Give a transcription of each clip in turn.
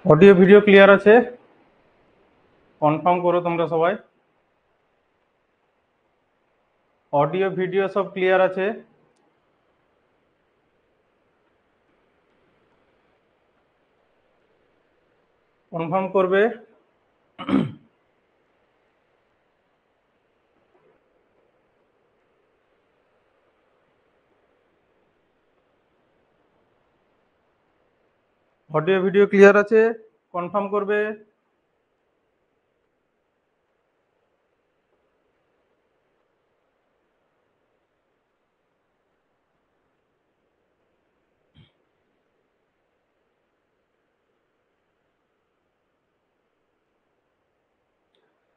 Audio video clear আছে? Confirm করো তোমরা সবাই। অডিও ভিডিও সব ক্লিয়ার আছে? কনফার্ম করবে। অডিও ভিডিও ক্লিয়ার আছে? কনফার্ম করবে।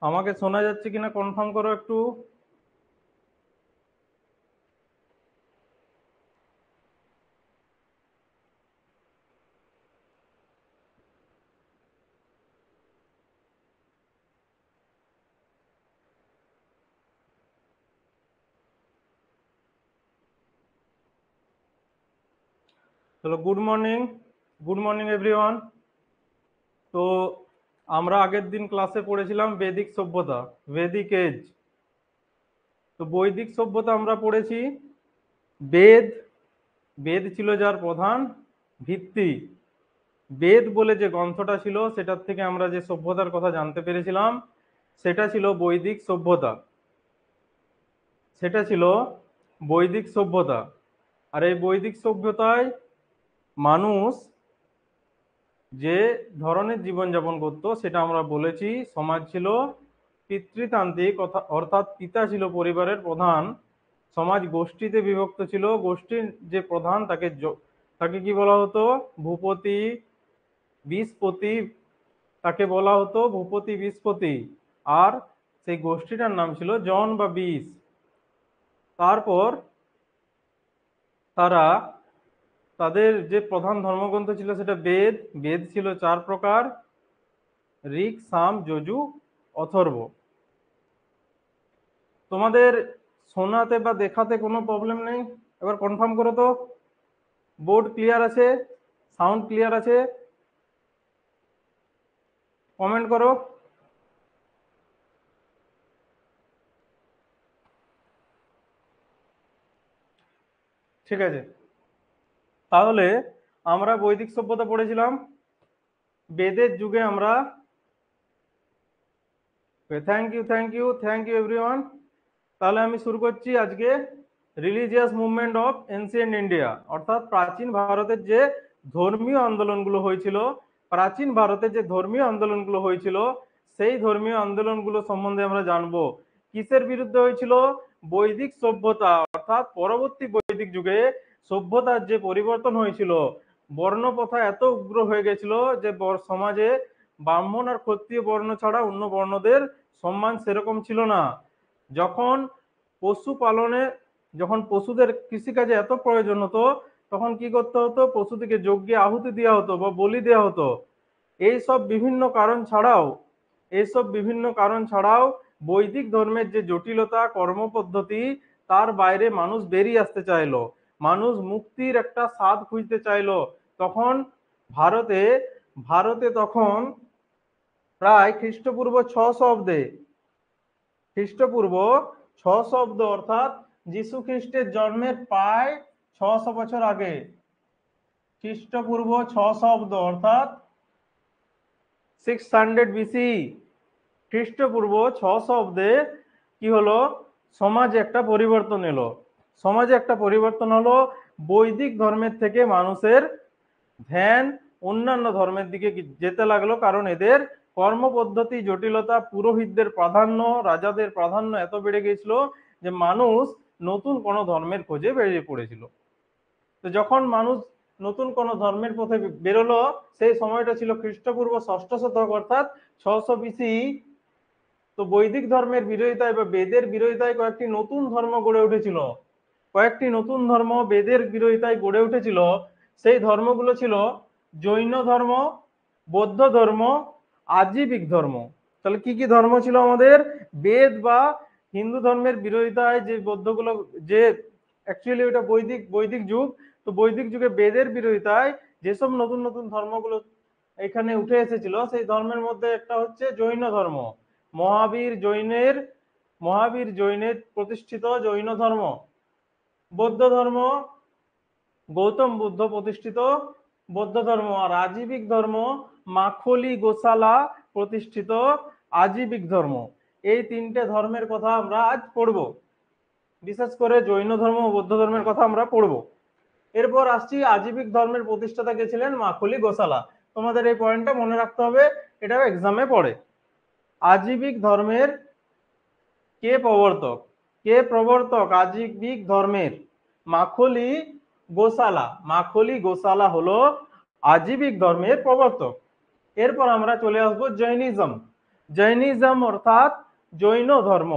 আমাকে শোনা যাচ্ছে কিনা কনফার্ম করো একটু। চলো, গুড মর্নিং এভরিওয়ান। তো আমরা আগের দিন ক্লাসে পড়েছিলাম বৈদিক সভ্যতা, ভেদিক এজ। তো বৈদিক সভ্যতা আমরা পড়েছি। বেদ, বেদ ছিল যার প্রধান ভিত্তি। বেদ বলে যে গ্রন্থটা ছিল সেটার থেকে আমরা যে সভ্যতার কথা জানতে পেরেছিলাম সেটা ছিল বৈদিক সভ্যতা। সেটা ছিল বৈদিক সভ্যতা। আর এই বৈদিক সভ্যতায় মানুষ যে ধরনের জীবনযাপন করত সেটা আমরা বলেছি। সমাজ ছিল পিতৃতান্ত্রিক, অর্থাৎ পিতা ছিল পরিবারের প্রধান। সমাজ গোষ্ঠীতে বিভক্ত ছিল। গোষ্ঠীর যে প্রধান তাকে কি বলা হতো? ভূপতি, বিশপতি। তাকে বলা হতো ভূপতি, বিশপতি। আর সেই গোষ্ঠীটার নাম ছিল জন বা বিশ। তারপর তারা তাদের যে প্রধান ধর্মগ্রন্থ ছিল সেটা বেদ। বেদ ছিল 4 প্রকার: ঋক, সাম, যজু, অথর্ব। তোমাদের শোনাতে বা দেখাতে কোনো প্রবলেম নেই? এবার কনফার্ম করো তো। বোর্ড ক্লিয়ার আছে? সাউন্ড ক্লিয়ার আছে? কমেন্ট করো। ঠিক আছে, তাহলে আমরা বৈদিক সভ্যতা পড়েছিলাম। বেদের যুগে আমরা থ্যাংক ইউ এভরিওয়ান। তাহলে আমি শুরু করছি আজকে religious movement of ancient India, অর্থাৎ প্রাচীন ভারতের যে ধর্মীয় আন্দোলনগুলো হয়েছিল। প্রাচীন ভারতের যে ধর্মীয় আন্দোলনগুলো হয়েছিল সেই ধর্মীয় আন্দোলনগুলো সম্বন্ধে আমরা জানবো। কিসের বিরুদ্ধে হয়েছিল? বৈদিক সভ্যতা, অর্থাৎ পরবর্তী বৈদিক যুগে সভ্যতার যে পরিবর্তন হয়েছিল। বর্ণপ্রথা এত উগ্র হয়ে গেছিল যে সমাজে ব্রাহ্মণ আর ক্ষত্রিয় বর্ণ ছাড়া অন্য বর্ণদের সম্মান সেরকম ছিল না। যখন পশুপালনে, যখন পশুদের কৃষিকাজে এত প্রয়োজন হতো তখন কি করতে হতো? পশুটিকে যজ্ঞে আহুতি দেওয়া হতো বা বলি দেওয়া হতো। এইসব বিভিন্ন কারণ ছাড়াও এইসব বিভিন্ন কারণ ছাড়াও বৈদিক ধর্মের যে জটিলতা, কর্মপদ্ধতি, তার বাইরে মানুষ বেরিয়ে আসতে চাইলো, মানুষ মুক্তির একটা স্বাদ খুঁজতে চাইলো। তখন ভারতে ভারতে তখন প্রায় খ্রিস্টপূর্ব 600 অর্থাৎ যীশু খ্রিস্টের জন্মের প্রায় 600 বছর আগে, খ্রিস্টপূর্ব 600 অর্থাৎ 600 বিসি, খ্রিস্টপূর্ব 600 অব্দে কি হলো, সমাজে একটা পরিবর্তন এলো। সমাজে একটা পরিবর্তন হলো, বৈদিক ধর্মের থেকে মানুষের ধ্যান অন্যান্য ধর্মের দিকে যেতে লাগলো, কারণ এদের কর্মপদ্ধতি জটিলতা, পুরোহিতদের প্রাধান্য, রাজাদের প্রাধান্য এত বেড়ে গিয়েছিল যে মানুষ নতুন কোনো ধর্মের খোঁজে বেরিয়ে পড়েছিল। তো যখন মানুষ নতুন কোন ধর্মের পথে বেরোলো, সেই সময়টা ছিল খ্রিস্টপূর্ব 6ষ্ঠ শতক অর্থাৎ 600 বিসি। তো বৈদিক ধর্মের বিরোধিতায় বা বেদের বিরোধিতায় কয়েকটি নতুন ধর্ম গড়ে উঠেছিল, কয়েকটি নতুন ধর্ম বেদের বিরোধিতায় গড়ে উঠেছিল। সেই ধর্মগুলো ছিল জৈন ধর্ম, বৌদ্ধ ধর্ম, আজীবিক ধর্ম। তাহলে কি কি ধর্ম ছিল আমাদের? বেদ বা হিন্দু ধর্মের বিরোধিতায় যে বৌদ্ধগুলো, যে অ্যাকচুয়ালি ওটা বৈদিক যুগ, তো বৈদিক যুগে বেদের বিরোধিতায় যেসব নতুন নতুন ধর্মগুলো এখানে উঠে এসেছিল, সেই ধর্মের মধ্যে একটা হচ্ছে জৈন ধর্ম, মহাবীর জৈনের প্রতিষ্ঠিত জৈন ধর্ম। বৌদ্ধ ধর্ম, গৌতম বুদ্ধ প্রতিষ্ঠিত বৌদ্ধ ধর্ম। আর আজীবিক ধর্ম, মাখলি গোসালা প্রতিষ্ঠিত আজীবিক ধর্ম। এই তিনটে ধর্মের কথা আমরা আজ পড়ব, বিশেষ করে জৈন ধর্ম ও বৌদ্ধ ধর্মের কথা আমরা পড়ব। এরপর আসছি, আজীবিক ধর্মের প্রতিষ্ঠাতা কে ছিলেন? মাখলি গোসালা। তোমাদের এই পয়েন্টটা মনে রাখতে হবে, এটাও এক্সামে পড়ে। আজীবিক ধর্মের কে প্রবর্তক আজীবিক ধর্মের? মাখলি গোসালা হলো আজীবিক ধর্মের প্রবর্তক। এরপর আমরা চলে আসবো জৈনিজম অর্থাৎ জৈন ধর্ম।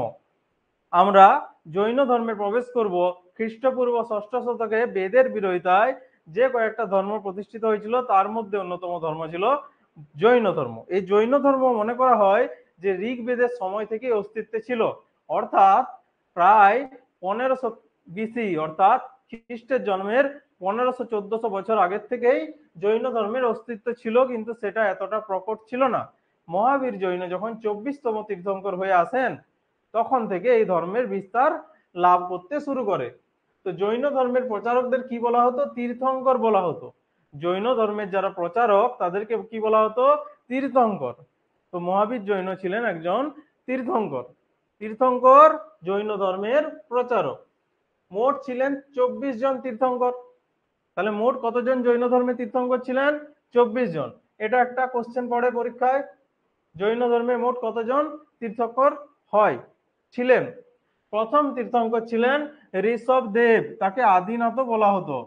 আমরা জৈন ধর্মে প্রবেশ করব খ্রিস্টপূর্ব 6ষ্ঠ শতকে। বেদের বিরোধিতায় যে কয়েকটা ধর্ম প্রতিষ্ঠিত হয়েছিল, তার মধ্যে অন্যতম ধর্ম ছিল জৈন ধর্ম। এই জৈন ধর্ম মনে করা হয় যে ঋগ্বেদের সময় থেকে অস্তিত্বে ছিল, অর্থাৎ প্রায় 1500 বিসি, অর্থাৎ খ্রিস্টের জন্মের 1500-1400 বছর আগের থেকেই জৈন ধর্মের অস্তিত্ব ছিল, কিন্তু সেটা এতটা প্রকট ছিল না। মহাবীর জৈন যখন 24তম তীর্থঙ্কর হয়ে আসেন, তখন থেকে এই ধর্মের বিস্তার লাভ করতে শুরু করে। তো জৈন ধর্মের প্রচারকদের কি বলা হতো? তীর্থঙ্কর বলা হতো। জৈন ধর্মের যারা প্রচারক তাদেরকে কি বলা হতো? তীর্থঙ্কর। তো মহাবীর জৈন ছিলেন একজন তীর্থঙ্কর জৈন ধর্মের প্রচারক। মোট ছিলেন 24 জন তীর্থঙ্কর। তাহলে মোট কতজন জৈন ধর্মের তীর্থঙ্কর ছিলেন? 24 জন। এটা একটা কোশ্চেন পড়ে পরীক্ষায়, জৈন ধর্মে মোট কতজন তীর্থঙ্কর ছিলেন? প্রথম তীর্থঙ্কর ছিলেন ঋষভদেব, তাকে আদিনাথও বলা হতো।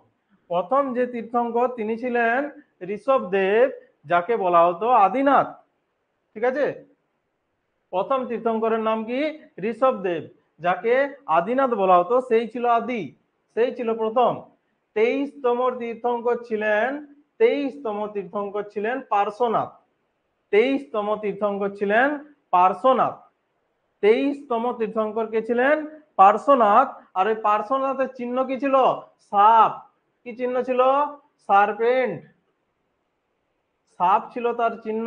প্রথম যে তীর্থঙ্কর তিনি ছিলেন ঋষভদেব, যাকে বলা হতো আদিনাথ। ঠিক আছে, প্রথম তীর্থঙ্করের নাম কি? ঋষভদেব, যাকে আদিনাথ বলা হতো। সেই ছিল আদি, সেই ছিল প্রথম। 23তম তীর্থঙ্কর ছিলেন পার্শ্বনাথ। 23তম তীর্থঙ্কর ছিলেন পার্শ্বনাথ। 23তম তীর্থঙ্কর কে ছিলেন? পার্শ্বনাথ। আর ওই পার্শ্বনাথের চিহ্ন কি ছিল? সাপ। কি চিহ্ন ছিল? সার্পেন্ট, সাপ ছিল তার চিহ্ন।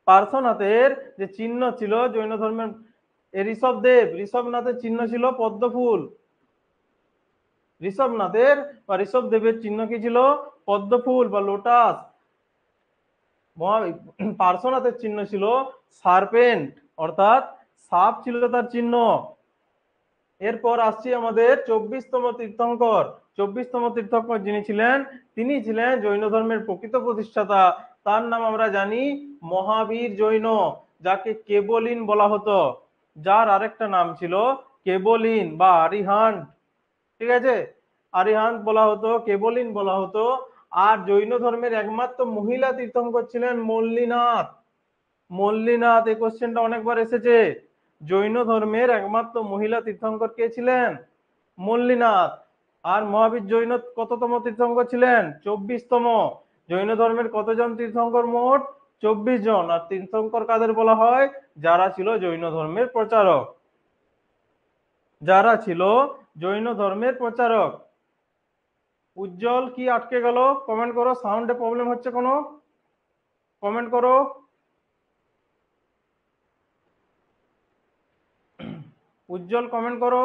পার্শ্বনাথের যে চিহ্ন ছিল জৈন ধর্মের, ঋষভনাথের চিহ্ন ছিল পদ্মফুল। ঋষভদেবের চিহ্ন কি ছিল? পদ্মফুল বা লোটাস। পার্শ্বনাথের চিহ্ন ছিল সার্পেন্ট, অর্থাৎ সাপ ছিল তার চিহ্ন। এরপর আসছি আমাদের 24তম তীর্থঙ্কর যিনি ছিলেন, তিনি ছিলেন জৈন ধর্মের প্রকৃত প্রতিষ্ঠাতা। তার নাম আমরা জানি মহাবীর জৈন, যাকে কেবলিন বলা হতো। যার আরেকটা নাম ছিল কেবলিন বা আরিহান্ট। ঠিক আছে, আরিহান্ট বলা হতো, কেবলিন বলা হতো। আর জৈন ধর্মের একমাত্র মহিলা তীর্থঙ্কর ছিলেন মল্লিনাথ। এই কোশ্চেনটা অনেকবার এসেছে। জৈন ধর্মের একমাত্র মহিলা তীর্থঙ্কর কে ছিলেন? মল্লিনাথ। আর মহাবীর জৈন কততম তীর্থঙ্কর ছিলেন? 24তম। জৈন ধর্মের কতজন তীর্থঙ্কর? মোট 24 জন। আর তীর্থঙ্কর কাদের বলা হয়? যারা ছিল জৈন ধর্মের প্রচারক। যারা ছিল জৈন ধর্মের প্রচারক। উজ্জ্বল কি আটকে গেল? কমেন্ট করো। সাউন্ডে প্রবলেম হচ্ছে কোনো? কমেন্ট করো। উজ্জ্বল কমেন্ট করো।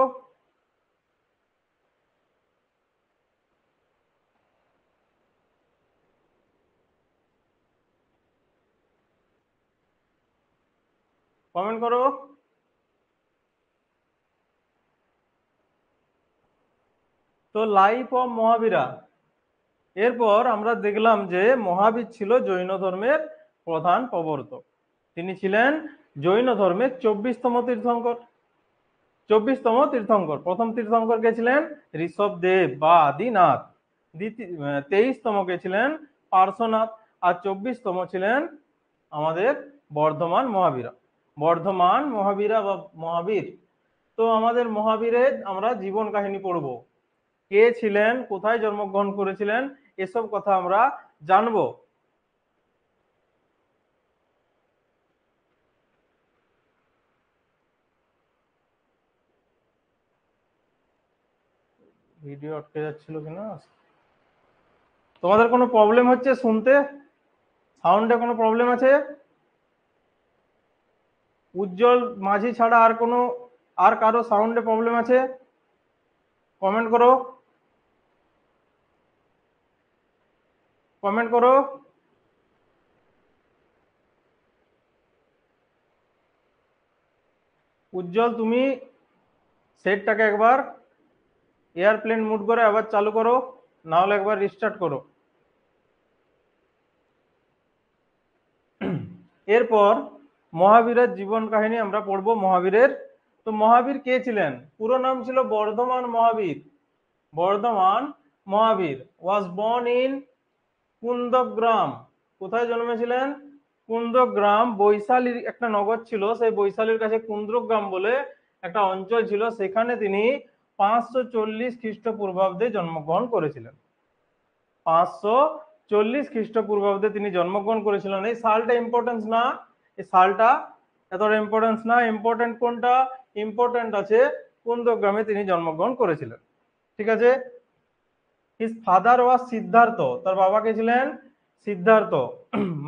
কমেন্ট করো। তো লাইফ অফ মহাবীরা, এরপর আমরা দেখলাম যে মহাবীর ছিল জৈন ধর্মের প্রধান প্রবর্তক। তিনি ছিলেন জৈন ধর্মের 24তম তীর্থঙ্কর। 24তম তীর্থঙ্কর। প্রথম তীর্থঙ্কর কে ছিলেন? ঋষভদেব বা আদিনাথ। 23তম কে ছিলেন পার্শ্বনাথ। আর 24তম ছিলেন আমাদের বর্ধমান মহাবীরা। বর্ধমান মহাবীরা বা মহাবীর। তো আমাদের মহাবীরের আমরা জীবন কাহিনী পড়ব। কে ছিলেন, কোথায় জন্মগ্রহণ করেছিলেন, এসব কথা আমরা জানবো। ভিডিও আটকে যাচ্ছিল কিনা? তোমাদের কোনো প্রবলেম হচ্ছে শুনতে? সাউন্ডে কোনো প্রবলেম আছে? উজ্জ্বল মাঝি ছাড়া আর কারো সাউন্ডে প্রবলেম আছে? কমেন্ট করো। কমেন্ট করো। উজ্জ্বল তুমি সেটটাকে একবার এয়ারপ্লেন মুড করে আবার চালু করো, না হলে একবার রিস্টার্ট করো। এরপর মহাবীরের জীবন কাহিনী আমরা পড়বো। মহাবীরের, তো মহাবীর কে ছিলেন? পুরো নাম ছিল বর্ধমান মহাবীর। বর্ধমান মহাবীর ওয়াজ বর্ন ইন কুন্দগ্রাম। কোথায় জন্মেছিলেন? কুন্দগ্রাম। বৈশালীর একটা নগর ছিল, সেই বৈশালীর কাছে কুন্দ্রগ্রাম বলে একটা অঞ্চল ছিল, সেখানে তিনি 540 খ্রিস্টপূর্বাব্দে জন্মগ্রহণ করেছিলেন। 540 খ্রিস্টপূর্বাব্দে তিনি জন্মগ্রহণ করেছিলেন। এই সালটা ইম্পর্টেন্স না, এই সালটা এতটা ইম্পর্টেন্স না। ইম্পর্টেন্ট কোনটা? ইম্পর্টেন্ট আছে কুন্দগ্রামে তিনি জন্মগ্রহণ করেছিলেন। ঠিক আছে। His father was Siddhartha. তার বাবা কে ছিলেন? সিদ্ধার্থ।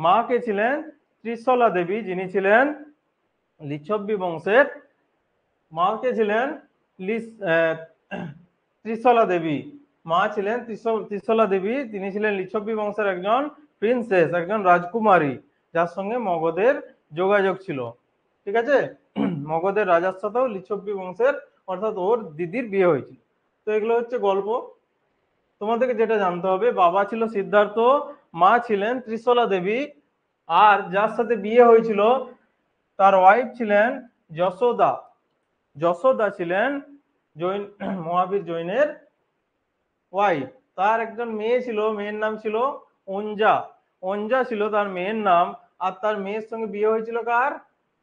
মা কে ছিলেন ত্রিশলা দেবী, যিনি ছিলেন লিচ্ছবি বংশের। মা কে ছিলেন ত্রিশলা দেবী। মা ছিলেন ত্রিশলা দেবী, তিনি ছিলেন লিচ্ছবি বংশের একজন প্রিন্সেস, একজন রাজকুমারী, যার সঙ্গে মগধের যোগাযোগ ছিল। ঠিক আছে। মগধের রাজার সাথেও লিচ্ছবি বংশের, অর্থাৎ ওর দিদির বিয়ে হয়েছিল। তো এগুলো হচ্ছে গল্প। তোমাদেরকে যেটা জানতে হবে, বাবা ছিল সিদ্ধার্থ, মা ছিলেন ত্রিশলা দেবী, আর যার সাথে বিয়ে হয়েছিল তার ওয়াইফ ছিলেন যশোদা। যশোদা ছিলেন জৈন মহাবীর জৈনের ওয়াইফ। তার একজন মেয়ে ছিল, মেয়ের নাম ছিল অঞ্জা। অঞ্জা ছিল তার মেয়ের নাম। আর তার মেয়ের সঙ্গে বিয়ে হয়েছিল কার?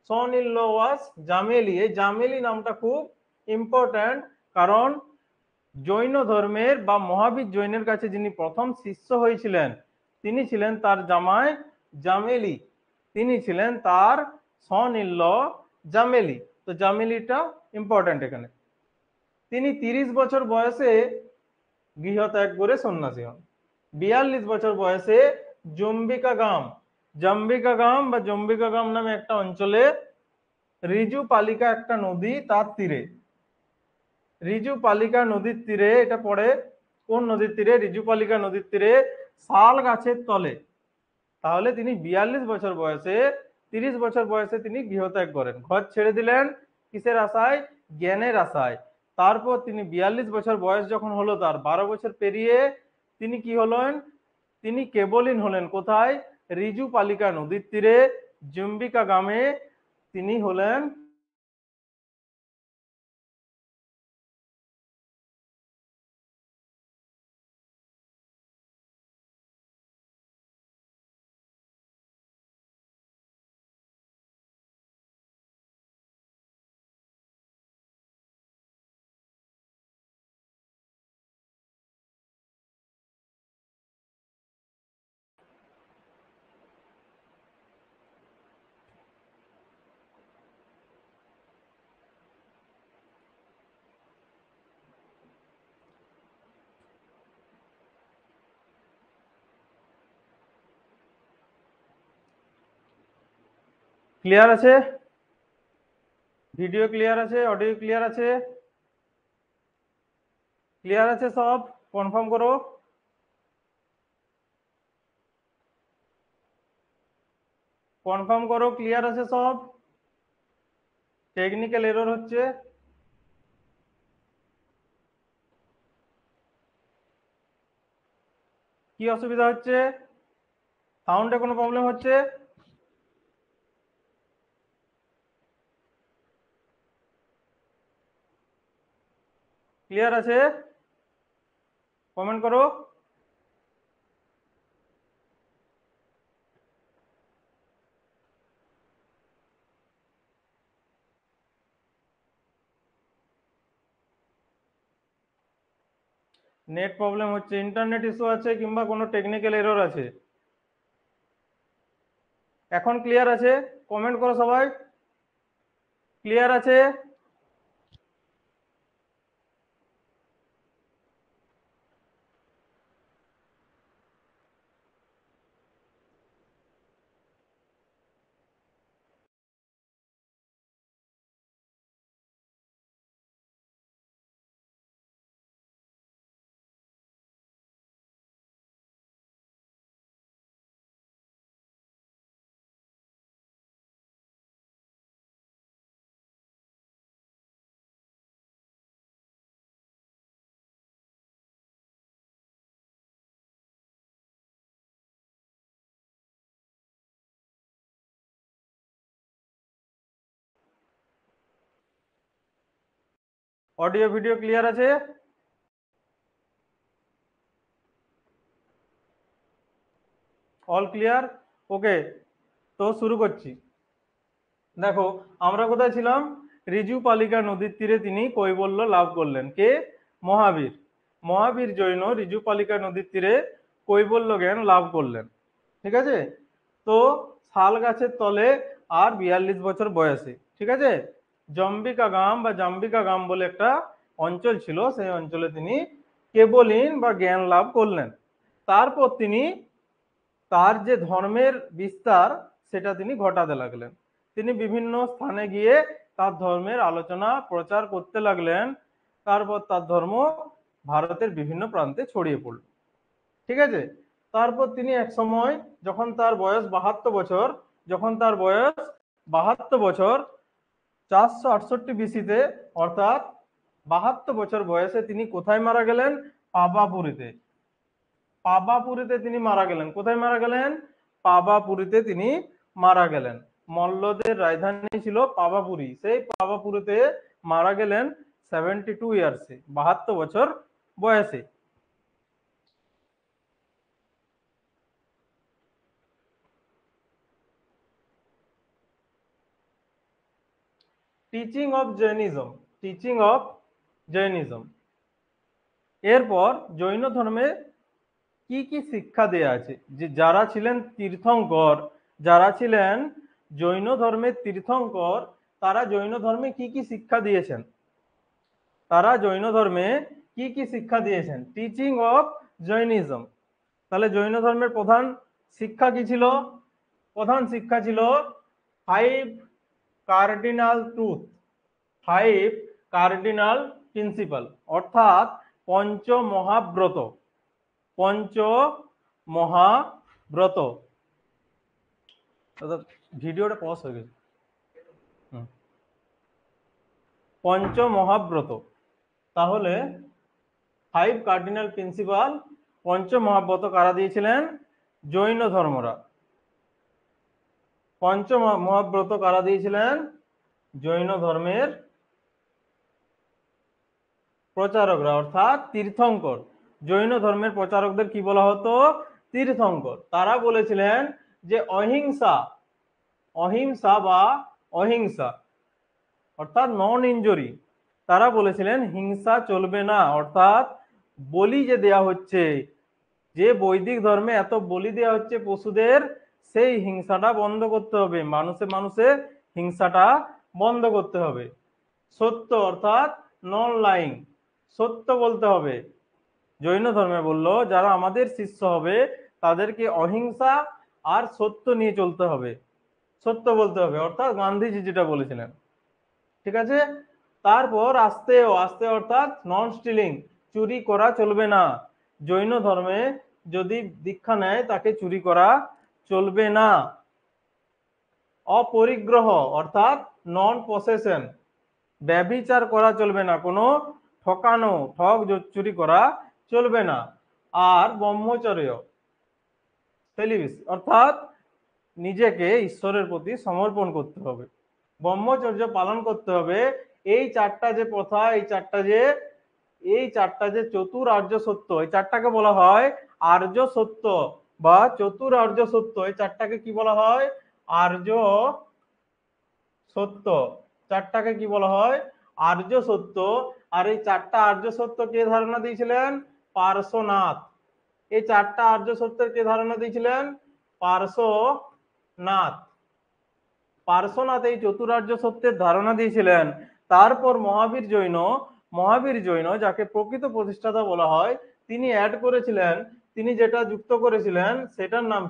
সন ইন ল ওয়াজ জামেলি। এই জামেলি নামটা খুব ইম্পর্ট্যান্ট, কারণ জৈন ধর্মের বা মহাবীর জৈনের কাছে যিনি প্রথম শিষ্য হয়েছিলেন, তিনি ছিলেন তার জামাই জামেলি। তিনি ছিলেন তার সন ইন ল জামেলি। তো জামেলিটা ইম্পর্ট্যান্ট এখানে। তিনি 30 বছর বয়সে গৃহত্যাগ করে সন্ন্যাসী হন। 42 বছর বয়সে জম্বিকা গাম বা জম্বিকা গাম নামে একটা অঞ্চলে, রিজু পালিকা একটা নদী, তার তীরে, রিজু পালিকা নদীর তীরে, এটা পড়ে কোন নদীর তীরে? রিজু পালিকা নদীর তীরে শাল গাছের তলে। তাহলে তিনি 42 বছর বয়সে, 30 বছর বয়সে তিনি গৃহত্যাগ করেন, ঘর ছেড়ে দিলেন। কিসের আশায়? জ্ঞানের আশায়। তারপর তিনি 42 বছর বয়স যখন হলো, তার 12 বছর পেরিয়ে তিনি কি হলেন? তিনি কেবলিন হলেন। কোথায়? রিজু পালিকা নদীর তীরে জম্বিকা গ্রামে তিনি হলেন ক্লিয়ার আছে? ভিডিও ক্লিয়ার আছে? অডিও ক্লিয়ার আছে? ক্লিয়ার আছে সব? কনফার্ম করো। কনফার্ম করো ক্লিয়ার আছে সব? টেকনিক্যাল এরর হচ্ছে। কি অসুবিধা হচ্ছে? সাউন্ডে কোনো প্রবলেম হচ্ছে? ক্লিয়ার আছে? কমেন্ট করো। নেট প্রবলেম হচ্ছে, ইন্টারনেট ইস্যু আছে, কিংবা কোনো টেকনিক্যাল এরর আছে? এখন ক্লিয়ার আছে? কমেন্ট করো সবাই। ক্লিয়ার আছে? অডিও ভিডিও ক্লিয়ার আছে? All clear? ওকে, তো শুরু করছি। দেখো, আমরা কোথায় ছিলাম? ঋজুপালিকা নদীর তীরে তিনি কৈবল্য লাভ করলেন। কে? মহাবীর। মহাবীর জৈন ঋজুপালিকা নদীর তীরে কৈবল্য জ্ঞান লাভ করলেন। ঠিক আছে? তো শাল গাছের তলে আর 42 বছর বয়সে, ঠিক আছে, জম্বিকা গ্রাম বা জাম্বিকা গ্রাম বলে একটা অঞ্চল ছিল, সেই অঞ্চলে তিনি কেবলীন বা জ্ঞান লাভ করলেন। তারপর তিনি তার যে ধর্মের বিস্তার সেটা তিনি ঘটাতে লাগলেন। তিনি বিভিন্ন স্থানে গিয়ে তার ধর্মের আলোচনা প্রচার করতে লাগলেন। তারপর তার ধর্ম ভারতের বিভিন্ন প্রান্তে ছড়িয়ে পড়ল। ঠিক আছে? তারপর তিনি এক সময়, যখন তার বয়স 72 বছর, যখন তার বয়স 72 বছর, 468 বিসিতে, অর্থাৎ 72 বছর বয়সে তিনি কোথায় মারা গেলেন? পাবাপুরীতে। পাবাপুরীতে তিনি মারা গেলেন। কোথায় মারা গেলেন? পাবাপুরীতে তিনি মারা গেলেন। মল্লদের রাজধানী ছিল পাবাপুরী। সেই পাবাপুরীতে মারা গেলেন 72 ইয়ার্সে, 72 বছর বয়সে। Teaching of Jainism. Teaching of Jainism. এরপর জৈন ধর্মে কি কি শিক্ষা দেয়া আছে? যে যারা ছিলেন তীর্থঙ্কর, যারা ছিলেন জৈন ধর্মের তীর্থঙ্কর, তারা জৈন ধর্মে কি কি শিক্ষা দিয়েছেন? তারা জৈন ধর্মে কি কি শিক্ষা দিয়েছেন? Teaching of Jainism. তাহলে জৈন ধর্মের প্রধান শিক্ষা কি ছিল? প্রধান শিক্ষা ছিল 5 কার্ডিনাল ট্রুথ, 5 কার্ডিনাল প্রিন্সিপাল, অর্থাৎ পঞ্চমহাব্রত। পঞ্চমহাব্রত। ভিডিওটা পজ হয়ে গেছে। পঞ্চমহাব্রত। তাহলে 5 কার্ডিনাল প্রিন্সিপাল, পঞ্চমহাব্রত কারা দিয়েছিলেন? জৈন ধর্মরা। পঞ্চমহাব্রত কারা দিয়েছিলেন? জৈন ধর্মের প্রচারকরা, অর্থাৎ তীর্থঙ্কর। জৈন ধর্মের প্রচারকদের কি বলা হতো? তীর্থঙ্কর। তারা বলেছিলেন যে অহিংসা, অহিংসা বা অহিংসা, অর্থাৎ নন ইনজুরি। তারা বলেছিলেন হিংসা চলবে না, অর্থাৎ বলি যে দেয়া হচ্ছে, যে বৈদিক ধর্মে এত বলি দেওয়া হচ্ছে পশুদের, সেই হিংসাটা বন্ধ করতে হবে। মানুষে মানুষে হিংসাটা বন্ধ করতে হবে। সত্য, অর্থাৎ নন লাইং, সত্য বলতে হবে। জৈন ধর্মে বলল যারা আমাদের শিষ্য হবে তাদেরকে অহিংসা আর সত্য নিয়ে চলতে হবে। সত্য বলতে হবে, অর্থাৎ গান্ধীজি যেটা বলেছিলেন। ঠিক আছে। তারপর আস্তে আস্তে অর্থাৎ নন স্টিলিং, চুরি করা চলবে না। জৈন ধর্মে যদি দীক্ষা নেয় তাকে চুরি করা চলবে না। অপরিগ্রহ অর্থাৎ নন পসেশন, ব্যভিচার করা চলবে না, কোনো ঠকানো ঠক চুরি করা চলবে না। আর ব্রহ্মচর্য সেলিবেসি অর্থাৎ নিজেকে ঈশ্বরের প্রতি সমর্পণ করতে হবে, ব্রহ্মচর্য পালন করতে হবে। এই চারটা যে প্রথা, এই চারটা যে চতুর আর্য সত্য, এই চারটাকে বলা হয় আর্য সত্য বা চতুর আর্য সত্য। এই চারটাকে কি বলা হয়? আর্য সত্য। চারটাকে কি বলা হয়? আর্য সত্য। আর এই চারটা আর্য সত্য কে ধারণা দিয়েছিলেন? পার্শ্বনাথ। এই চারটা আর্য সত্যের কে ধারণা দিয়েছিলেন? পার্শ্বনাথ। পার্শ্বনাথ এই চতুরার্য সত্যের ধারণা দিয়েছিলেন। তারপর মহাবীর জৈন যাকে প্রকৃত প্রতিষ্ঠাতা বলা হয়, তিনি অ্যাড করেছিলেন, তিনি যেটা যুক্ত করেছিলেন সেটার নাম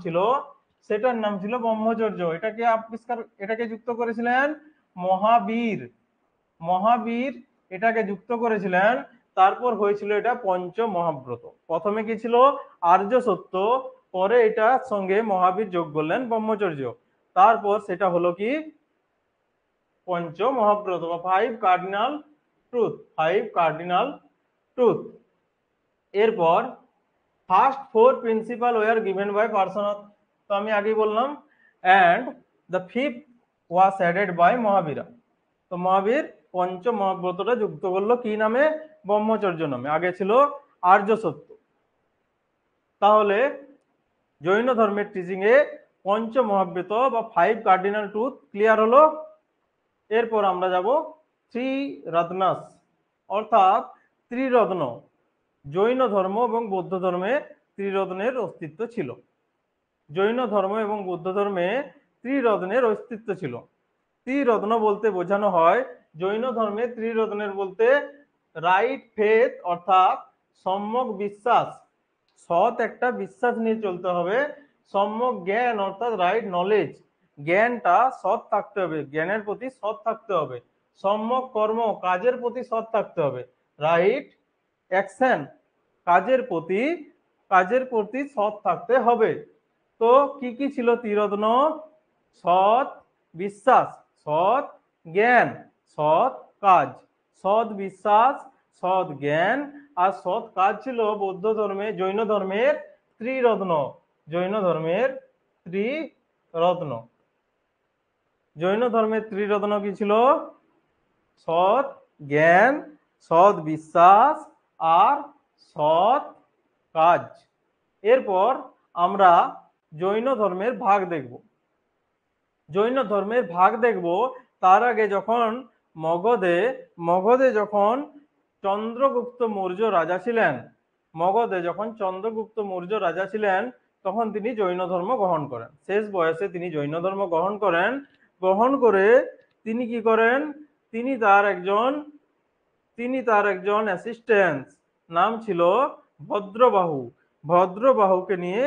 ছিল ব্রহ্মচর্য। এটাকে যুক্ত করেছিলেন মহাবীর। মহাবীর এটাকে যুক্ত করেছিলেন। তারপর হয়েছিল এটা পঞ্চ মহাব্রত। প্রথমে কি ছিল? আর্য সত্য, পরে এটার সঙ্গে মহাবীর যোগ করলেন ব্রহ্মচর্য, তারপর সেটা হলো কি পঞ্চ মহাব্রত বা ফাইভ কার্ডিনাল ট্রুথ। এরপর first four principal were given by Parshvanath, তো আমি আগেই বললাম, and the fifth was added by Mahavira. তো মহাবীর পঞ্চ মহাব্রতটা যুক্ত করলো কি নামে? ব্রহ্মচর্য নামে। আগে ছিল আর্য সত্য। তাহলে জৈন ধর্মের টিচিং এ পঞ্চ মহাব্রত বা ফাইভ কার্ডিনাল ট্রুথ ক্লিয়ার হলো। এরপর আমরা যাব থ্রি রত্নাস অর্থাৎ ত্রিরত্ন। জৈন ধর্ম এবং বৌদ্ধ ধর্মে ত্রিরত্নের অস্তিত্ব ছিল। জৈন ধর্ম এবং বৌদ্ধ ধর্মে ত্রিরত্নের অস্তিত্ব ছিল। ত্রিরত্ন বলতে বোঝানো হয়, জৈন ধর্মে ত্রিরত্নের বলতে রাইট ফেথ অর্থাৎ সম্যক বিশ্বাস, সৎ একটা বিশ্বাস নিয়ে চলতে হবে। সম্যক জ্ঞান অর্থাৎ রাইট নলেজ, জ্ঞানটা সৎ থাকতে হবে, জ্ঞানের প্রতি সৎ থাকতে হবে। সম্যক কর্ম, কাজের প্রতি সৎ থাকতে হবে। রাইট অ্যাকশন, কাজের প্রতি সৎ থাকতে হবে। তো কি কি ছিল ত্রিরত্ন? সৎ বিশ্বাস, সৎ জ্ঞান, সৎ কাজ। সৎ বিশ্বাস, সৎ জ্ঞান আর সৎ কাজ ছিল জৈন ধর্মের ত্রিরত্ন। জৈন ধর্মের ত্রিরত্ন জৈন ধর্মের ত্রিরত্ন কি ছিল? সৎ জ্ঞান, সৎ বিশ্বাস আর সৎ কাজ। এরপর আমরা জৈন ধর্মের ভাগ দেখব। তার আগে যখন মগধে যখন চন্দ্রগুপ্ত মৌর্য রাজা ছিলেন, তখন তিনি জৈন ধর্ম গ্রহণ করেন। শেষ বয়সে তিনি জৈন ধর্ম গ্রহণ করেন। গ্রহণ করে তিনি কি করেন? তিনি তার একজন অ্যাসিস্ট্যান্ট, নাম ছিল ভদ্রবাহুকে নিয়ে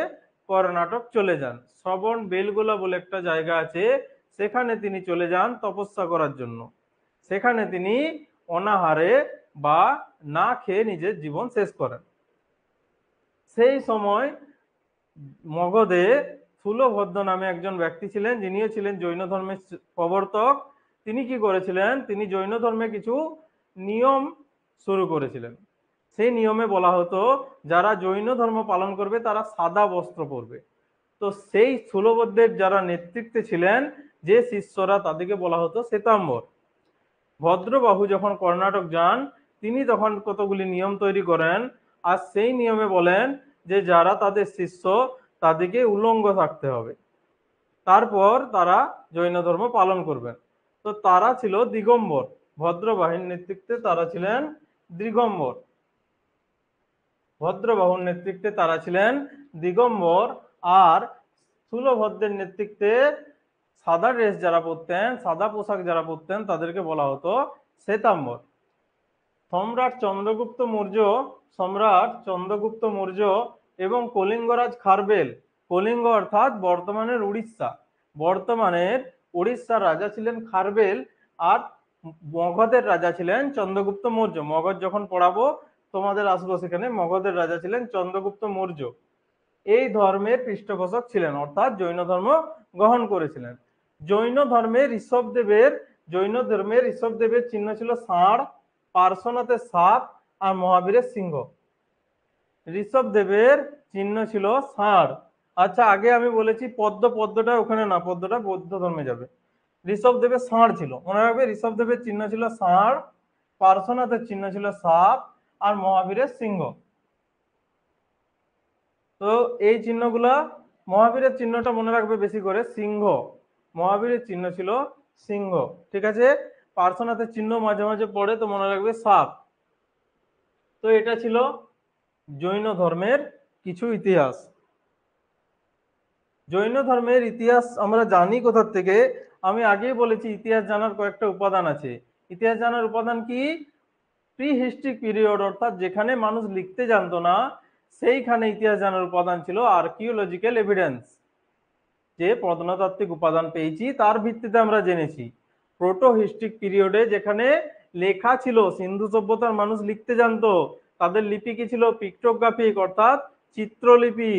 কর্ণাটক চলে যান। শ্রবণ বেলগোলা বলে একটা জায়গা আছে, সেখানে তিনি চলে যান তপস্যা করার জন্য। সেখানে তিনি অনাহারে বা না খেয়ে নিজের জীবন শেষ করেন। সেই সময় মগধে স্থূলভদ্র নামে একজন ব্যক্তি ছিলেন, যিনিও ছিলেন জৈন ধর্মের প্রবর্তক। তিনি কি করেছিলেন? তিনি জৈন ধর্মে কিছু নিয়ম শুরু করেছিলেন। সেই নিয়মে বলা হতো যারা জৈন ধর্ম পালন করবে তারা সাদা বস্ত্র পরবে। তো সেই স্থূলভদ্রের যারা নেতৃত্বে ছিলেন, যে শিষ্যরা, তাদেরকে বলা হতো শ্বেতাম্বর। ভদ্রবাহু যখন কর্ণাটক যান, তিনি তখন কতগুলি নিয়ম তৈরি করেন, আর সেই নিয়মে বলেন যে যারা তাদের শিষ্য তাদেরকে উলঙ্গ থাকতে হবে, তারপর তারা জৈন ধর্ম পালন করবেন। তো তারা ছিল দিগম্বর। ভদ্রবাহুর নেতৃত্বে তারা ছিলেন দিগম্বর। আর স্থূলভদ্রের নেতৃত্বে সাদা ড্রেস যারা পরতেন, সাদা পোশাক যারা পরতেন, তাদেরকে বলা হতো শ্বেতাম্বর। সম্রাট চন্দ্রগুপ্ত মৌর্য এবং কলিঙ্গরাজ খারবেল, কলিঙ্গ অর্থাৎ বর্তমানের উড়িষ্যা, বর্তমানের উড়িষ্যার রাজা ছিলেন খারবেল, আর মগধের রাজা ছিলেন চন্দ্রগুপ্ত মৌর্য। মগধ যখন পড়াবো তোমাদের আসবো সেখানে। মগধের রাজা ছিলেন চন্দ্রগুপ্ত মৌর্য। এই ধর্মের পৃষ্ঠপোষক ছিলেন, অর্থাৎ জৈন ধর্ম গ্রহণ করেছিলেন। জৈন ধর্মের ঋষভদেবের চিহ্ন ছিল ষাঁড়, পার্শ্বনাথের সাপ, আর মহাবীরের সিংহ। ঋষভদেবের চিহ্ন ছিল ষাঁড়। আচ্ছা, আগে আমি বলেছি পদ্মটা ওখানে না, পদ্মটা বৌদ্ধ ধর্মে যাবে। ঋষভদেবের ষাঁড় ছিল, মনে রাখবে। ঋষভদেবের চিহ্ন ছিল ষাঁড়, পার্শ্বনাথের চিহ্ন ছিল সাপ, আর মহাবীরের সিংহ। তো এই চিহ্নগুলা, মহাবীরের চিহ্নটা মনে রাখবে বেশি করে, সিংহ। মহাবীরের চিহ্ন ছিল সিংহ, ঠিক আছে। পার্শ্বনাথের চিহ্ন মাঝে মাঝে পড়ে, তো মনে রাখবে সাপ। তো এটা ছিল জৈন ধর্মের কিছু ইতিহাস। জৈন ধর্মের ইতিহাস আমরা জানি কোথা থেকে? আমি আগেই বলেছি ইতিহাস জানার কয়েকটা উপাদান আছে। ইতিহাস জানার উপাদান কি? প্রি হিস্ট্রিক পিরিয়ড, অর্থাৎ যেখানে মানুষ লিখতে জানতো না, সেইখানে ইতিহাস জানার উপাদান ছিল আর্কিওলজিক্যাল এভিডেন্স। যে প্রত্নতাত্ত্বিক উপাদান পেয়েছি তার ভিত্তিতে আমরা জেনেছি। প্রোটো হিস্ট্রিক পিরিয়ডে যেখানে লেখা ছিল, সিন্ধু সভ্যতার মানুষ লিখতে জানতো, তাদের লিপি কি ছিল? পিক্টোগ্রাফিক, অর্থাৎ চিত্রলিপি।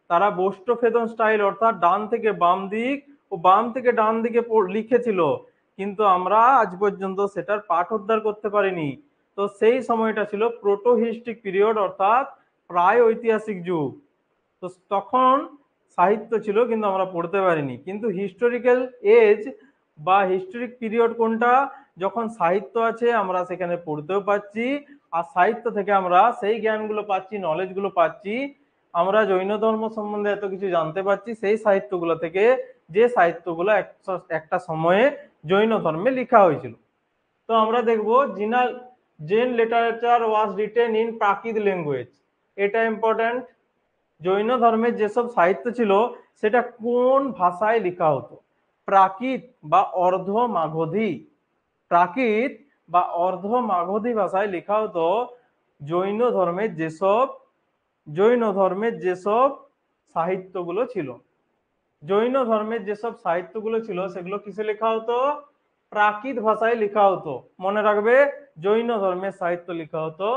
তারা বস্ত্রভেদন স্টাইল, অর্থাৎ ডান থেকে বাম দিক ও বাম থেকে ডান দিকে লিখেছিল, কিন্তু আমরা আজ পর্যন্ত সেটার পাঠোদ্ধার করতে পারিনি। তো সেই সময়টা ছিল প্রোটো হিস্ট্রিক পিরিয়ড, অর্থাৎ প্রায় ঐতিহাসিক যুগ। তো তখন সাহিত্য ছিল কিন্তু আমরা পড়তে পারিনি। কিন্তু হিস্টোরিক্যাল এজ বা হিস্টোরিক পিরিয়ড কোনটা? যখন সাহিত্য আছে আমরা সেখানে পড়তেও পাচ্ছি, আর সাহিত্য থেকে আমরা সেই জ্ঞানগুলো পাচ্ছি, নলেজগুলো পাচ্ছি। আমরা জৈন ধর্ম সম্বন্ধে এত কিছু জানতে পারছি সেই সাহিত্যগুলো থেকে, যে সাহিত্যগুলো একটা সময়ে জৈন ধর্মে লেখা হয়েছিল। তো আমরা দেখবো Jain literature was written in Prakrit language. এটা ইম্পর্টেন্ট। জৈন ধর্মের যেসব সাহিত্য ছিল সেটা কোন ভাষায় লেখা হতো? প্রাকৃত বা অর্ধ মাগধী। প্রাকৃত বা অর্ধ মাগধী ভাষায় লেখা হতো জৈন ধর্মের যেসব সাহিত্যগুলো ছিল। জৈন ধর্মের যেসব সাহিত্যগুলো ছিল সেগুলো কিসে লেখা হতো? প্রাকৃত ভাষায় লেখা হতো। মনে রাখবে, জৈন ধর্মের সাহিত্য লেখা হতো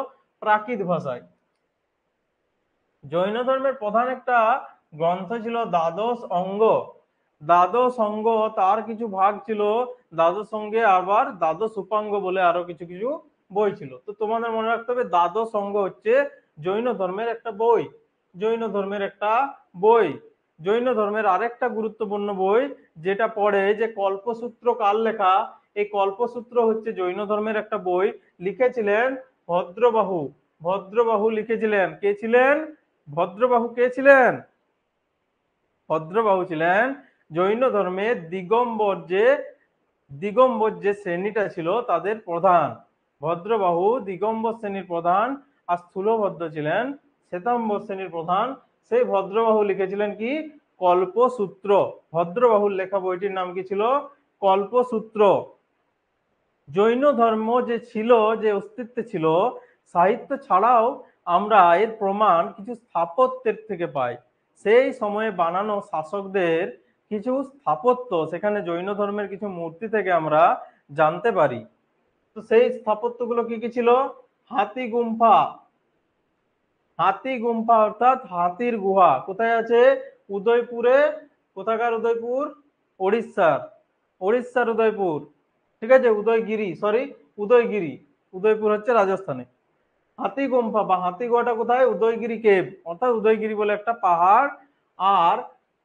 প্রাকৃত ভাষায়। জৈন ধর্মের প্রধান একটা গ্রন্থ ছিল দ্বাদশ অঙ্গ। দ্বাদশ অঙ্গ, তার কিছু ভাগ ছিল দ্বাদশ অঙ্গে, আবার দ্বাদশ উপাঙ্গ বলে আরো কিছু কিছু বই ছিল। তো তোমাদের মনে রাখতে হবে দ্বাদশ অঙ্গ হচ্ছে জৈন ধর্মের একটা বই। জৈন ধর্মের একটা বই। জৈন ধর্মের আরেকটা গুরুত্বপূর্ণ বই যেটা পড়ে, যে কল্পসূত্র কার লেখা? এই কল্পসূত্র হচ্ছে জৈন ধর্মের একটা বই, লিখেছিলেন ভদ্রবাহু। ভদ্রবাহু লিখেছিলেন। কে ছিলেন? ভদ্রবাহু কে ছিলেন? ভদ্রবাহু ছিলেন জৈন ধর্মের দিগম্বর যে শ্রেণীটা ছিল তাদের প্রধান। ভদ্রবাহু দিগম্বর শ্রেণীর প্রধান, আর স্থূলভদ্র ছিলেন শ্বেতাম্বর শ্রেণীর প্রধান। সেই ভদ্রবাহু লিখেছিলেন কি? কল্পসূত্র। ভদ্রবাহুর লেখা বইটির নাম কি ছিল? কল্পসূত্র। জৈন ধর্ম যে ছিল, যে অস্তিত্বে ছিল, সাহিত্য ছাড়াও আমরা এর প্রমাণ কিছু স্থাপত্যের থেকে পাই। সেই সময়ে বানানো শাসকদের কিছু স্থাপত্য, সেখানে জৈন ধর্মের কিছু মূর্তি থেকে আমরা জানতে পারি। তো সেই স্থাপত্যগুলো কি কি ছিল? হাতি গুম্ফা। হাতি গুম্ফা অর্থাৎ হাতির গুহা কোথায় আছে? উদয়পুরে। কোথাকার উদয়পুর? উড়িষ্যার। উড়িষ্যার উদয়পুর, ঠিক আছে। উদয়গিরি। উদয়পুর হচ্ছে রাজস্থানে। হাতি গুম্ফা বা হাতি গুহাটা কোথায়? উদয়গিরি কেভ, অর্থাৎ উদয়গিরি বলে একটা পাহাড় আর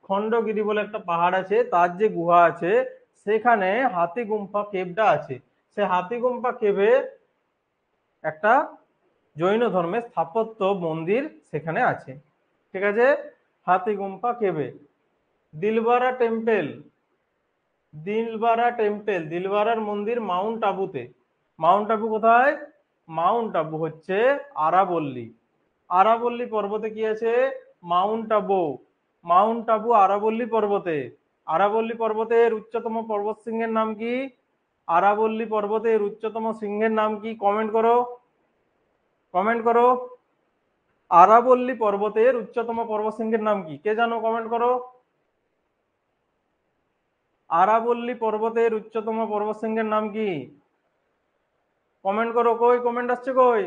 খণ্ডগিরি বলে একটা পাহাড় আছে, তার যে গুহা আছে সেখানে হাতি গুম্ফা কেভটা আছে। সে হাতি গুম্ফা কেভে একটা জৈন ধর্মের স্থাপত্য মন্দির সেখানে আছে, ঠিক আছে। হাতি গুম্ফা কেভে। দিলবারা টেম্পেল। দিলবারার মন্দির মাউন্ট আবুতে। মাউন্ট আবু কোথায়? মাউন্ট আবু হচ্ছে আরাবল্লী। আরাবল্লী পর্বতে কি আছে? মাউন্ট আবু। মাউন্ট আবু আরাবল্লী পর্বতে। আরাবল্লী পর্বতের উচ্চতম পর্বত শৃঙ্গের নাম কি? আরাবল্লী পর্বতের উচ্চতম শৃঙ্গের নাম কি? কমেন্ট করো, কমেন্ট করো। আরাবল্লী পর্বতের উচ্চতম পর্বত শৃঙ্গের নাম কি? কে জানো? কমেন্ট করো। আরাবল্লী পর্বতের উচ্চতম পর্বতশৃঙ্গের নাম কি? কমেন্ট করো, কই কমেন্ট আসছে কই?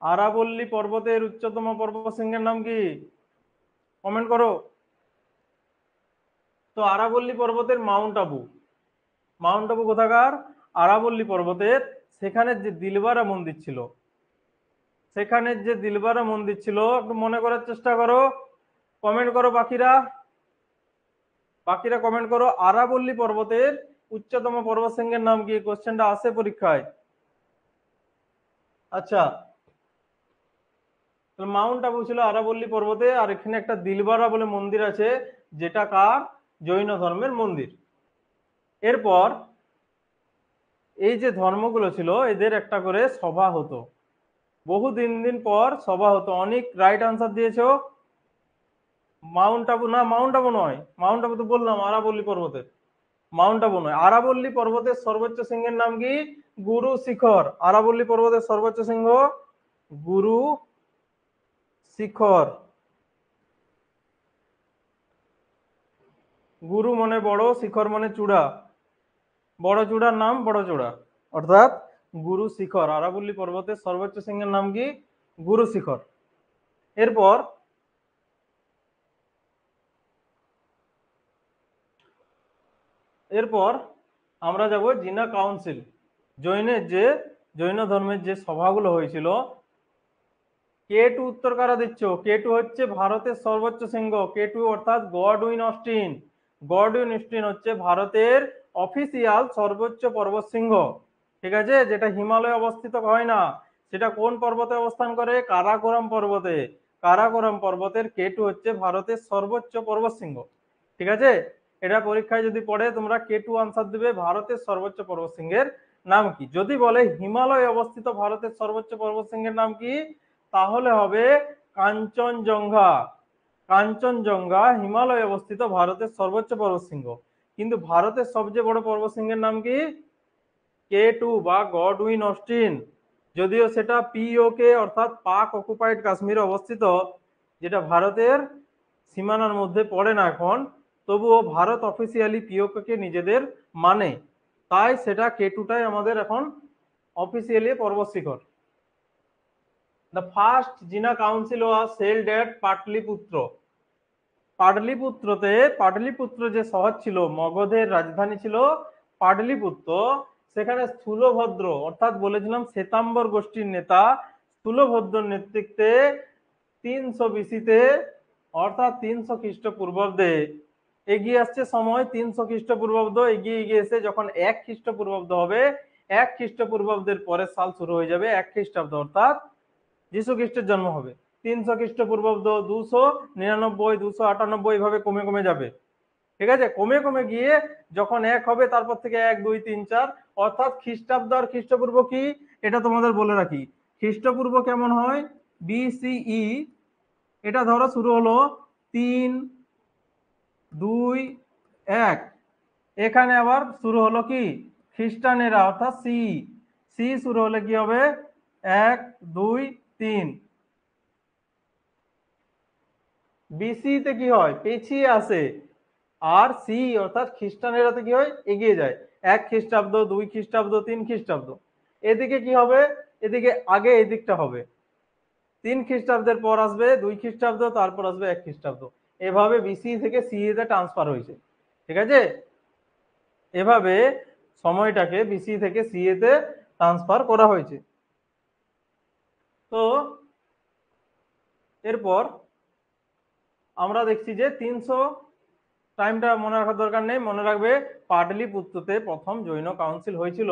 আরাবল্লী পর্বতের উচ্চতম পর্বতশৃঙ্গের নাম কি? কমেন্ট করো। তো আরাবল্লী পর্বতের মাউন্ট আবু। মাউন্ট আবু কোথাকার? আরাবল্লী পর্বতের। সেখানে যে দিলবারা মন্দির ছিল, সেখানে যে দিলবারা মন্দির ছিল, একটু মনে করার চেষ্টা করো, কমেন্ট করো বাকিরা। বাকিরা কমেন্ট করো, আরাবল্লী পর্বতের উচ্চতম পর্বতশৃঙ্গের নাম কি? কোশ্চেনটা আসে পরীক্ষায়। আচ্ছা, মাউন্ট আবু ছিল আরাবল্লী পর্বতে, আর এখানে একটা দিলবারা বলে মন্দির আছে, যেটা কার? জৈন ধর্মের মন্দির। এরপর এই যে ধর্মগুলো ছিল, এদের একটা করে সভা হতো, বহু দিন দিন পর সভা হতো। অনেক রাইট আনসার দিয়েছো। মাউন্ট আবু না, মাউন্ট আবু নয়, মাউন্ট আবু তো বললাম আরাবল্লী পর্বতের। মাউন্ট আবু নয়, আরাবল্লী পর্বতের সর্বোচ্চ শৃঙ্গের নাম কি? গুরু শিখর। আরাবল্লী পর্বতের সর্বোচ্চ শৃঙ্গ গুরু শিখর। গুরু মানে বড়, শিখর মানে চূড়া। বড় চূড়ার নাম বড় চূড়া, অর্থাৎ গুরু শিখর। আরাবল্লী পর্বতের সর্বোচ্চ শৃঙ্গের নাম কি? গুরু শিখর। এরপর এরপর আমরা যাব জিনা কাউন্সিল। জৈন ধর্মের যে সভাগুলো হয়েছিল, কে টু উত্তর কারা দিচ্ছ? কে টু হচ্ছে ভারতের সর্বোচ্চ শৃঙ্গ, কে টু অর্থাৎ গডউইন অস্টিন। গডউইন অস্টিন হচ্ছে ভারতের অফিসিয়াল সর্বোচ্চ পর্বত শৃঙ্গ, ঠিক আছে, যেটা হিমালয়ে অবস্থিত হয় না। সেটা কোন পর্বতে অবস্থান করে? কারাকোরাম পর্বতে। কারাকোরাম পর্বতের কে টু হচ্ছে ভারতের সর্বোচ্চ পর্বত শৃঙ্গ, ঠিক আছে। এটা পরীক্ষায় যদি পড়ে, তোমরা কে টু আনসার দিবে, ভারতের সর্বোচ্চ পর্বত শৃঙ্গের নাম কি। যদি বলে হিমালয়ে অবস্থিত ভারতের সর্বোচ্চ পর্বত শৃঙ্গের নাম কি, তাহলে হবে কাঞ্চনজঙ্ঘা। কাঞ্চনজঙ্ঘা হিমালয়ে অবস্থিত ভারতের সর্বোচ্চ পর্বতশৃঙ্গ। কিন্তু ভারতের সবচেয়ে বড় পর্বতশৃঙ্গের নাম কি? কে টু বা গডউইন অস্টিন। যদিও সেটা পিওকে অর্থাৎ পাক অকুপাইড কাশ্মীরে অবস্থিত, যেটা ভারতের সীমানার মধ্যে পড়ে না এখন, তবুও ভারত অফিসিয়ালি পিওকে নিজেদের মানে, তাই সেটা কে টুটাই আমাদের এখন অফিসিয়ালি পর্বত শিখর। The first Jina council was held at Pataliputra. পাটলিপুত্রতে, Pataliputra যে শহর ছিল, মগধের রাজধানী ছিল পাটলিপুত্র। সেখানে স্থূলভদ্র অর্থাৎ বলেছিলাম শ্বেতাম্বর গোষ্ঠীর নেতা স্থূলভদ্রর নেতৃত্বে 300 বিসিতে অর্থাৎ 300 খ্রিস্টপূর্বাব্দে, এগিয়ে আসছে সময় 300 খ্রিস্টপূর্বাব্দ এগিয়ে এগিয়ে এসে যখন 1 খ্রিস্টপূর্বাব্দ হবে, 1 খ্রিস্টপূর্বাব্দের পরের সাল শুরু হয়ে যাবে 1 খ্রিস্টাব্দ, অর্থাৎ যীশু খ্রিস্টের জন্ম হবে। 300 খ্রিস্টপূর্বাব্দ 299, 298 এভাবে কমে কমে যাবে, ঠিক আছে। কমে কমে গিয়ে যখন 1 হবে, তারপর থেকে 1, 2, 3, 4, অর্থাৎ খ্রিস্টাব্দ আর খ্রিস্টপূর্ব কি এটা তোমাদের বলে রাখি। খ্রিস্টপূর্ব কেমন হয়? বিসিই, এটা ধরো শুরু হলো 3, 2, 1, এখানে আবার শুরু হলো কি খ্রিস্টানেরা, অর্থাৎ সি। সি শুরু হলে কি হবে? 1, 2, 3। বিসি তে কি হয়? পিছিয়ে আসে। আর সি অর্থাৎ খ্রিস্টানেরাতে কি হয়? এগিয়ে যায়। 1 খ্রিস্টাব্দ, 2 খ্রিস্টাব্দ, 3 খ্রিস্টাব্দ। এদিকে কি হবে? এদিকে আগে এদিকটা হবে, 3 খ্রিস্টাব্দের পর আসবে 2 খ্রিস্টাব্দ, তারপর আসবে 1 খ্রিস্টাব্দ। এভাবে বিসি থেকে সিই তে ট্রান্সফার হয়েছে, ঠিক আছে। এভাবে সময়টাকে বিসি থেকে সিএ তে ট্রান্সফার করা হয়েছে। তো এরপর আমরা দেখছি যে 300, টাইমটা মনে রাখার দরকার নেই, মনে রাখবে পাটলিপুত্রতে প্রথম জৈন কাউন্সিল হয়েছিল।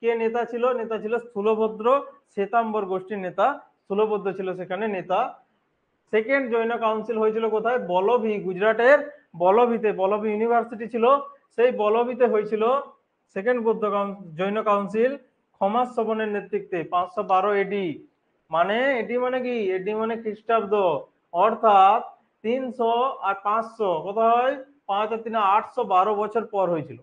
কে নেতা ছিল? নেতা ছিল স্থূলভদ্র, শ্বেতাম্বর গোষ্ঠীর নেতা স্থূলভদ্র ছিল সেখানে নেতা। সেকেন্ড জৈন কাউন্সিল হয়েছিল কোথায়? বলভি, গুজরাটের বলভিতে। বলভি ইউনিভার্সিটি ছিল, সেই বলভিতে হয়েছিল সেকেন্ড জৈন কাউন্সিল ক্ষমা শ্রবণের নেতৃত্বে 512 এডি। মানে এডি মানে কি? এডি মানে খ্রিস্টাব্দ, অর্থাৎ 300 আর 500 কত হয়? 5 আর 3 812 বছর পর হয়েছিল।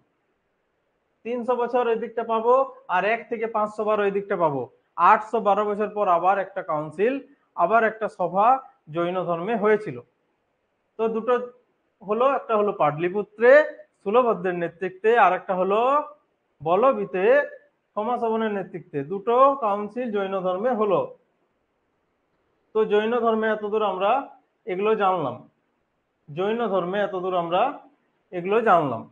300 বছর ওই দিকটা পাবো, আর 1 থেকে 512 ওই দিকটা পাবো। 812 বছর পর আবার একটা কাউন্সিল, আবার একটা সভা, জৈন ধর্মে হয়েছিল। তো দুটো হলো, একটা হলো পাটলিপুত্রে স্থূলভদ্রের নেতৃত্বে, আর একটা হলো বলবিতে ক্ষমাশবনের নেতৃত্বে। দুটো কাউন্সিল জৈন ধর্মে হলো। তো জৈন ধর্মে এতদূর আমরা এগুলো জানলাম, জৈন ধর্মে এতদূর আমরা এগুলো জানলাম।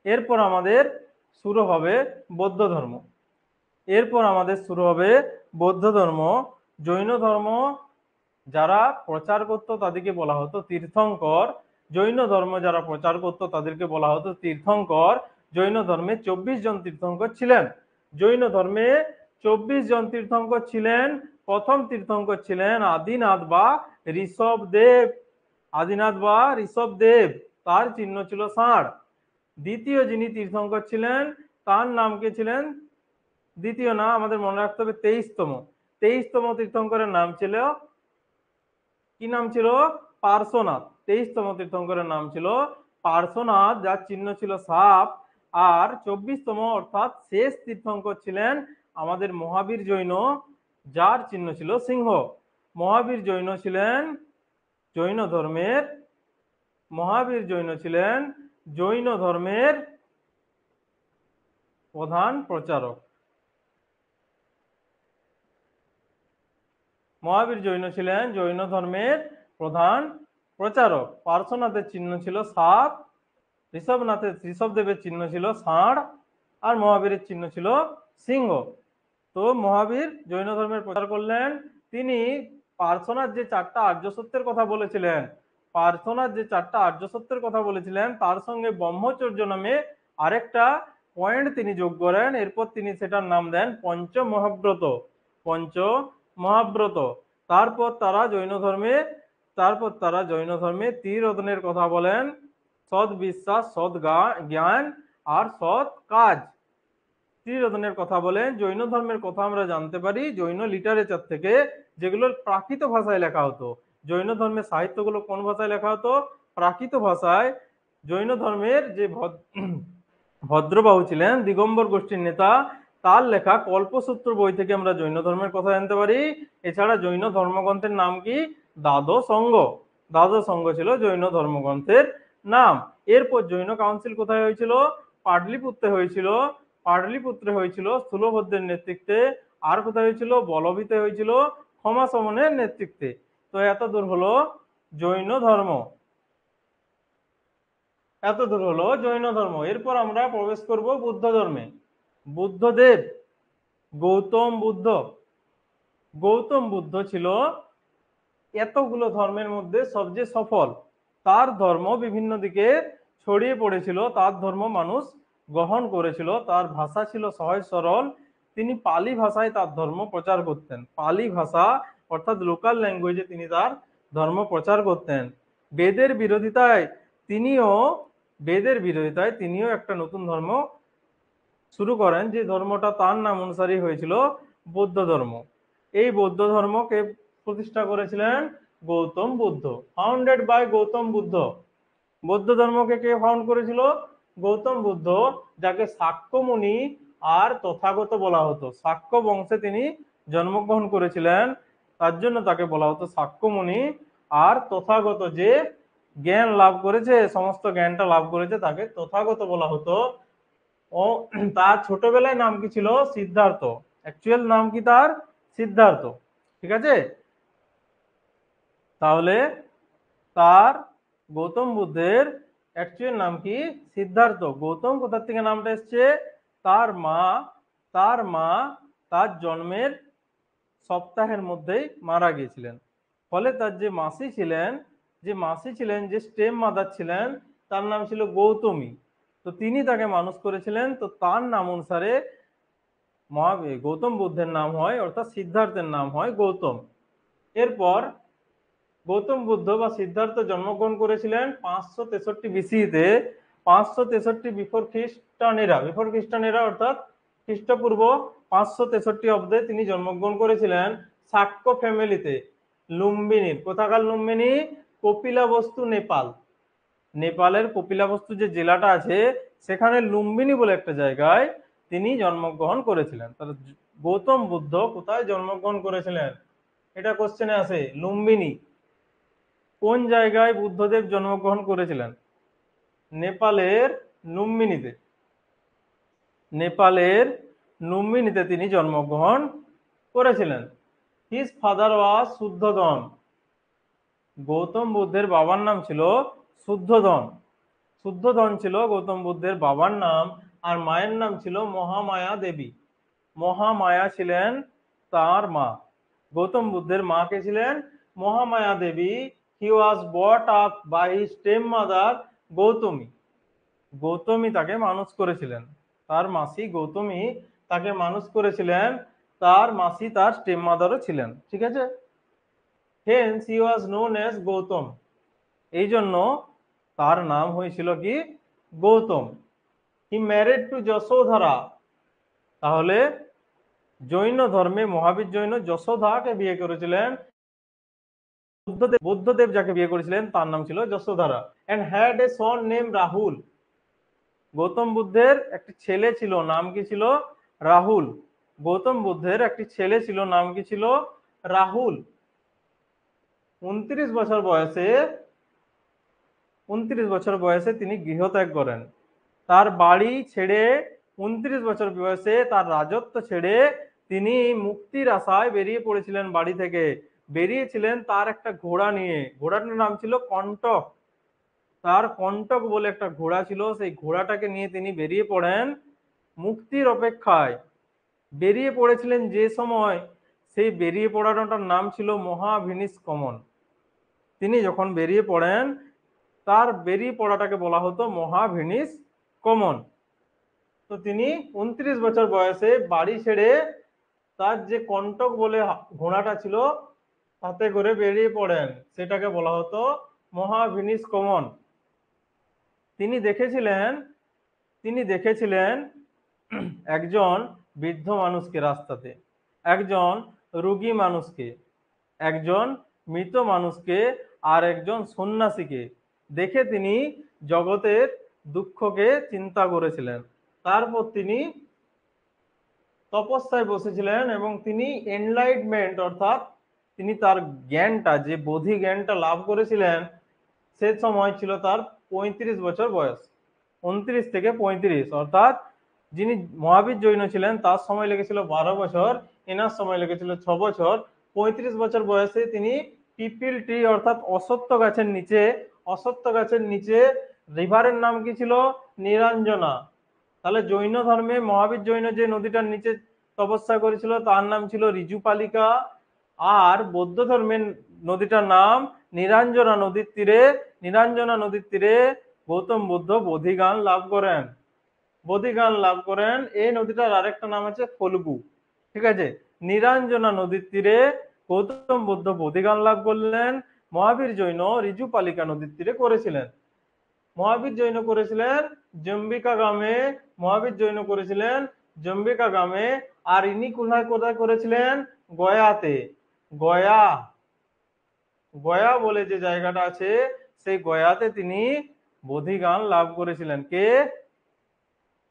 এরপর আমাদের শুরু হবে বৌদ্ধ ধর্ম। এরপর আমাদের শুরু হবে বৌদ্ধ ধর্ম। জৈন ধর্ম যারা প্রচার করত তাদেরকে বলা হতো তীর্থঙ্কর। জৈন ধর্ম যারা প্রচার করত তাদেরকে বলা হতো তীর্থঙ্কর। জৈন ধর্মে 24 জন তীর্থঙ্কর ছিলেন। জৈন ধর্মে 24 জন তীর্থঙ্কর ছিলেন। প্রথম তীর্থঙ্কর ছিলেন আদিনাথ বা ঋষভদেব। আদিনাথ বা ঋষভদেব, তার চিহ্ন ছিল ষাঁড়। দ্বিতীয় যিনি তীর্থঙ্কর ছিলেন তার নাম কে ছিলেন, দ্বিতীয় না, আমাদের মনে রাখতে হবে 23তম। 23তম তীর্থঙ্করের নাম ছিল, কি নাম ছিল? পার্শ্বনাথ। 23তম তীর্থঙ্করের নাম ছিল পার্শ্বনাথ, যার চিহ্ন ছিল সাপ। আর 24তম অর্থাৎ শেষ তীর্থঙ্কর ছিলেন আমাদের মহাবীর জৈন, যার চিহ্ন ছিল সিংহ। মহাবীর জৈন ছিলেন জৈন ধর্মের, মহাবীর জৈন ছিলেন জৈন ধর্মের প্রধান প্রচারক। মহাবীর জৈন ছিলেন জৈন ধর্মের প্রধান প্রচারক। পার্শ্বনাথের চিহ্ন ছিল সাপ, ঋষভদেবের চিহ্ন ছিল ষাঁড়, আর মহাবীরের চিহ্ন ছিল সিংহ। তো মহাবীর জৈন ধর্মের প্রচার করলেন। তিনি পার্শ্বনাথ যে 4টা আর্য সত্যের কথা বলেছিলেন, পার্শ্বনাথ যে 4টা আর্য সত্যের কথা বলেছিলেন তার সঙ্গে ব্রহ্মচর্য নামে আরেকটা পয়েন্ট তিনি যোগ করেন। এরপর তিনি সেটার নাম দেন পঞ্চ মহাব্রত। পঞ্চ মহাব্রত। তারপর তারা জৈন ধর্মে ত্রিরত্নের কথা বলেন, সৎ বিশ্বাস, সৎ জ্ঞান আর সৎ কাজ। ত্রিরত্নের কথা বলেন। জৈন ধর্মের কথা আমরা জানতে পারি জৈন লিটারেচার থেকে, যেগুলো প্রাকৃত ভাষায় লেখা হতো। জৈন ধর্মের সাহিত্যগুলো কোন ভাষায় লেখা হতো? প্রাকৃত ভাষায়। জৈন ধর্মের যে ভদ্রবাহু ছিলেন দিগম্বর গোষ্ঠীর নেতা, তার লেখা কল্পসূত্র বই থেকে আমরা জৈন ধর্মের কথা জানতে পারি। এছাড়া জৈন ধর্মগ্রন্থের নাম কি? দ্বাদশ অঙ্গ। দ্বাদশ অঙ্গ ছিল জৈন ধর্মগ্রন্থের নাম। এরপর জৈন কাউন্সিল কোথায় হয়েছিল? পাটলিপুত্রে হয়েছিল। পাটলিপুত্রে হয়েছিল স্থূলভদ্রের নেতৃত্বে। আর কোথায় হয়েছিল? বলবিতে হয়েছিল ক্ষমাশবনের নেতৃত্বে। তো এত দূর হলো জৈন ধর্ম, এত দূর হলো জৈন ধর্ম। এরপর আমরা প্রবেশ করব বুদ্ধ ধর্মে। বুদ্ধদেব, গৌতম বুদ্ধ। গৌতম বুদ্ধ ছিল এতগুলো ধর্মের মধ্যে সবচেয়ে সফল। তার ধর্ম বিভিন্ন দিকে ছড়িয়ে পড়েছিল, তার ধর্ম মানুষ গ্রহণ করেছিল, তার ভাষা ছিল সহজ সরল। তিনি পালি ভাষায় তার ধর্ম প্রচার করতেন। পালি ভাষা অর্থাৎ লোকাল ল্যাঙ্গুয়েজে তিনি তার ধর্ম প্রচার করতেন। বেদের বিরোধিতায় তিনিও বেদের বিরোধিতায় তিনিও একটা নতুন ধর্ম শুরু করেন, যে ধর্মটা তার নাম অনুসারী হয়েছিল বৌদ্ধ ধর্ম। এই বৌদ্ধ ধর্মকে প্রতিষ্ঠা করেছিলেন গৌতম বুদ্ধ। Founded by Gautama Buddha. বৌদ্ধ ধর্মকে কে ফাউন্ড করেছিল? গৌতম বুদ্ধ, যাকে শাক্যমুনি আর তথাগত বলা হতো। শাক্য বংশে তিনি জন্মগ্রহণ করেছিলেন, তার জন্য তাকে বলা হতো শাক্যমুনি। আর তথাগত, যে জ্ঞান লাভ করেছে, সমস্ত জ্ঞানটা লাভ করেছে, তাকে তথাগত বলা হতো। ও তার ছোটবেলায় নাম কি ছিল? সিদ্ধার্থ। অ্যাকচুয়াল নাম কি তার? সিদ্ধার্থ। ঠিক আছে? তাহলে তার, গৌতম বুদ্ধের অ্যাকচুয়াল নাম কি? সিদ্ধার্থ। গৌতম কোথা থেকে নামটা এসছে? তার মা তার জন্মের সপ্তাহের মধ্যেই মারা গিয়েছিলেন। ফলে তার যে মাসি ছিলেন, যে স্টেম মাদার ছিলেন, তার নাম ছিল গৌতমী। তো তিনি তাকে মানুষ করেছিলেন। তো তার নাম অনুসারে গৌতম বুদ্ধের নাম হয়, অর্থাৎ সিদ্ধার্থের নাম হয় গৌতম। এরপর গৌতম বুদ্ধ বা সিদ্ধার্থ জন্মগ্রহণ করেছিলেন 563 বিসিতে। 563 বিফোর খ্রিস্টানেরা অর্থাৎ খ্রিস্টপূর্ব 563 অব্দে তিনি জন্মগ্রহণ করেছিলেন শাক্য ফ্যামিলিতে। লুম্বিনীর, কোথাকার লুম্বিনী? কপিলাবস্তু, নেপাল। নেপালের কপিলাবস্তু যে জেলাটা আছে, সেখানে লুম্বিনী বলে একটা জায়গায় তিনি জন্মগ্রহণ করেছিলেন। তাহলে গৌতম বুদ্ধ কোথায় জন্মগ্রহণ করেছিলেন? এটা কোশ্চেনে আছে, লুম্বিনী। কোন জায়গায় বুদ্ধদেব জন্মগ্রহণ করেছিলেন? নেপালের লুম্বিনীতে। নেপালের লুম্বিনীতে তিনি জন্মগ্রহণ করেছিলেন। হিজ ফাদার ওয়াজ শুদ্ধোধন। গৌতম বুদ্ধের বাবার নাম ছিল শুদ্ধোধন। শুদ্ধোধন ছিল গৌতম বুদ্ধের বাবার নাম, আর মায়ের নাম ছিল মহামায়া দেবী। মহামায়া ছিলেন তার মা। গৌতম বুদ্ধের মা কে ছিলেন? Mahamaya Devi. He was brought up by his step mother Gautami. Gautami তাকে মানুষ করেছিলেন। তার মাসি গৌতমী তাকে মানুষ করেছিলেন। তার মাসি তার স্টেপ মাদারও ছিলেন। ঠিক আছে। Hence he was known as Gautam. এই জন্য তার নাম হয়েছিল কি? Gautam. He married to Yashodhara. তাহলে জৈন ধর্মে মহাবীর জৈন যশোধাকে বিয়ে করেছিলেন। বুদ্ধদেব যাকে বিয়ে করেছিলেন তার নাম ছিল Yashodhara. And had a son name Rahul. Gautam বুদ্ধের একটি ছেলে ছিল, নাম কি ছিল? রাহুল। গৌতম বুদ্ধের একটি ছেলে ছিল, নাম কি ছিল? রাহুল। 29 বছর বয়সে তিনি গৃহত্যাগ করেন। তার বাড়ি ছেড়ে 29 বছর বয়সে তার রাজত্ব ছেড়ে তিনি মুক্তির আশায় বেরিয়ে পড়েছিলেন বাড়ি থেকে। বেরিয়েছিলেন তার একটা ঘোড়া নিয়ে। ঘোড়াটার নাম ছিল কণ্টক। তার কণ্টক বলে একটা ঘোড়া ছিল, সেই ঘোড়াটাকে নিয়ে তিনি বেরিয়ে পড়েন মুক্তির অপেক্ষায়। বেরিয়ে পড়েছিলেন যে সময়, সেই বেরিয়ে পড়ানোটার নাম ছিল মহাভিনিষ্কমন। তিনি যখন বেরিয়ে পড়েন, তার বেরিয়ে পড়াটাকে বলা হতো মহাভিনিষ্কমন। তো তিনি 29 বছর বয়সে বাড়ি ছেড়ে তার যে কণ্টক বলে ঘোড়াটা ছিল তাতে করে বেরিয়ে পড়েন, সেটাকে বলা হতো মহাভিনিষ্কমন। তিনি দেখেছিলেন একজন বৃদ্ধ মানুষকে রাস্তাতে, একজন রোগী মানুষকে, একজন মৃত মানুষকে, আর একজন সন্ন্যাসীকে দেখে তিনি জগতের দুঃখকে চিন্তা করেছিলেন। তারপর তিনি তপস্যায় বসেছিলেন এবং তিনি এনলাইটমেন্ট অর্থাৎ তিনি তার জ্ঞানটা, যে বোধি জ্ঞানটা লাভ করেছিলেন, সে সময় ছিল তার 35 বছর বয়স। 29 থেকে 35, অর্থাৎ যিনি মহাবীর জৈন ছিলেন তার সময় লেগেছিল 12 বছর, এনার সময় লেগেছিল 6 বছর। 35 বছর বয়সে তিনি পিপিল ট্রি অর্থাৎ অশ্বত্থ গাছের নিচে রিভারের নাম কি ছিল? নিরঞ্জনা। তাহলে জৈন ধর্মে মহাবীর জৈন যে নদীটার নিচে তপস্যা করেছিল তার নাম ছিল ঋজুপালিকা, আর বৌদ্ধ ধর্মের নদীটার নাম নিরঞ্জনা নদীর তীরে গৌতম বুদ্ধ বোধিজ্ঞান লাভ করেন। এই নদীটার আরেকটা নাম আছে ফল্গু। ঠিক আছে। নিরঞ্জনা নদীর তীরে গৌতম বুদ্ধ বোধিজ্ঞান লাভ করলেন। মহাবীর জৈন ঋজুপালিকা নদীর তীরে করেছিলেন। মহাবীর জৈন করেছিলেন জম্বিকা গ্রামে, আর ইনি কোথায় কোথায় করেছিলেন? গয়াতে। গয়া গয়া বলে যে জায়গাটা আছে, সেই গয়াতে তিনি বোধিজ্ঞান লাভ করেছিলেন।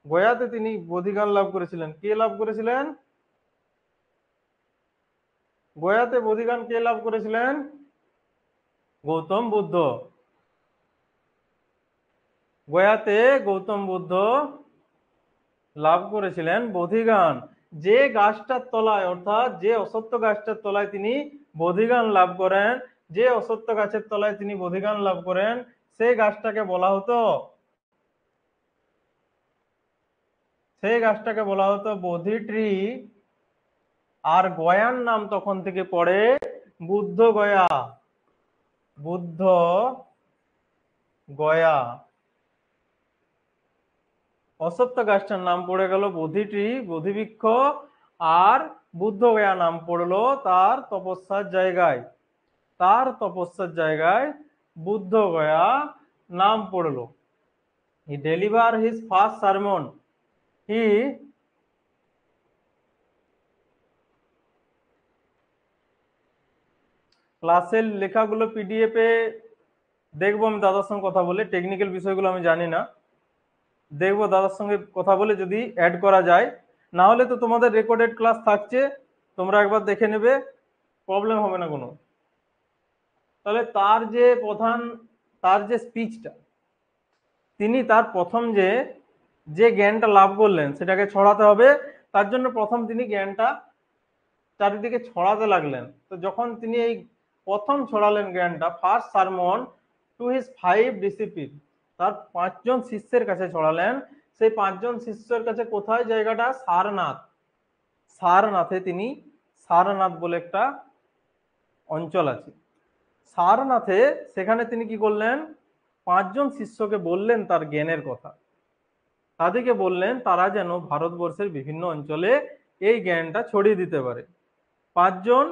গয়াতে তিনি বোধিজ্ঞান লাভ করেছিলেন। কে লাভ করেছিলেন? গয়াতে বোধিজ্ঞান কে লাভ করেছিলেন? গৌতম বুদ্ধ। গয়াতে গৌতম বুদ্ধ লাভ করেছিলেন বোধিজ্ঞান। যে গাছটার তলায়, অর্থাৎ যে অশ্বত্থ গাছটার তলায় তিনি বোধিজ্ঞান লাভ করেন, যে অশ্বত্থ গাছের তলায় তিনি বোধিজ্ঞান লাভ করেন, সেই গাছটাকে বলা হতো বোধি ট্রি। আর গয়ার নাম তখন থেকে পড়ে বুদ্ধ গয়া। অশ্বত্থ গাছটার নাম পড়ে গেল বোধি ট্রি, বোধিবৃক্ষ, আর বুদ্ধ গয়া নাম পড়লো তার তপস্যার জায়গায় বুদ্ধ গয়া নাম পড়লো। হি ডেলিভার হিজ ফার্স্ট সারমন। ক্লাসের লেখাগুলো পিডিএফ এ দেখবো আমি দাদার সঙ্গে কথা বলে, টেকনিক্যাল বিষয়গুলো আমি জানি না, দেখবো দাদার সঙ্গে কথা বলে যদি অ্যাড করা যায়। না হলে তো তোমাদের রেকর্ডেড ক্লাস থাকছে, তোমরা একবার দেখে নেবে, প্রবলেম হবে না কোনো। তাহলে তার যে স্পিচটা, তিনি তার প্রথম যে জ্ঞানটা লাভ করলেন সেটাকে ছড়াতে হবে। তার জন্য প্রথম তিনি জ্ঞানটা চারিদিকে ছড়াতে লাগলেন। তো যখন তিনি এই প্রথম ছড়ালেন জ্ঞানটা, ফার্স্ট সারমন টু হিজ 5 ডিসিপল, তার 5জন শিষ্যের কাছে ছড়ালেন। সেই 5জন শিষ্যের কাছে কোথায়? জায়গাটা সারনাথ। সারনাথ বলে একটা অঞ্চল আছে। সারনাথে সেখানে তিনি কি করলেন? 5জন শিষ্যকে বললেন তার জ্ঞানের কথা। তাদেরকে বললেন তারা যেন ভারতবর্ষের বিভিন্ন অঞ্চলে এই জ্ঞানটা ছড়িয়ে দিতে পারে। 5জন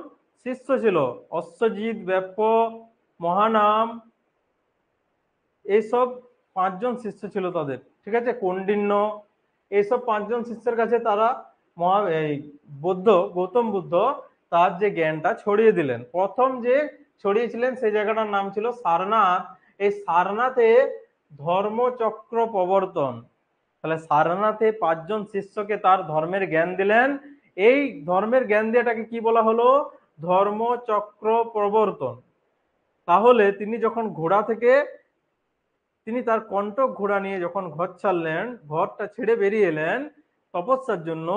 শিষ্য ছিল, অশ্বজিৎ, ব্যাপ্য, মহানাম, এইসব 5জন শিষ্য ছিল তাদের, ঠিক আছে, কৌন্ডিন্য, এইসব 5জন শিষ্যের কাছে তারা গৌতম বুদ্ধ তার যে জ্ঞানটা ছড়িয়ে দিলেন। প্রথম যে ছড়িয়েছিলেন সেই জায়গাটার নাম ছিল সারনাথ। এই সারনাথে ধর্মচক্র প্রবর্তন। তাহলে সারনাথে 5জন শিষ্যকে তার ধর্মের জ্ঞান দিলেন। এই ধর্মের জ্ঞান দেওয়াটাকে কি বলা হলো? ধর্মচক্র প্রবর্তন। তাহলে তিনি তার কণ্টক ঘোড়া নিয়ে যখন ঘর ছাড়লেন, ঘরটা ছেড়ে বেরিয়ে এলেন তপস্যার জন্য,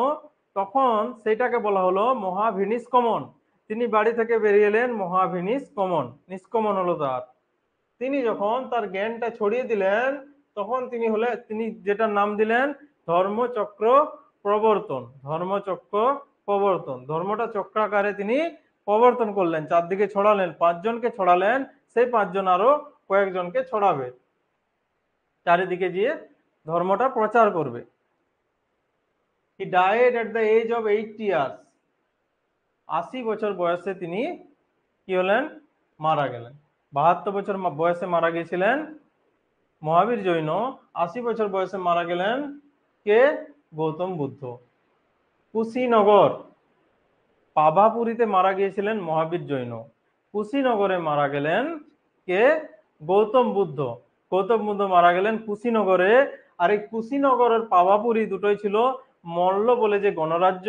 তখন সেটাকে বলা হলো মহাভিনিষ্ক্রমণ। তিনি বাড়ি থেকে বেরিয়ে এলেন, মহাভিনিষ্ক্রমণ, নিষ্ক্রমণ হলো তার। তিনি যখন তার জ্ঞানটা ছড়িয়ে দিলেন তখন তিনি যেটার নাম দিলেন ধর্মচক্র প্রবর্তন। ধর্মটা চক্রাকারে তিনি প্রবর্তন করলেন, চারদিকে ছড়ালেন। 5জনকে ছড়ালেন, সেই 5জন আরো কয়েকজনকে ছড়াবে, চারিদিকে গিয়ে ধর্মটা প্রচার করবে। He died at the age of 80 years. 80 বছর বয়সে তিনি কি হলেন? মারা গেলেন। 72 বছর বয়সে মারা গিয়েছিলেন মহাবীর জৈন। 80 বছর বয়সে মারা গেলেন কে? গৌতম বুদ্ধ। কুশীনগর, পাভাপুরীতে মারা গিয়েছিলেন মহাবীর জৈন। কুশীনগরে মারা গেলেন কে? গৌতম বুদ্ধ। গৌতম বুদ্ধ মারা গেলেন কুশীনগরে। আর এই কুশীনগরের পাভাপুরী দুটোই ছিল মল্ল বলে যে গণরাজ্য,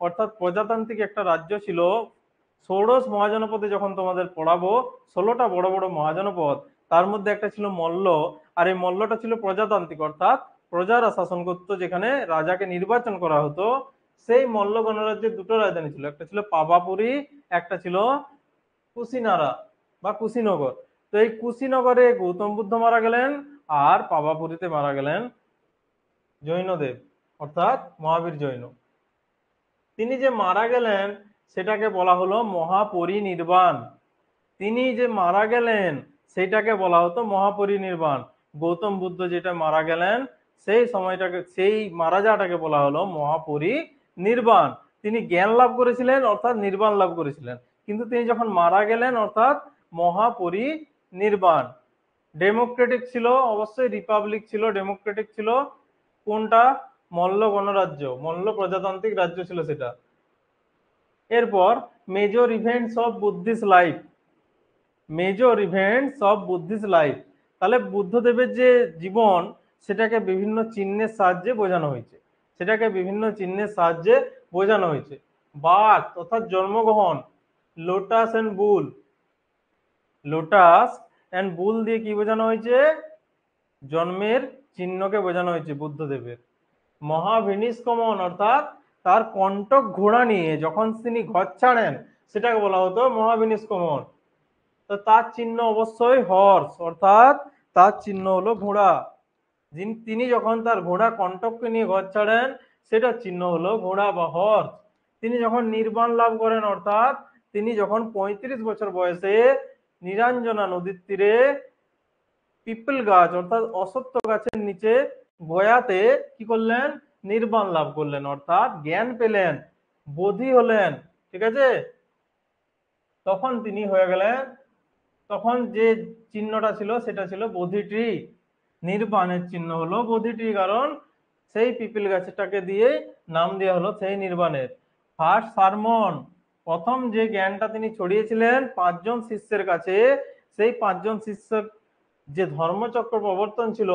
অর্থাৎ প্রজাতান্ত্রিক একটা রাজ্য ছিল। ষোড়শ মহাজনপদে যখন তোমাদের পড়াবো, 16টা বড় বড় মহাজনপদ, তার মধ্যে একটা ছিল মল্ল। আর এই মল্লটা ছিল প্রজাতান্ত্রিক, অর্থাৎ প্রজারা শাসন করতো, যেখানে রাজাকে নির্বাচন করা হতো। সেই মল্ল গণরাজ্যের দুটো রাজধানী ছিল, একটা ছিল পাভাপুরী, একটা ছিল কুশিনারা বা কুশীনগর। তো এই কুশীনগরে গৌতম বুদ্ধ মারা গেলেন, আর পাভাপুরীতে মারা গেলেন জৈনদেব, অর্থাৎ মহাবীর জৈন। তিনি যে মারা গেলেন সেটাকে বলা হলো মহাপরিনির্বাণ। তিনি যে মারা গেলেন সেটাকে বলা হতো মহাপরিনির্বাণ। গৌতম বুদ্ধ যেটা মারা গেলেন সেই মারা যাওয়াটাকে বলা হলো মহাপরিনির্বাণ। তিনি জ্ঞান লাভ করেছিলেন, অর্থাৎ নির্বাণ লাভ করেছিলেন, কিন্তু তিনি যখন মারা গেলেন অর্থাৎ মহাপরিনির্বাণ। ডেমোক্রেটিক ছিল, অবশ্যই রিপাবলিক ছিল, ডেমোক্রেটিক ছিল। কোনটা? মল্ল গণরাজ্য, মল্ল প্রজাতান্ত্রিক রাজ্য ছিল সেটা। এরপর major events of Buddhist life. তাহলে বুদ্ধদেবের যে জীবন সেটাকে বিভিন্ন চিহ্নের সাহায্যে বোঝানো হয়েছে। বার্থ অর্থাৎ জন্মগ্রহণ, লোটাস এন্ড বুল দিয়ে কি বোঝানো হয়েছে? জন্মের চিহ্নকে বোঝানো হয়েছে বুদ্ধদেবের। মহাভিনিষ্ক্রমণ অর্থাৎ তার কণ্টক ঘোড়া নিয়ে যখন তিনি ঘর ছাড়েন সেটাকে বলা হতো মহাভিনিষ্ক্রমণ। তো তার চিহ্ন অবশ্যই হর্স, অর্থাৎ তার চিহ্ন হলো ঘোড়া। তিনি যখন তার ঘোড়া কণ্টককে নিয়ে ঘর ছাড়েন সেটার চিহ্ন হলো ঘোড়া বা হর্স। তিনি যখন নির্বাণ লাভ করেন, অর্থাৎ তিনি যখন 35 বছর বয়সে নিরঞ্জনা নদীর তীরে পিপল গাছ অর্থাৎ অশ্বত্থ গাছের নিচে গয়াতে কি করলেন? নির্বাণ লাভ করলেন, অর্থাৎ জ্ঞান পেলেন, বোধি হলেন, ঠিক আছে। তখন তিনি হয়ে গেলেন, তখন যে চিহ্নটা ছিল সেটা ছিল বোধি ট্রি। নির্বাণের চিহ্ন হলো বোধি ট্রি, কারণ সেই পিপল গাছটাকে দিয়ে নাম দেওয়া হলো সেই নির্বাণের। ফার্স্ট সারমন, প্রথম যে জ্ঞানটা তিনি ছড়িয়েছিলেন 5জন শিষ্যের কাছে, সেই 5জন শিষ্য যে ধর্মচক্র প্রবর্তন ছিল,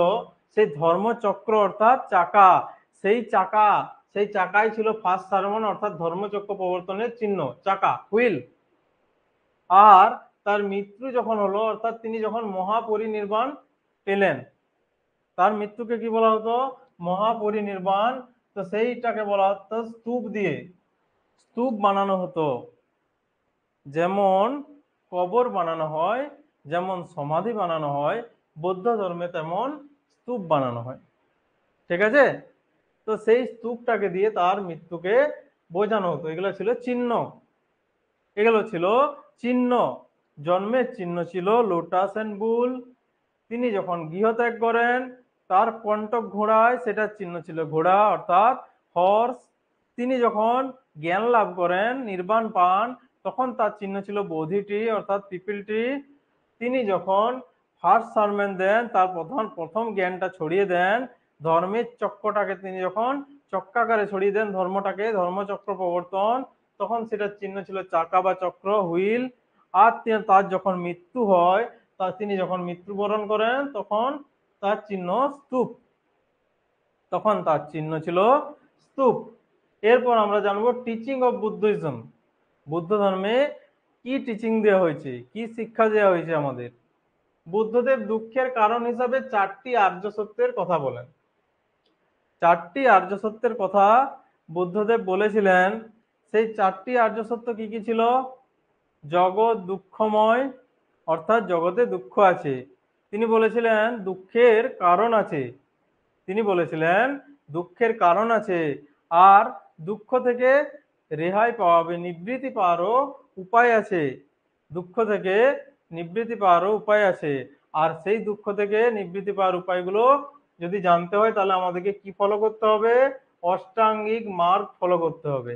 সেই ধর্মচক্র অর্থাৎ চাকা, সেই চাকাই ছিল ফার্স্ট সারমন, অর্থাৎ ধর্মচক্র প্রবর্তনের চিহ্ন, চাকা, হুইল। আর তার মৃত্যু যখন হলো, অর্থাৎ তিনি যখন মহাপরিনির্বাণ পেলেন, তার মৃত্যুকে কি বলা হতো? মহাপরিনির্বাণ। তো সেইটাকে বলা হতো স্তূপ দিয়ে, স্তূপ বানানো হতো। যেমন কবর বানানো হয়, যেমন সমাধি বানানো হয়, বৌদ্ধ ধর্মে তেমন স্তূপ বানানো হয়। ঠিক আছে? তো সেই স্তূপটাকে দিয়ে তার মৃত্যুকে বোঝানো হতো। এগুলো ছিল চিহ্ন, এগুলো ছিল চিহ্ন। জন্মের চিহ্ন ছিল লোটাস এন্ড বুল। তিনি যখন গৃহত্যাগ করেন, তার কণ্টক ঘোড়ায়, সেটার চিহ্ন ছিল ঘোড়া অর্থাৎ হর্স। তিনি যখন জ্ঞান লাভ করেন, নির্বাণ পান, তখন তার চিহ্ন ছিল বোধি ট্রি অর্থাৎ পিপল ট্রি। তিনি যখন ফার্স্ট সারমেন দেন, তার প্রথম জ্ঞানটা ছড়িয়ে দেন, ধর্মের চক্রটাকে তিনি যখন চক্রাকারে ছড়িয়ে দেন, ধর্মটাকে, ধর্মচক্র প্রবর্তন, তখন সেটার চিহ্ন ছিল চাকা বা চক্র, হুইল। আর তার যখন মৃত্যু হয়, তিনি যখন মৃত্যুবরণ করেন, তখন তার চিহ্ন স্তূপ, তখন তার চিহ্ন ছিল স্তূপ। এরপর আমরা জানবো টিচিং অফ বুদ্ধিজম। বুদ্ধ ধর্মে কি টিচিং দেওয়া হয়েছে, কি শিক্ষা দেওয়া হয়েছে আমাদের? বুদ্ধদেব দুঃখের কারণ হিসাবে 4টি আর্য সত্যের কথা বলেন। 4টি আর্য সত্যের কথা বুদ্ধদেব বলেছিলেন। সেই 4টি আর্য সত্য কি কি ছিল? জগৎ দুঃখময়, অর্থাৎ জগতে দুঃখ আছে। তিনি বলেছিলেন দুঃখের কারণ আছে, তিনি বলেছিলেন দুঃখের কারণ আছে, আর দুঃখ থেকে রেহাই পাওয়াবে, নিবৃত্তি পাওয়ারও উপায় আছে। দুঃখ থেকে নিবৃত্তি পাওয়ারও উপায় আছে। আর সেই দুঃখ থেকে নিবৃত্তি পাওয়ার উপায়গুলো যদি জানতে হয়, তাহলে আমাদেরকে কি ফলো করতে হবে? অষ্টাঙ্গিক মার্গ ফলো করতে হবে।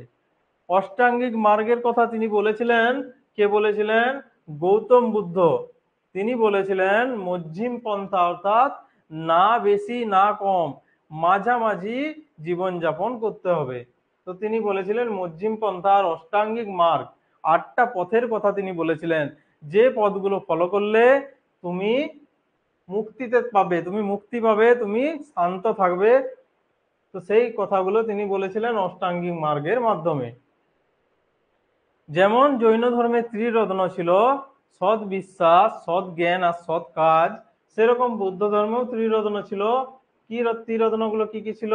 অষ্টাঙ্গিক মার্গের কথা তিনি বলেছিলেন, কে বলেছিলেন? গৌতম বুদ্ধ। তিনি বলেছিলেন মধ্যম পন্থা, অর্থাৎ না বেশি না কম, মাঝামাঝি জীবনযাপন করতে হবে। তো তিনি বলেছিলেন মধ্যম পন্থা আর অষ্টাঙ্গিক মার্গ, 8টা পথের কথা তিনি বলেছিলেন, যে পথগুলো ফলো করলে তুমি মুক্তিতে পাবে, তুমি মুক্তি পাবে, তুমি শান্ত থাকবে। তো সেই কথাগুলো তিনি বলেছিলেন অষ্টাঙ্গিক মার্গের মাধ্যমে। যেমন জৈন ধর্মে ত্রিরত্ন ছিল সৎ বিশ্বাস, সৎ জ্ঞান আর সৎ কাজ, সেরকম বৌদ্ধ ধর্মেও ত্রিরত্ন ছিল। কি ত্রিরত্নগুলো কি কি ছিল?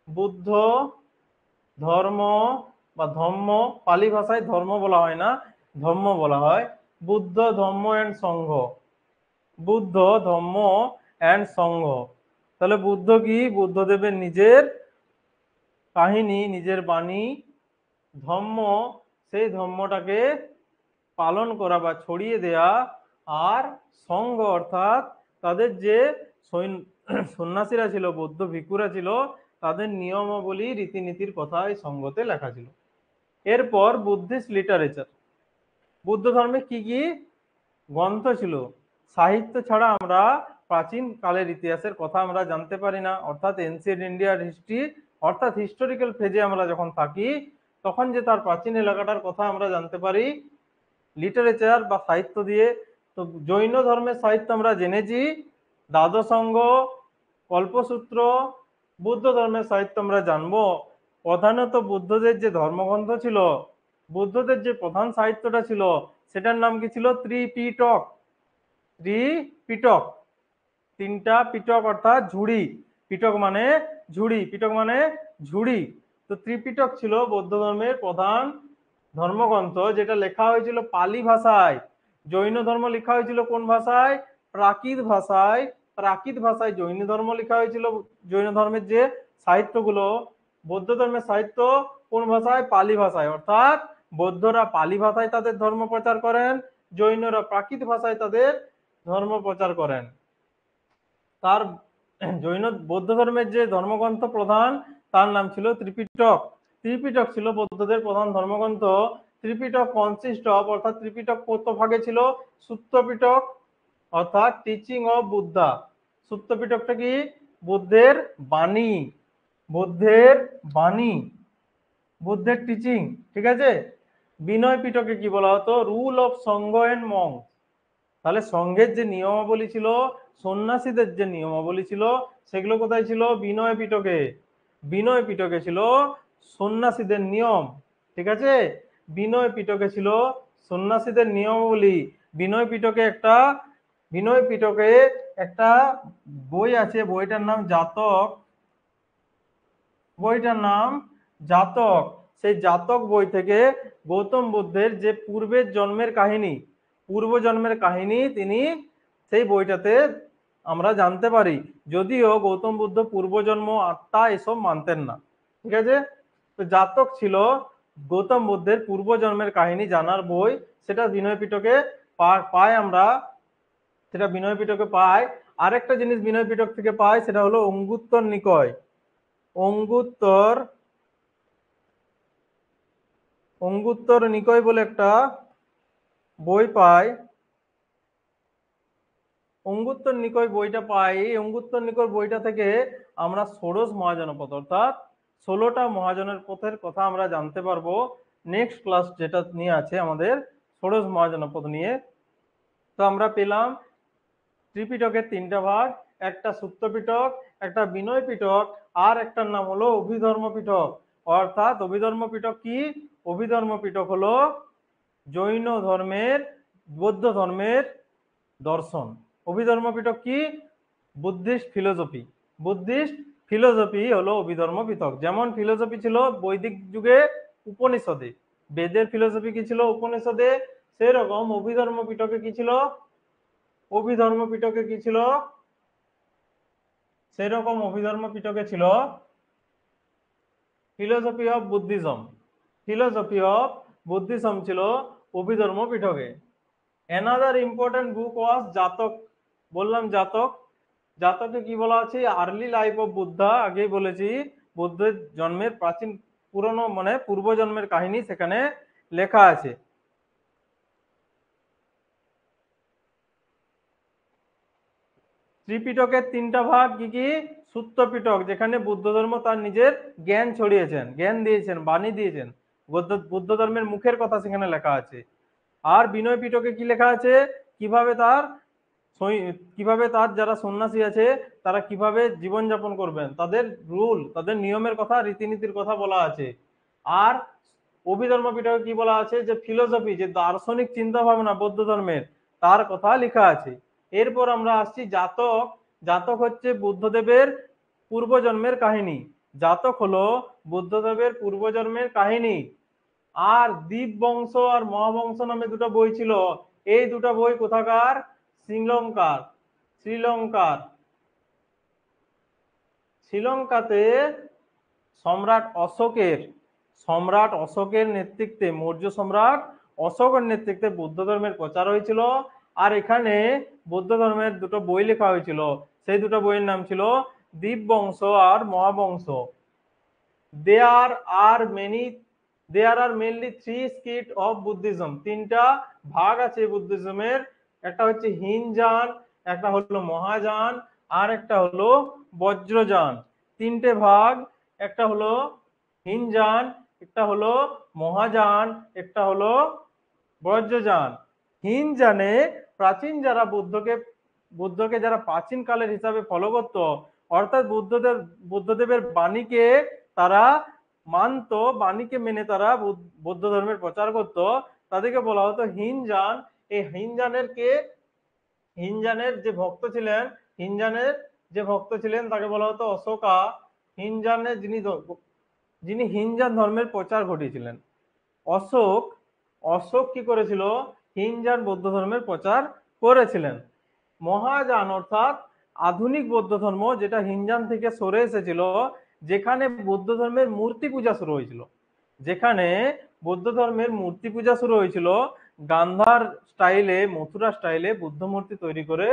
বুদ্ধ, ধর্ম বা ধম্ম, পালি ভাষায় ধর্ম বলা হয় না, ধম্ম বলা হয়। Buddha, Dhamma and Sangha, Buddha, Dhamma and Sangha. তাহলে বুদ্ধ কি? বুদ্ধদেবের নিজের কাহিনী, নিজের বাণী। ধম্ম, সেই ধর্মটাকে পালন করা বা ছড়িয়ে দেয়া। আর সংঘ অর্থাৎ তাদের যে সন্ন্যাসীরা ছিল, বৌদ্ধ ভিক্ষুরা ছিল, তাদের নিয়মাবলী, রীতিনীতির কথা এই সংঘতে লেখা ছিল। এরপর বুদ্ধিস্ট লিটারেচার। বুদ্ধ ধর্মে কি কি গ্রন্থ ছিল? সাহিত্য ছাড়া আমরা প্রাচীন কালের ইতিহাসের কথা আমরা জানতে পারি না, অর্থাৎ এনসিয়েন্ট ইন্ডিয়ার হিস্ট্রি, অর্থাৎ হিস্টোরিক্যাল ফেজে আমরা যখন থাকি, তখন যে তার প্রাচীন এলাকাটার কথা আমরা জানতে পারি লিটারেচার বা সাহিত্য দিয়ে। তো জৈন ধর্মের সাহিত্য আমরা জেনেছি, দ্বাদশাঙ্গ, কল্পসূত্র। বুদ্ধ ধর্মের সাহিত্য আমরা জানবো। প্রধানত বুদ্ধদের যে ধর্মগ্রন্থ ছিল, বুদ্ধদের যে প্রধান সাহিত্যটা ছিল, সেটার নাম কি ছিল? ত্রিপিটক। ত্রিপিটক, 3টা পিটক অর্থাৎ ঝুড়ি। পিটক মানে ঝুড়ি, পিটক মানে ঝুড়ি। তো ত্রিপিটক ছিল বৌদ্ধ ধর্মের প্রধান ধর্মগ্রন্থ, যেটা লেখা হয়েছিল পালি ভাষায়। জৈন ধর্ম লেখা হয়েছিল কোন ভাষায়? প্রাকৃত ভাষায়। প্রাকৃত ভাষায় জৈন ধর্ম লেখা হয়েছিল। জৈন ধর্মের যে সাহিত্যগুলো, বৌদ্ধ ধর্মের সাহিত্য কোন ভাষায়? পালি ভাষায়। অর্থাৎ বৌদ্ধরা পালি ভাষায় তাদের ধর্ম প্রচার করেন, জৈনরা প্রাকৃত ভাষায় তাদের ধর্ম প্রচার করেন। তার জৈন বৌদ্ধ ধর্মের যে ধর্মগ্রন্থ প্রধান, তার নাম ছিল ত্রিপিটক। ত্রিপিটক ছিল বৌদ্ধদের প্রধান ধর্মগ্রন্থ। ত্রিপিটক কনসিস্ট অফ, অর্থাৎ ত্রিপিটক কত ভাগে ছিল? সূত্রপিটক অর্থাৎ টিচিং অফ বুদ্ধা। সূত্রপিটকটা কি? বুদ্ধের বাণী, বুদ্ধের বাণী, বুদ্ধের টিচিং। ঠিক আছে? বিনয় পিটকে কি বলা হতো? Rule of Sangha and monk. তাহলে সংঘের যে নিয়মাবলী ছিল, সন্ন্যাসীদের যে নিয়মাবলী ছিল, সেগুলো কোথায় ছিল? বিনয় পিটকে। বিনয় পিটকে ছিল সন্ন্যাসীদের নিয়ম। ঠিক আছে? বিনয় পিটকে ছিল সন্ন্যাসীদের নিয়মাবলী। বিনয় পিটকে একটা বই আছে, বইটার নাম জাতক। সেই জাতক বই থেকে গৌতম বুদ্ধের যে পূর্ব জন্মের কাহিনী তিনি সেই বইটাতে আমরা জানতে পারি। যদিও গৌতম বুদ্ধ পূর্বজন্ম, আত্মা এসব মানতেন না, ঠিক আছে। তো জাতক ছিল গৌতম বুদ্ধের পূর্বজন্মের কাহিনী জানার বই। সেটা বিনয় পিটকে পাই আমরা, সেটা বিনয় পিটকে পাই। আরেকটা জিনিস বিনয় পিটক থেকে পাই, সেটা হলো অঙ্গুত্তর নিকয়। অঙ্গুত্তর অঙ্গুত্তর নিকয় বলে একটা বই পাই। অঙ্গুত্তর নিকয় বইটা পাই। অঙ্গুত্তর নিকয় বইটা থেকে আমরা ষোড়শ মহাজনপথ অর্থাৎ 16টা মহাজনের পথের কথা আমরা জানতে পারবো। নেক্সট ক্লাস যেটা নিয়ে আছে আমাদের ষোড়শ মহাজনপথ নিয়ে। তো আমরা পেলাম ত্রিপিটকের 3টা ভাগ, একটা সুত্ত পিটক, একটা বিনয় পিটক, আর একটার নাম হলো অভিধর্ম পিটক। অর্থাৎ অভিধর্ম পিটক কি? অভিধর্ম পিটক হলো জৈন ধর্মের, বৌদ্ধ ধর্মের দর্শন। অভিধর্ম পিটক কি? বুদ্ধিস্ট ফিলোসফি হলো অভিধর্ম পিটক। যেমন ফিলোসফি ছিল বৈদিক যুগে উপনিষদে, বেদের ফিলোসফি কি ছিল? উপনিষদে। সেরকম অভিধর্ম পিটকে কি ছিল? অভিধর্ম পিটকে কি ছিল? সেরকম অভিধর্ম পিটকে ছিল ফিলোসফি অফ বুদ্ধিজম। ছিল অভিধর্ম পিটকে। অ্যানাদার ইম্পর্টেন্ট বুক ওয়াজ জাতক। বললাম জাতক। জাতকে কি বলা আছে? আর্লি লাইফ অফ বুদ্ধা, আগেই বলেছি। বুদ্ধের জন্মের পুরনো মানে পূর্বজন্মের কাহিনী সেখানে লেখা আছে। ত্রিপিটকের 3টা ভাগ কি কি? সুত্ত পিটক, যেখানে বুদ্ধ ধর্ম তার নিজের জ্ঞান ছড়িয়েছেন, জ্ঞান দিয়েছেন, বাণী দিয়েছেন। বুদ্ধ ধর্মের মুখের কথা সেখানে লেখা আছে। আর বিনয় পিটকে কি লেখা আছে? কিভাবে তার যারা সন্ন্যাসী আছে তারা কিভাবে জীবনযাপন করবেন, তাদের রুল, তাদের নিয়মের কথা, রীতিনীতির কথা বলা আছে। আর অভিধর্ম পিটকে কি বলা আছে? যে ফিলোসফি, যে দার্শনিক চিন্তা ভাবনা বৌদ্ধ ধর্মের, তার কথা লেখা আছে। এরপর আমরা আসছি জাতক। জাতক হচ্ছে বুদ্ধদেবের পূর্বজন্মের কাহিনী। জাতক হলো বুদ্ধদেবের পূর্বজন্মের কাহিনী। আর দ্বীপ বংশ আর মহাবংশ নামে 2টা বই ছিল। এই 2টা বই কোথাকার? শ্রীলঙ্কাতে সম্রাট অশোকের নেতৃত্বে, মৌর্য সম্রাট অশোকের নেতৃত্বে বৌদ্ধ ধর্মের প্রচার হয়েছিল। আর এখানে বৌদ্ধ ধর্মের 2টো বই লেখা হয়েছিল। সেই 2টো বইয়ের নাম ছিল দ্বীপ বংশ আর মহাবংশ। দেয়ার আর মেনলি 3 স্কিট অফ বুদ্ধিজম। 3টা ভাগ আছে বুদ্ধিজমের। একটা হচ্ছে হিনযান, একটা হলো মহাযান, আর একটা হলো বজ্রযান। 3টে ভাগ, একটা হলো হিনযান, একটা হলো মহাযান, একটা হলো বজ্রযান। হিনযানে বুদ্ধকে যারা প্রাচীন কালের হিসাবে ফলো করত, অর্থাৎ বুদ্ধদেবের বাণীকে তারা মানত, বাণীকে মেনে তারা বৌদ্ধ ধর্মের প্রচার করত, তাদেরকে বলা হতো হিনযান। এই হিনযানের যে ভক্ত ছিলেন তাকে বলা হতো অশোকা। হিনযানের যিনি হিনযান ধর্মের প্রচার ঘটিয়েছিলেন। অশোক কি করেছিল? হিনযান বৌদ্ধ ধর্মের প্রচার করেছিলেন। মহাযান অর্থাৎ আধুনিক বৌদ্ধ ধর্ম, যেটা হিনযান থেকে সরে এসেছিল, যেখানে বৌদ্ধ ধর্মের মূর্তি পূজা শুরু হয়েছিল। গান্ধার স্টাইলে, মথুরা স্টাইলে বুদ্ধ মূর্তি তৈরি করে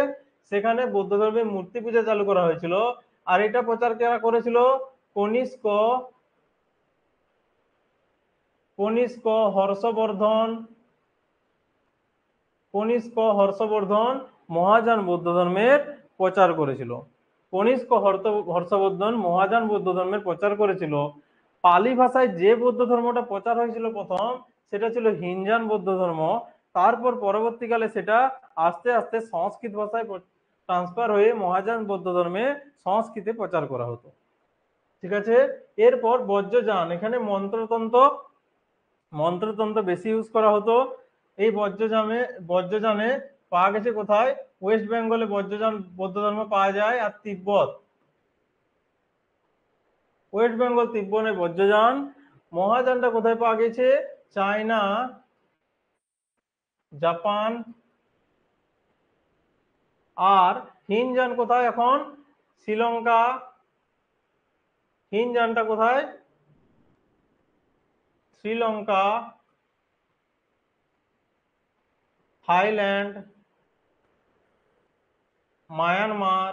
সেখানে বৌদ্ধ ধর্মের মূর্তি পূজা চালু করা হয়েছিল। আর এটা প্রচার করা করেছিল কনিষ্ক হর্ষবর্ধন মহাযান বৌদ্ধ ধর্মের প্রচার করেছিল। মহাযান বৌদ্ধ ধর্মের প্রচার করেছিল। পালি ভাষায় যে বৌদ্ধ ধর্মটা প্রচার হয়েছিল প্রথম, সেটা ছিল হিনযান বৌদ্ধ ধর্ম। তারপর পরবর্তীকালে সেটা আস্তে আস্তে সংস্কৃত ভাষায় ট্রান্সফার হয়ে মহাযান বৌদ্ধ ধর্মে সংস্কৃতে প্রচার করা হতো, ঠিক আছে। এরপর বজ্রযান, এখানে মন্ত্রতন্ত্র বেশি ইউজ করা হতো। এই বজ্রযানে পাওয়া গেছে কোথায়? ওয়েস্ট বেঙ্গলে বজ্রযান বৌদ্ধ ধর্ম পাওয়া যায়, আর তিব্বত, ওয়েস্ট বেঙ্গল তিব্বতে বজ্রযান। মহাযানটা কোথায় পাওয়া গেছে? China, Japan. আর হিনযান কোথায় এখন? শ্রীলঙ্কা। হিনযানটা কোথায়? Sri Lanka, Thailand, Myanmar.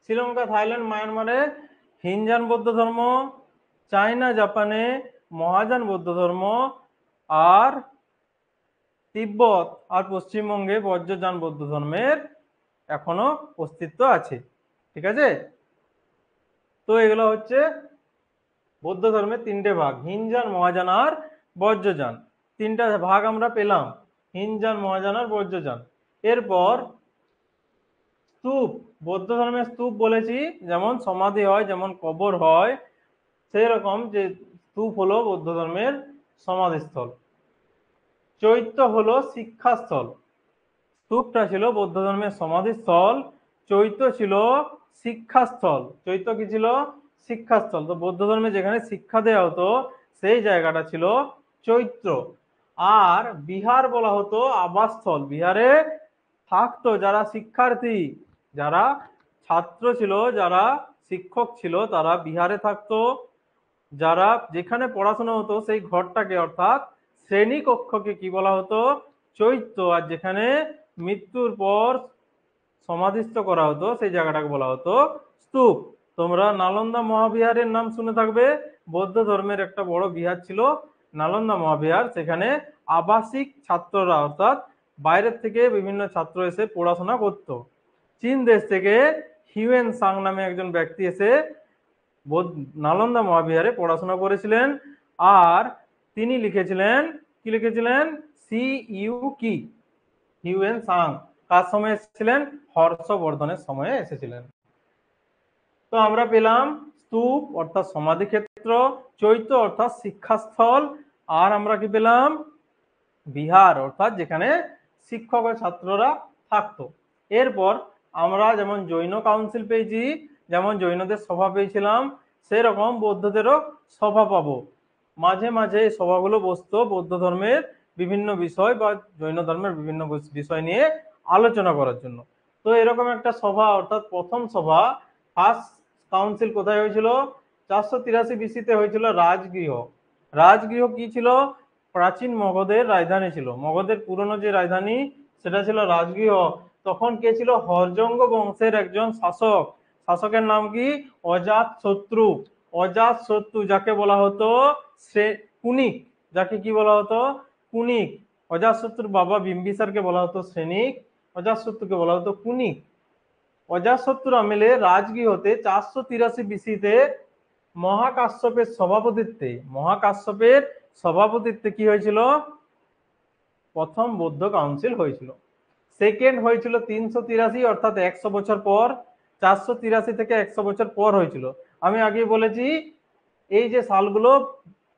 Sri Lanka, Thailand, মায়ানমারে হিনযান বৌদ্ধ ধর্ম, চায়না, জাপানে মহাযান বৌদ্ধ ধর্ম, আর তিব্বত আর পশ্চিমবঙ্গে বজ্রযান বৌদ্ধ ধর্মের এখনো অস্তিত্ব আছে। ঠিক আছে, তো এগুলো হচ্ছে বৌদ্ধ ধর্মের তিনটে ভাগ, হিনযান, মহাযান আর বজ্রযান। তিনটা ভাগ আমরা পেলাম, হিনযান, মহাযান আর বজ্রযান। এরপর স্তূপ, বৌদ্ধ ধর্মের স্তূপ বলেছি, যেমন সমাধি হয়, যেমন কবর হয়, সেই রকম যে স্তূপ হলো বৌদ্ধ ধর্মের সমাধিস্থল। চৈত্য হলো শিক্ষাস্থল। স্তূপটা ছিল বৌদ্ধ ধর্মের সমাধিস্থল, চৈত্য ছিল শিক্ষাস্থল। চৈত্য কি ছিল? শিক্ষাস্থল। তো বৌদ্ধ ধর্মে যেখানে শিক্ষা দেওয়া হতো সেই জায়গাটা ছিল চৈত্য। আর বিহার বলা হতো আবাসস্থল, বিহারে থাকতো যারা শিক্ষার্থী, যারা ছাত্র ছিল, যারা শিক্ষক ছিল, তারা বিহারে থাকতো। যারা যেখানে পড়াশোনা হতো সেই ঘরটাকে অর্থাৎ শ্রেণীকক্ষকে কি বলা হতো? চৈত্য। আর যেখানে মৃত্যুর পর সমাধিস্থ করা হতো সেই জায়গাটাকে বলা হতো স্তূপ। তোমরা নালন্দা মহাবিহারের নাম শুনে থাকবে, বৌদ্ধ ধর্মের একটা বড় বিহার ছিল নালন্দা মহাবিহার। সেখানে আবাসিক ছাত্ররা অর্থাৎ বাইরের থেকে বিভিন্ন ছাত্র এসে পড়াশোনা করত। চীন দেশ থেকে হিউয়েন সাং নামে একজন ব্যক্তি এসে নালন্দা মহাবিহারে পড়াশোনা করেছিলেন। আর তিনি লিখেছিলেন, কি লিখেছিলেন? সি ইউ কি, হিউয়েন সাং। কার সময় এসেছিলেন? হর্ষবর্ধনের সময়ে এসেছিলেন। তো আমরা পেলাম স্তূপ অর্থাৎ সমাধি ক্ষেত্র, চৈত্য অর্থাৎ শিক্ষাস্থল, আর আমরা কি পেলাম? বিহার অর্থাৎ যেখানে শিক্ষক ও ছাত্ররা থাকতো। এরপর আমরা যেমন জৈন কাউন্সিল পেয়েছি, যেমন জৈনদের সভা পেয়েছিলাম, সেই রকম বৌদ্ধদেরও সভা পাবো। মাঝে মাঝে এই সভাগুলো বসতো বৌদ্ধ ধর্মের বিভিন্ন বিষয় বা জৈন ধর্মের বিভিন্ন বিষয় নিয়ে আলোচনা করার জন্য। তো এরকম একটা সভা অর্থাৎ প্রথম সভা, ফার্স্ট কাউন্সিল কোথায় হয়েছিল? 483 বিসিতে হয়েছিল রাজগৃহ। রাজগৃহ কি ছিল? প্রাচীন মগধের রাজধানী ছিল। মগধের পুরনো যে রাজধানী সেটা ছিল রাজগৃহ। তখন কে ছিল? হর্যঙ্গ বংশের একজন শাসক। শাসকের নাম কি? অজাতশত্রু। অজাতশত্রু, যাকে বলা হতো কুনিক। যাকে কি বলা হতো? কুনিক। অজাতশত্রুর বাবা বিম্বিসারকে বলা হতো শ্রেনিক, অজাতশত্রুকে বলা হতো কুনিক। অজাতশত্রুর আমলে রাজগৃহতে 483 বিসিতে মহাকাশ্যপের সভাপতিত্বে কি হয়েছিল? প্রথম বৌদ্ধ কাউন্সিল হয়েছিল। সেকেন্ড হয়েছিল 383 অর্থাৎ 100 বছর পর। 483 থেকে 100 বছর পর হয়েছিল। আমি আগে বলেছি এই যে সালগুলো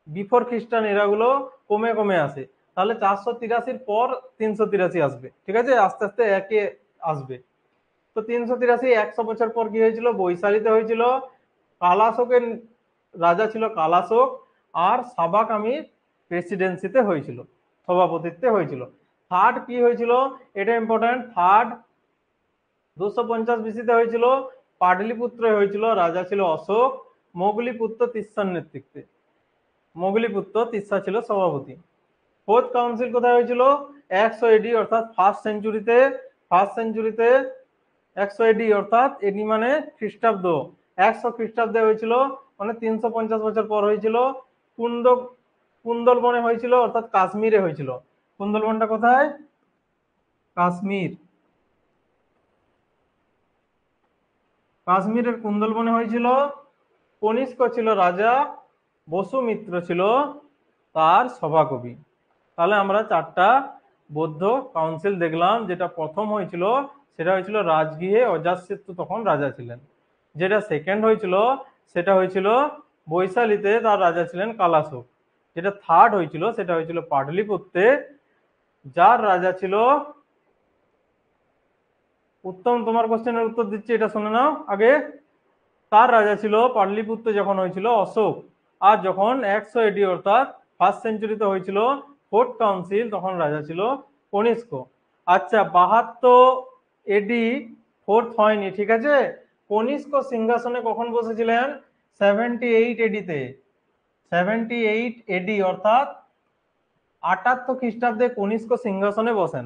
বিফোর খ্রিস্টান এরাগুলো কমে কমে আসে, তাহলে 483 পর 383 আসবে। ঠিক আছে, আস্তে আস্তে একে আসবে। তো 383 100 বছর পর কি হয়েছিল? বৈশালীতে হয়েছিল। কালাশোকের রাজা ছিল কালাশোক, আর সাবাকামির প্রেসিডেন্সিতে হয়েছিল, সভাপতিত্বে হয়েছিল। থার্ড কি হয়েছিল? এটা ইম্পর্টেন্ট। থার্ড 250 বিসিতে হয়েছিল, পাটলিপুত্রে হয়েছিল, রাজা ছিল অশোক, মোগলিপুত্র তিস্সার নেতৃত্বে। মোগলিপুত্র তিস্সা ছিল সভাপতি। ফোর্থ কাউন্সিল কোথায় হয়েছিল? 100 এডি অর্থাৎ ফার্স্ট সেঞ্চুরিতে। 100 এডি অর্থাৎ এডি মানে খ্রিস্টাব্দ, 100 খ্রিস্টাব্দে হয়েছিল, মানে 350 বছর পর হয়েছিল। কুন্দলবনে হয়েছিল অর্থাৎ কাশ্মীরে হয়েছিল। কুন্দলবনটা কোথায়? কাশ্মীর। কাশ্মীরের কুন্দলবনে হয়েছিল। কনিষ্ক ছিল রাজা, বসুমিত্র ছিল তার সভাকবি। তাহলে আমরা 4টা বৌদ্ধ কাউন্সিল দেখলাম। যেটা প্রথম হয়েছিল সেটা হয়েছিল রাজগৃহে, অজাতশত্রু তখন রাজা ছিলেন। যেটা সেকেন্ড হয়েছিল সেটা হয়েছিল বৈশালীতে, তার রাজা ছিলেন কালাশোক। যেটা থার্ড হয়েছিল সেটা হয়েছিল পাটলিপুত্রে, যার রাজা ছিল, উত্তম তোমার কোশ্চেনের উত্তর দিচ্ছি, এটা শুনে নাও আগে। তার রাজা ছিল পাটলিপুত্র যখন হয়েছিল অশোক, আর যখন 100 এডি অর্থাৎ ফার্স্ট সেঞ্চুরিতে হয়েছিল ফোর্থ কাউন্সিল তখন রাজা ছিল কনিষ্ক। আচ্ছা 72 এডি ফোর্থ হয়নি, ঠিক আছে। কনিষ্ক সিংহাসনে কখন বসেছিলেন? 78 এডিতে, 78 এডি অর্থাৎ 78 খ্রিস্টাব্দে কনিষ্ক সিংহাসনে বসেন।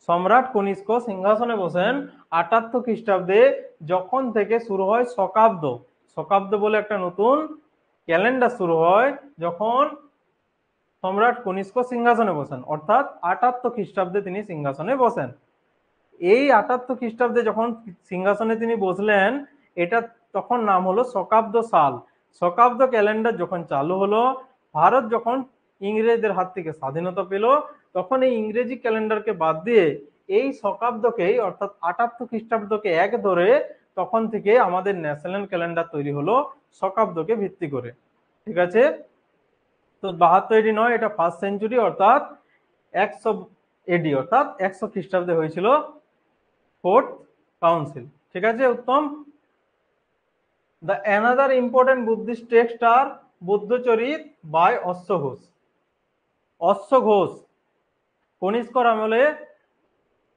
সম্রাট কনিষ্ক সিংহাসনে বসেন 78 খ্রিস্টাব্দে, যখন থেকে শুরু হয় শকাব্দ। শকাব্দ বলে একটা নতুন ক্যালেন্ডার শুরু হয় যখন সম্রাট কনিষ্ক সিংহাসনে বসেন, অর্থাৎ 78 খ্রিস্টাব্দে তিনি সিংহাসনে বসেন। এই 78 খ্রিস্টাব্দে যখন সিংহাসনে তিনি বসলেন, এটা তখন নাম হলো শকাব্দ সাল। শকাব্দ ক্যালেন্ডার যখন চালু হলো, ভারত যখন ইংরেজদের হাত থেকে স্বাধীনতা পেল, তখন এই ইংরেজি ক্যালেন্ডারকে বাদ দিয়ে এই শকাব্দকেই অর্থাৎ 78 খ্রিস্টাব্দকে এক ধরে তখন থেকে আমাদের ন্যাশনাল ক্যালেন্ডার তৈরি হলো শকাব্দকে ভিত্তি করে, ঠিক আছে। তো 72 এডি নয়, এটা ফার্স্ট সেঞ্চুরি অর্থাৎ 100 এডি অর্থাৎ 100 খ্রিস্টাব্দে হয়েছিল ফোর্থ কাউন্সিল, ঠিক আছে উত্তম। The another important Buddhist text are Buddhacharita by অশ্ব ঘোষ। অশ্ব ঘোষ কনিষ্কর আমলে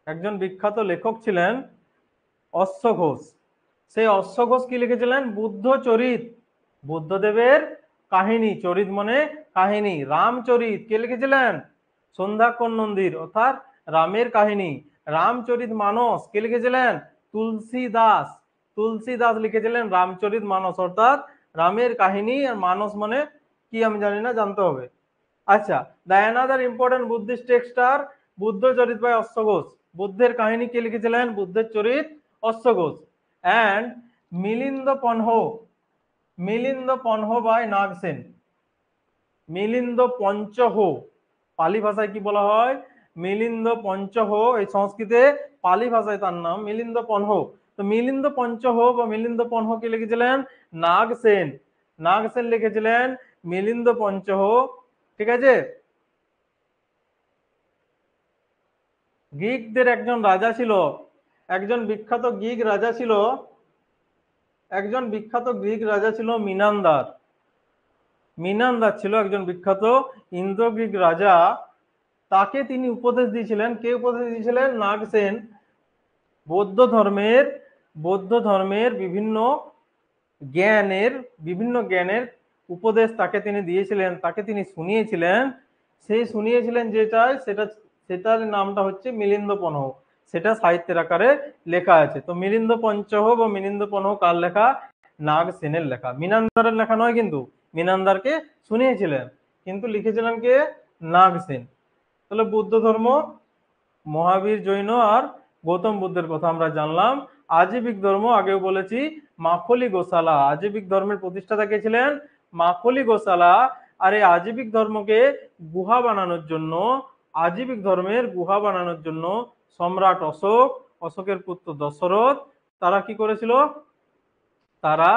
একজন বিখ্যাত লেখক ছিলেন অশ্ব ঘোষ। সেই অশ্ব ঘোষ কি লিখেছিলেন? বুদ্ধচরিত, বুদ্ধদেবের কাহিনী, চরিত মানে কাহিনী, রামচরিত কে লিখেছিলেন? সন্ধ্যাকর নন্দীর অর্থাৎ রামের কাহিনী। রামচরিত মানস কে লিখেছিলেন? তুলসী দাস, তুলসী দাস লিখেছিলেন রামচরিত মানস অর্থাৎ রামের কাহিনী, আর মানস মানে কি আমি জানি না, জানতে হবে। আচ্ছা, the another important Buddhist text are Buddhacharita by অশ্ব ঘোষ। বুদ্ধের কাহিনী কে লিখেছিলেন? বুদ্ধের চরিত অশ্ব ঘোষ। And Milinda Panha, Milinda Panha by Nagasena. মিলিন্দ পঞ্চহ, পালি ভাষায় কি বলা হয়? মিলিন্দ পঞ্চহ, এই সংস্কৃতে পালি ভাষায় তার নাম মিলিন্দ পনহ। তো মিলিন্দ পঞ্চহ বা মিলিন্দ পনহ কে লিখেছিলেন? নাগসেন। নাগসেন লিখেছিলেন মিলিন্দ পঞ্চহ, ঠিক আছে। গ্রিকদের একজন রাজা ছিল, একজন বিখ্যাত গ্রিক রাজা ছিল, একজন বিখ্যাত গ্রিক রাজা ছিল মিনান্দার। মিনান্দার ছিল একজন বিখ্যাত ইন্দো গ্রিক রাজা। তাকে তিনি উপদেশ দিয়েছিলেন, কে উপদেশ দিয়েছিলেন? নাগসেন। বৌদ্ধ ধর্মের বিভিন্ন জ্ঞানের উপদেশ তাকে তিনি দিয়েছিলেন, তাকে তিনি শুনিয়েছিলেন। সেই শুনিয়েছিলেন যেটাই সেটার নামটা হচ্ছে মিলিন্দ পনহ, সেটা সাহিত্যের আকারে লেখা আছে। তো মিলিন্দ পঞ্চহ বা মিলিন্দ পনহ কার লেখা? নাগসেনের লেখা, মিনান্দারের লেখা নয় কিন্তু। মিনান্দারকে শুনিয়েছিলেন কিন্তু লিখেছিলেন কে? নাগসেন। তাহলে বুদ্ধ ধর্ম, মহাবীর জৈন আর গৌতম বুদ্ধের কথা আমরা জানলাম। আজীবিক ধর্ম আগেও বলেছি, মাখলি গোশালা, আজীবিক ধর্মের প্রতিষ্ঠাতা কে ছিলেন? মাখলি গোশালা। আর এই আজীবিক ধর্মকে গুহা বানানোর জন্য, আজীবিক ধর্মের গুহা বানানোর জন্য সম্রাট অশোক, অশোকের পুত্র দশরথ, তারা কি করেছিল? তারা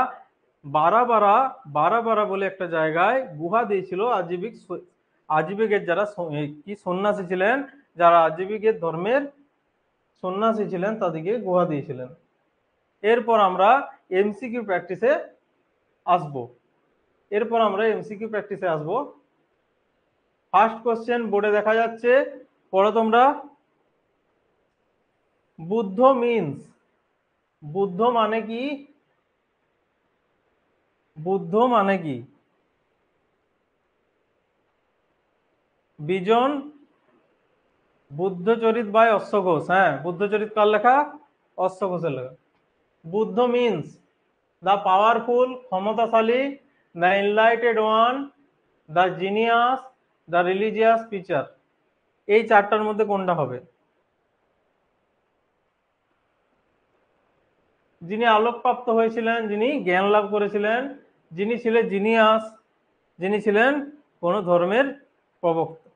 বারাবারা বলে একটা জায়গায় গুহা দিয়েছিল। আজীবিকের যারা কি সন্ন্যাসী ছিলেন, যারা আজীবিকের ধর্মের সন্ন্যাসী ছিলেন, তাদেরকে গুহা দিয়েছিলেন। এরপর আমরা এমসিকিউ প্র্যাকটিসে আসবো। ফার্স্ট কোশ্চেন বোর্ডে দেখা যাচ্ছে, পড়ো তোমরা। বুদ্ধ মিন্স, বুদ্ধ মানে কি? বুদ্ধ মানে কি? বিজন বুদ্ধচরিত বাই অশ্ব ঘোষ। হ্যাঁ, বুদ্ধচরিত কার লেখা? অশ্ব ঘোষের লেখা। বুদ্ধ মিন্স দ্য পাওয়ারফুল, ক্ষমতাশালী, the enlightened one, the genius, the religious teacher. এই চারটার মধ্যে কোনটা হবে? যিনি আলোকপ্রাপ্ত হয়েছিলেন, যিনি জ্ঞান লাভ করেছিলেন, যিনি ছিলেন জিনিয়াস, যিনি ছিলেন কোন ধর্মের প্রবক্তা।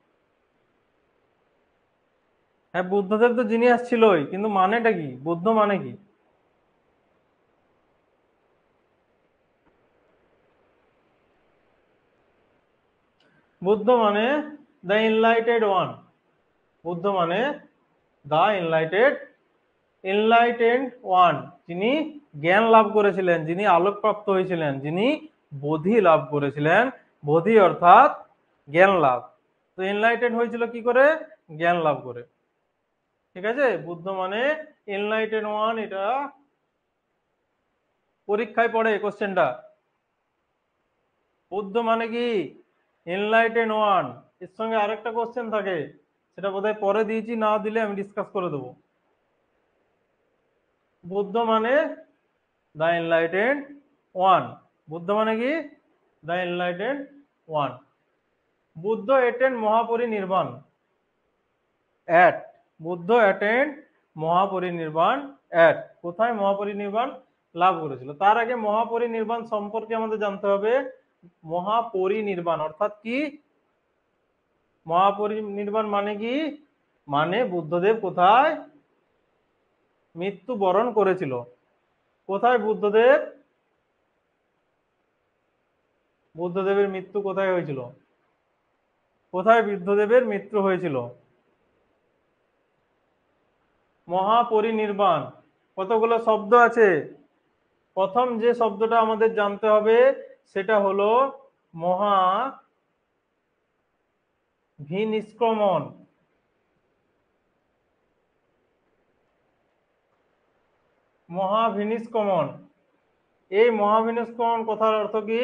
হ্যাঁ, বুদ্ধদেব তো জিনিয়াস ছিলই, কিন্তু মানেটা কি? বুদ্ধ মানে কি? বুদ্ধ মানে দ্য এনলাইটেড ওয়ান, বুদ্ধ মানে দ্য এনলাইটেড ওয়ান, যিনি জ্ঞান লাভ করেছিলেন, যিনি আলোকপ্রাপ্ত হয়েছিলেন, যিনি বোধি লাভ করেছিলেন। বোধি অর্থাৎ জ্ঞান লাভ। তো এনলাইটেড হয়েছিল কি করে? জ্ঞান লাভ করে। ঠিক আছে, বুদ্ধ মানে এনলাইটেড ওয়ান, এটা পরীক্ষায় পড়ে কোশ্চেনটা। বুদ্ধ মানে কি? Enlightened one. এর সঙ্গে আরেকটা কোশ্চেন থাকে, সেটা বোধহয় পরে দিয়েছি, না দিলে আমি ডিসকাস করে দেবো। বুদ্ধ মানে দ্য এনলাইটেড ওয়ান। বুদ্ধ মানে কি? The enlightened one. Buddha attained Mahaparinirvana at, Buddha attained Mahaparinirvana at, কোথায় মহাপরিনির্বাণ লাভ করেছিল? তার আগে মহাপরিনির্বাণ সম্পর্কে আমাদের জানতে হবে। মহাপরিনির্বাণ অর্থাৎ কি? মহাপরিনির্বাণ মানে কি? মানে বুদ্ধদেব কোথায় মৃত্যুবরণ করেছিল? কোথায় বুদ্ধদেবের মৃত্যু কোথায় হয়েছিল? কোথায় বুদ্ধদেবের মৃত্যু হয়েছিল? মহাপরিনির্বাণ কতগুলো শব্দ আছে? প্রথম যে শব্দটা আমাদের জানতে হবে সেটা হলো মহাভিনিষ্ক্রমণ। মহাভিনিষ্ক্রমণ, এই মহাভিনিষ্ক্রমণ কথার অর্থ কি?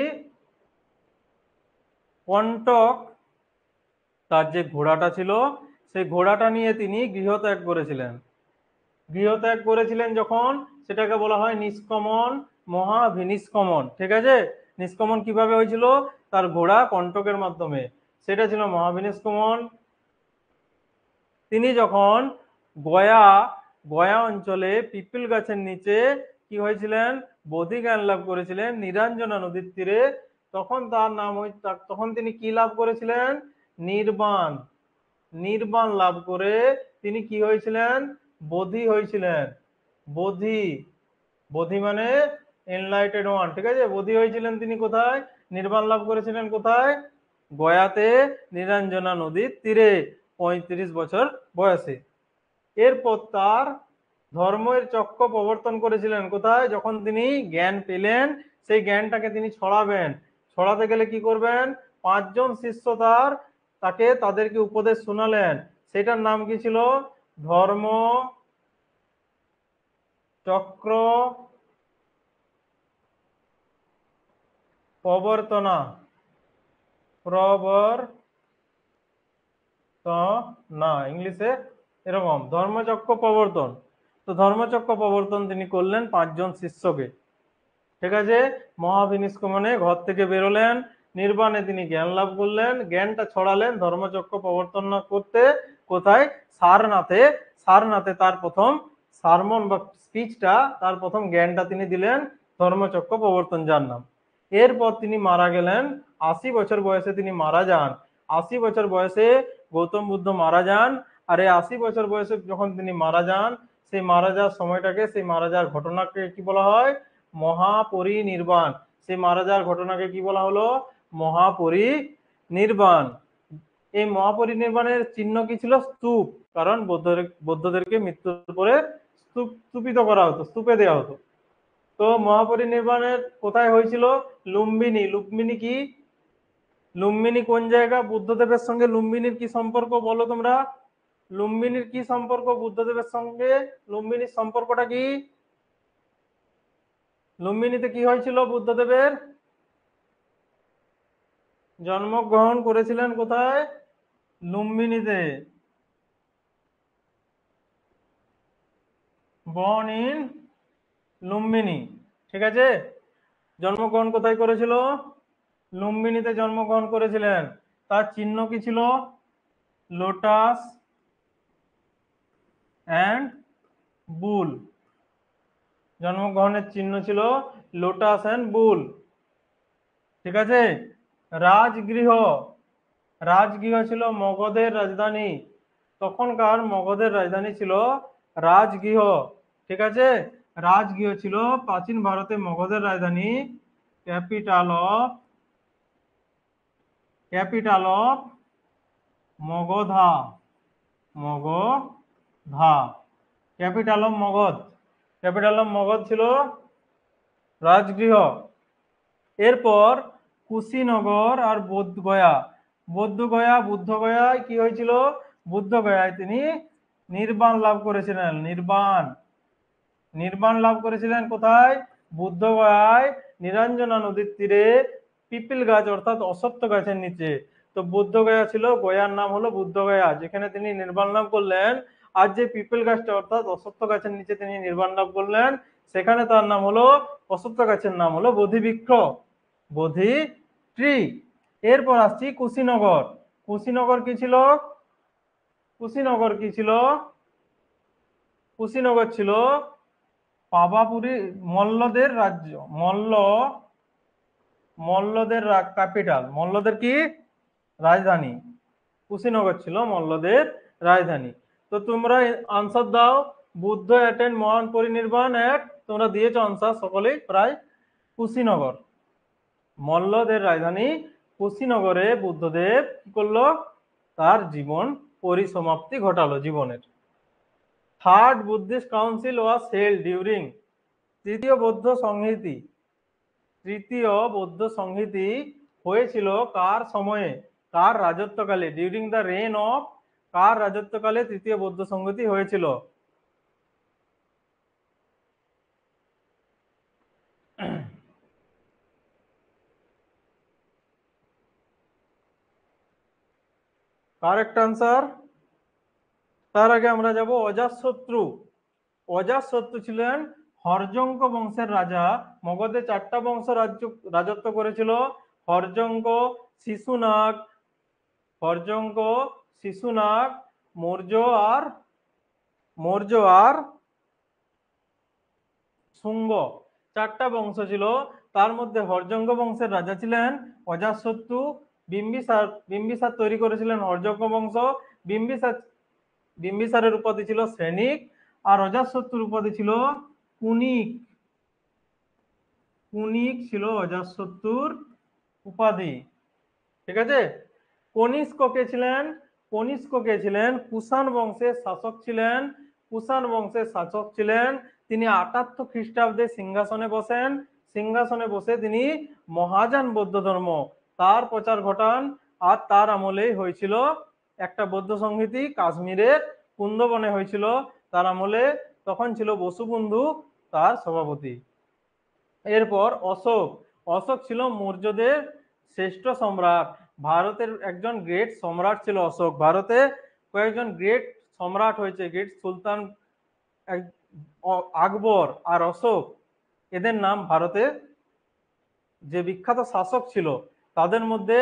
কণ্টক, তার যে ঘোড়াটা ছিল, সেই ঘোড়াটা নিয়ে তিনি গৃহত্যাগ করেছিলেন। গৃহত্যাগ করেছিলেন যখন, সেটাকে বলা হয় নিষ্ক্রমণ, মহাভিনিষ্ক্রমণ। ঠিক আছে, নিষ্ক্রমণ কিভাবে হয়েছিল? তার ঘোড়া কণ্টকের মাধ্যমে, সেটা ছিল মহাভিনিষ্ক্রমণ। তিনি যখন গয়া গয়া অঞ্চলে পিপল গাছের নিচে কি হয়েছিলেন? বোধি জ্ঞান লাভ করেছিলেন নিরঞ্জনা নদীর তীরে, তখন তার নাম তখন তিনি কি লাভ করেছিলেন? নির্বাণ। নির্বাণ লাভ করে তিনি কি হয়েছিলেন? বোধি হয়েছিলেন। বোধি, বোধি মানে এনলাইটেড ওয়ান। ঠিক আছে, বোধি হয়েছিলেন তিনি কোথায়? নির্বাণ লাভ করেছিলেন কোথায়? গয়াতে, নিরঞ্জনা নদীর তীরে, 35 বছর বয়সে। এরপর তার ধর্মের চক্র প্রবর্তন করেছিলেন কোথায়? যখন তিনি জ্ঞান পেলেন, সেই জ্ঞানটাকে তিনি ছড়াবেন। ছড়াতে গেলে কি করবেন? 5 জন শিষ্য তাদেরকে উপদেশ শোনালেন। সেটার নাম কি ছিল? ধর্ম চক্র প্রবর্তনা, প্রবর্তনা ইংলিশে এরকম, ধর্মচক্র প্রবর্তন। তো ধর্মচক্র প্রবর্তন তিনি করলেন 5 জন শিষ্যকে। ঠিক আছে, মহাভিনিষ্ক্রমণে ঘর থেকে বেরোলেন, নির্বাণে তিনি জ্ঞান লাভ করলেন, জ্ঞানটা ছড়ালেন ধর্মচক্র প্রবর্তন করতে। কোথায়? সারনাথে। সারনাথে তার প্রথম সারমন বা স্পিচটা, তার প্রথম জ্ঞানটা তিনি দিলেন, ধর্মচক্র প্রবর্তন যার নাম। এরপর তিনি মারা গেলেন, 80 বছর বয়সে তিনি মারা যান। 80 বছর বয়সে গৌতম বুদ্ধ মারা যান। আর এই 80 বছর বয়সে যখন তিনি মারা যান, সেই মারা যাওয়ার সময়টাকে, সেই মারা যাওয়ার ঘটনাকে কি বলা হয়? মহাপরিনির্বাণ। সেই মারা যাওয়ার ঘটনাকে কি বলা হলো? মহাপরিনির্বাণ। এই মহাপরিনির্বাণের চিহ্ন কি ছিল? স্তূপ। কারণ বৌদ্ধদেরকে মৃত্যুর পরে স্তূপিত করা হতো, স্তূপে দেওয়া হতো। তো মহাপরিনির্বাণের কোথায় হয়েছিল? লুম্বিনী। লুম্বিনী কি? লুম্বিনী কোন জায়গা? বুদ্ধদেবের সঙ্গে লুম্বিনীর কি সম্পর্ক বলো তোমরা? লুম্বিনীর কি সম্পর্ক বুদ্ধদেবের সঙ্গে? লুম্বিনীর সম্পর্কটা কি? লুম্বিনীতে কি হয়েছিল? বুদ্ধদেবের জন্মগ্রহণ করেছিলেন কোথায়? লুম্বিনীতে। Born in Lumbini. ঠিক আছে, জন্মগ্রহণ কোথায় করেছিল? লুম্বিনীতে জন্মগ্রহণ করেছিলেন। তার চিহ্ন কি ছিল? Lotus and bull. জন্মগ্রহণের চিহ্ন ছিল লোটাস অ্যান্ড বুল। ঠিক আছে, রাজগৃহ। রাজগৃহ ছিল মগধের রাজধানী। তখনকার মগধের রাজধানী ছিল রাজগৃহ। ঠিক আছে, রাজগৃহ ছিল প্রাচীন ভারতে মগধের রাজধানী, capital capital of Magadha, Magadha, capital of Magadh, capital of Magadh ছিল রাজগৃহ। এরপর কুশীনগর আর বোধগয়া, বোধগয়া বুদ্ধগয়ায় কি হয়েছিল, বুদ্ধগয়ায় তিনি নির্বাণ লাভ করেছিলেন, নির্বাণ, নির্বাণ লাভ করেছিলেন কোথায়, বুদ্ধগয়ায় নিরঞ্জনা নদীর তীরে পিপিল গাছ অর্থাৎ অশ্বত্থ গাছের নিচে। তো বুদ্ধগয়া ছিল, গয়ার নাম হলো বুদ্ধগয়া, যেখানে তিনি নির্বাণ লাভ করলেন। আর যে পিপল গাছটা অর্থাৎ অশ্বত্থ গাছের নিচে তিনি নির্বাণ লাভ করলেন, সেখানে তার নাম হলো, অশ্বত্থ গাছের নাম হলো বোধি বৃক্ষ, বোধি ট্রি। এরপর আসছি কুশীনগর। কুশীনগর কি ছিল, কুশীনগর কি ছিল, কুশীনগর ছিল পাবাপুরী, মল্লদের রাজ্য, মল্লদের ক্যাপিটাল, মল্লদের কি রাজধানী, কুশীনগর ছিল মল্লদের রাজধানী। তো তোমরা আনসার দাও, বুদ্ধ অ্যাটেন্ড মহান পরিনির্বাণ এক, তোমরা দিয়েছো আনসার সকলেই প্রায়, কুশীনগর, মল্লদের রাজধানী কুশীনগরে বুদ্ধদেব কি করলো, তার জীবন পরিসমাপ্তি ঘটালো জীবনের। Third Buddhist council was held during, তৃতীয় বৌদ্ধ সংহিতি, তৃতীয় বৌদ্ধ সংহিতি হয়েছিল কার সময়ে, কার রাজত্বকালে, ডিউরিং দ্য রেন অফ, কার রাজত্বকালে তৃতীয় বৌদ্ধ সংহিতি হয়েছিল। Correct answer. তার আগে আমরা যাব অজাতশত্রু। অজাতশত্রু ছিলেন হর্যঙ্ক বংশের রাজা, মগধে 4টা বংশ রাজত্ব করেছিল, হর্যঙ্ক, শিশুনাগ, হর্যঙ্ক, শিশুনাগ, মৌর্য আর, মৌর্য আর শুঙ্গ, 4টা বংশ ছিল। তার মধ্যে হর্যঙ্ক বংশের রাজা ছিলেন অজাতশত্রু, বিম্বিসার, বিম্বিসার তৈরি করেছিলেন হর্যঙ্ক বংশ, বিম্বিসার, বিম্বিসারের উপাধি ছিল সৈনিক, আর অজাতশত্রুর উপাধি ছিল কুনিক, কুনিক ছিল অজাতশত্রুর উপাধি। ঠিক আছে। কনিষ্ক কে ছিলেন, কনিষ্ক কে ছিলেন কুষাণ বংশের শাসক ছিলেন, কুষাণ বংশের শাসক ছিলেন। তিনি 78 খ্রিস্টাব্দে সিংহাসনে বসেন, সিংহাসনে বসে তিনি মহাযান বৌদ্ধ ধর্ম তার প্রচার ঘটান। আর তার আমলেই হয়েছিল একটা বৌদ্ধ সংহিতি, কাশ্মীরের কুন্দবনে হয়েছিল তার আমলে, তখন ছিল বসুবন্ধু তার সভাপতি। এরপর অশোক, অশোক ছিল মৌর্যদের শ্রেষ্ঠ সম্রাট, ভারতের একজন গ্রেট সম্রাট ছিল অশোক। ভারতে কয়েকজন গ্রেট সম্রাট হয়েছে, গ্রেট সুলতান, আকবর আর অশোক, এদের নাম ভারতে যে বিখ্যাত শাসক ছিল তাদের মধ্যে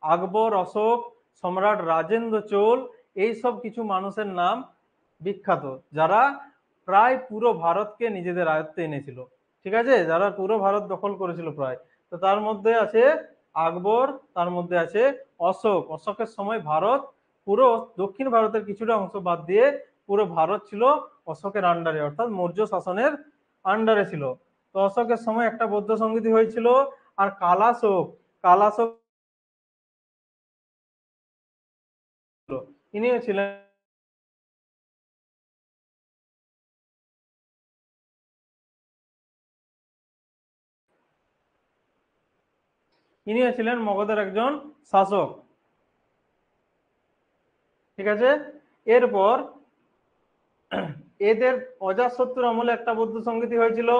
আকবর, অশোক, সম্রাট রাজেন্দ্র চোল, এই সব কিছু মানুষের নাম বিখ্যাত, যারা প্রায় পুরো ভারতকে নিজেদের আয়ত্তে এনেছিল। ঠিক আছে, যারা পুরো ভারত দখল করেছিল প্রায়। তো তার মধ্যে আছে আকবর, তার মধ্যে আছে অশোক। অশোকের সময় ভারত পুরো, দক্ষিণ ভারতের কিছুটা অংশ বাদ দিয়ে পুরো ভারত ছিল অশোকের আন্ডারে, অর্থাৎ মৌর্য শাসনের আন্ডারে ছিল। তো অশোকের সময় একটা বৌদ্ধ সংগীতি হয়েছিল। আর কালাশোক, কালাশোক ইনিও ছিলেন ইনিও ছিলেন মগধের একজন শাসক। ঠিক আছে। এরপর এদের অজাতশত্রুর আমলে একটা বৌদ্ধ সংগীতি হয়েছিল,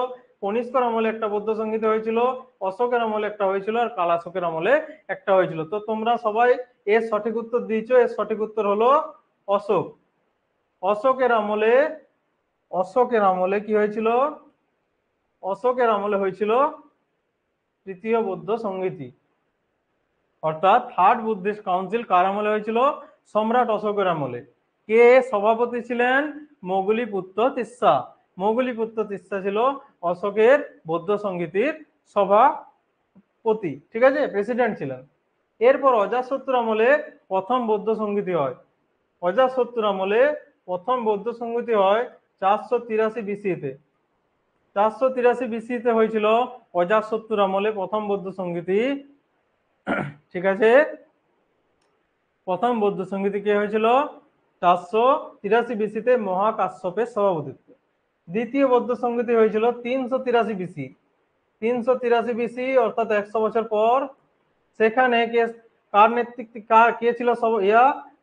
কনিষ্কর আমলে একটা বৌদ্ধ সংগীতি হয়েছিল, অশোকের আমলে একটা হয়েছিল, আর কালাশোকের আমলে একটা হয়েছিল। তো তোমরা সবাই এর সঠিক উত্তর দিয়েছো, এর সঠিক উত্তর হলো অশোক। অশোকের আমলে, অশোকের আমলে কি হয়েছিল, অশোকের আমলে হয়েছিল তৃতীয় বৌদ্ধ সংগীতি, অর্থাৎ থার্ড বুদ্ধিস্ট কাউন্সিল কার আমলে হয়েছিল, সম্রাট অশোকের আমলে। কে সভাপতি ছিলেন, মোগলিপুত্র তিস্সা, মোগলিপুত্র তিস্সা ছিল অশোকের বৌদ্ধ সংগীতির সভাপতি। ঠিক আছে, প্রেসিডেন্ট ছিলেন। এরপর অজাতশত্রুর আমলে প্রথম বৌদ্ধ সংগীতি হয়, অজাতশত্রুর আমলে প্রথম বৌদ্ধ সংগীতি হয় 483 বিসিতে, 483 বিসিতে হয়েছিল অজাতশত্রুর আমলে প্রথম বৌদ্ধ সংগীতি। ঠিক আছে। প্রথম বৌদ্ধ সংগীতি কে হয়েছিল? 483 বিসিতে মহাকাশ্যপের সভাপতিত্বে। দ্বিতীয় বৌদ্ধ সংগীতি হয়েছিল 383 বিসি। 383 বিসি অর্থাৎ 100 বছর পর। সেখানে কার নেতৃত্বে কে ছিল?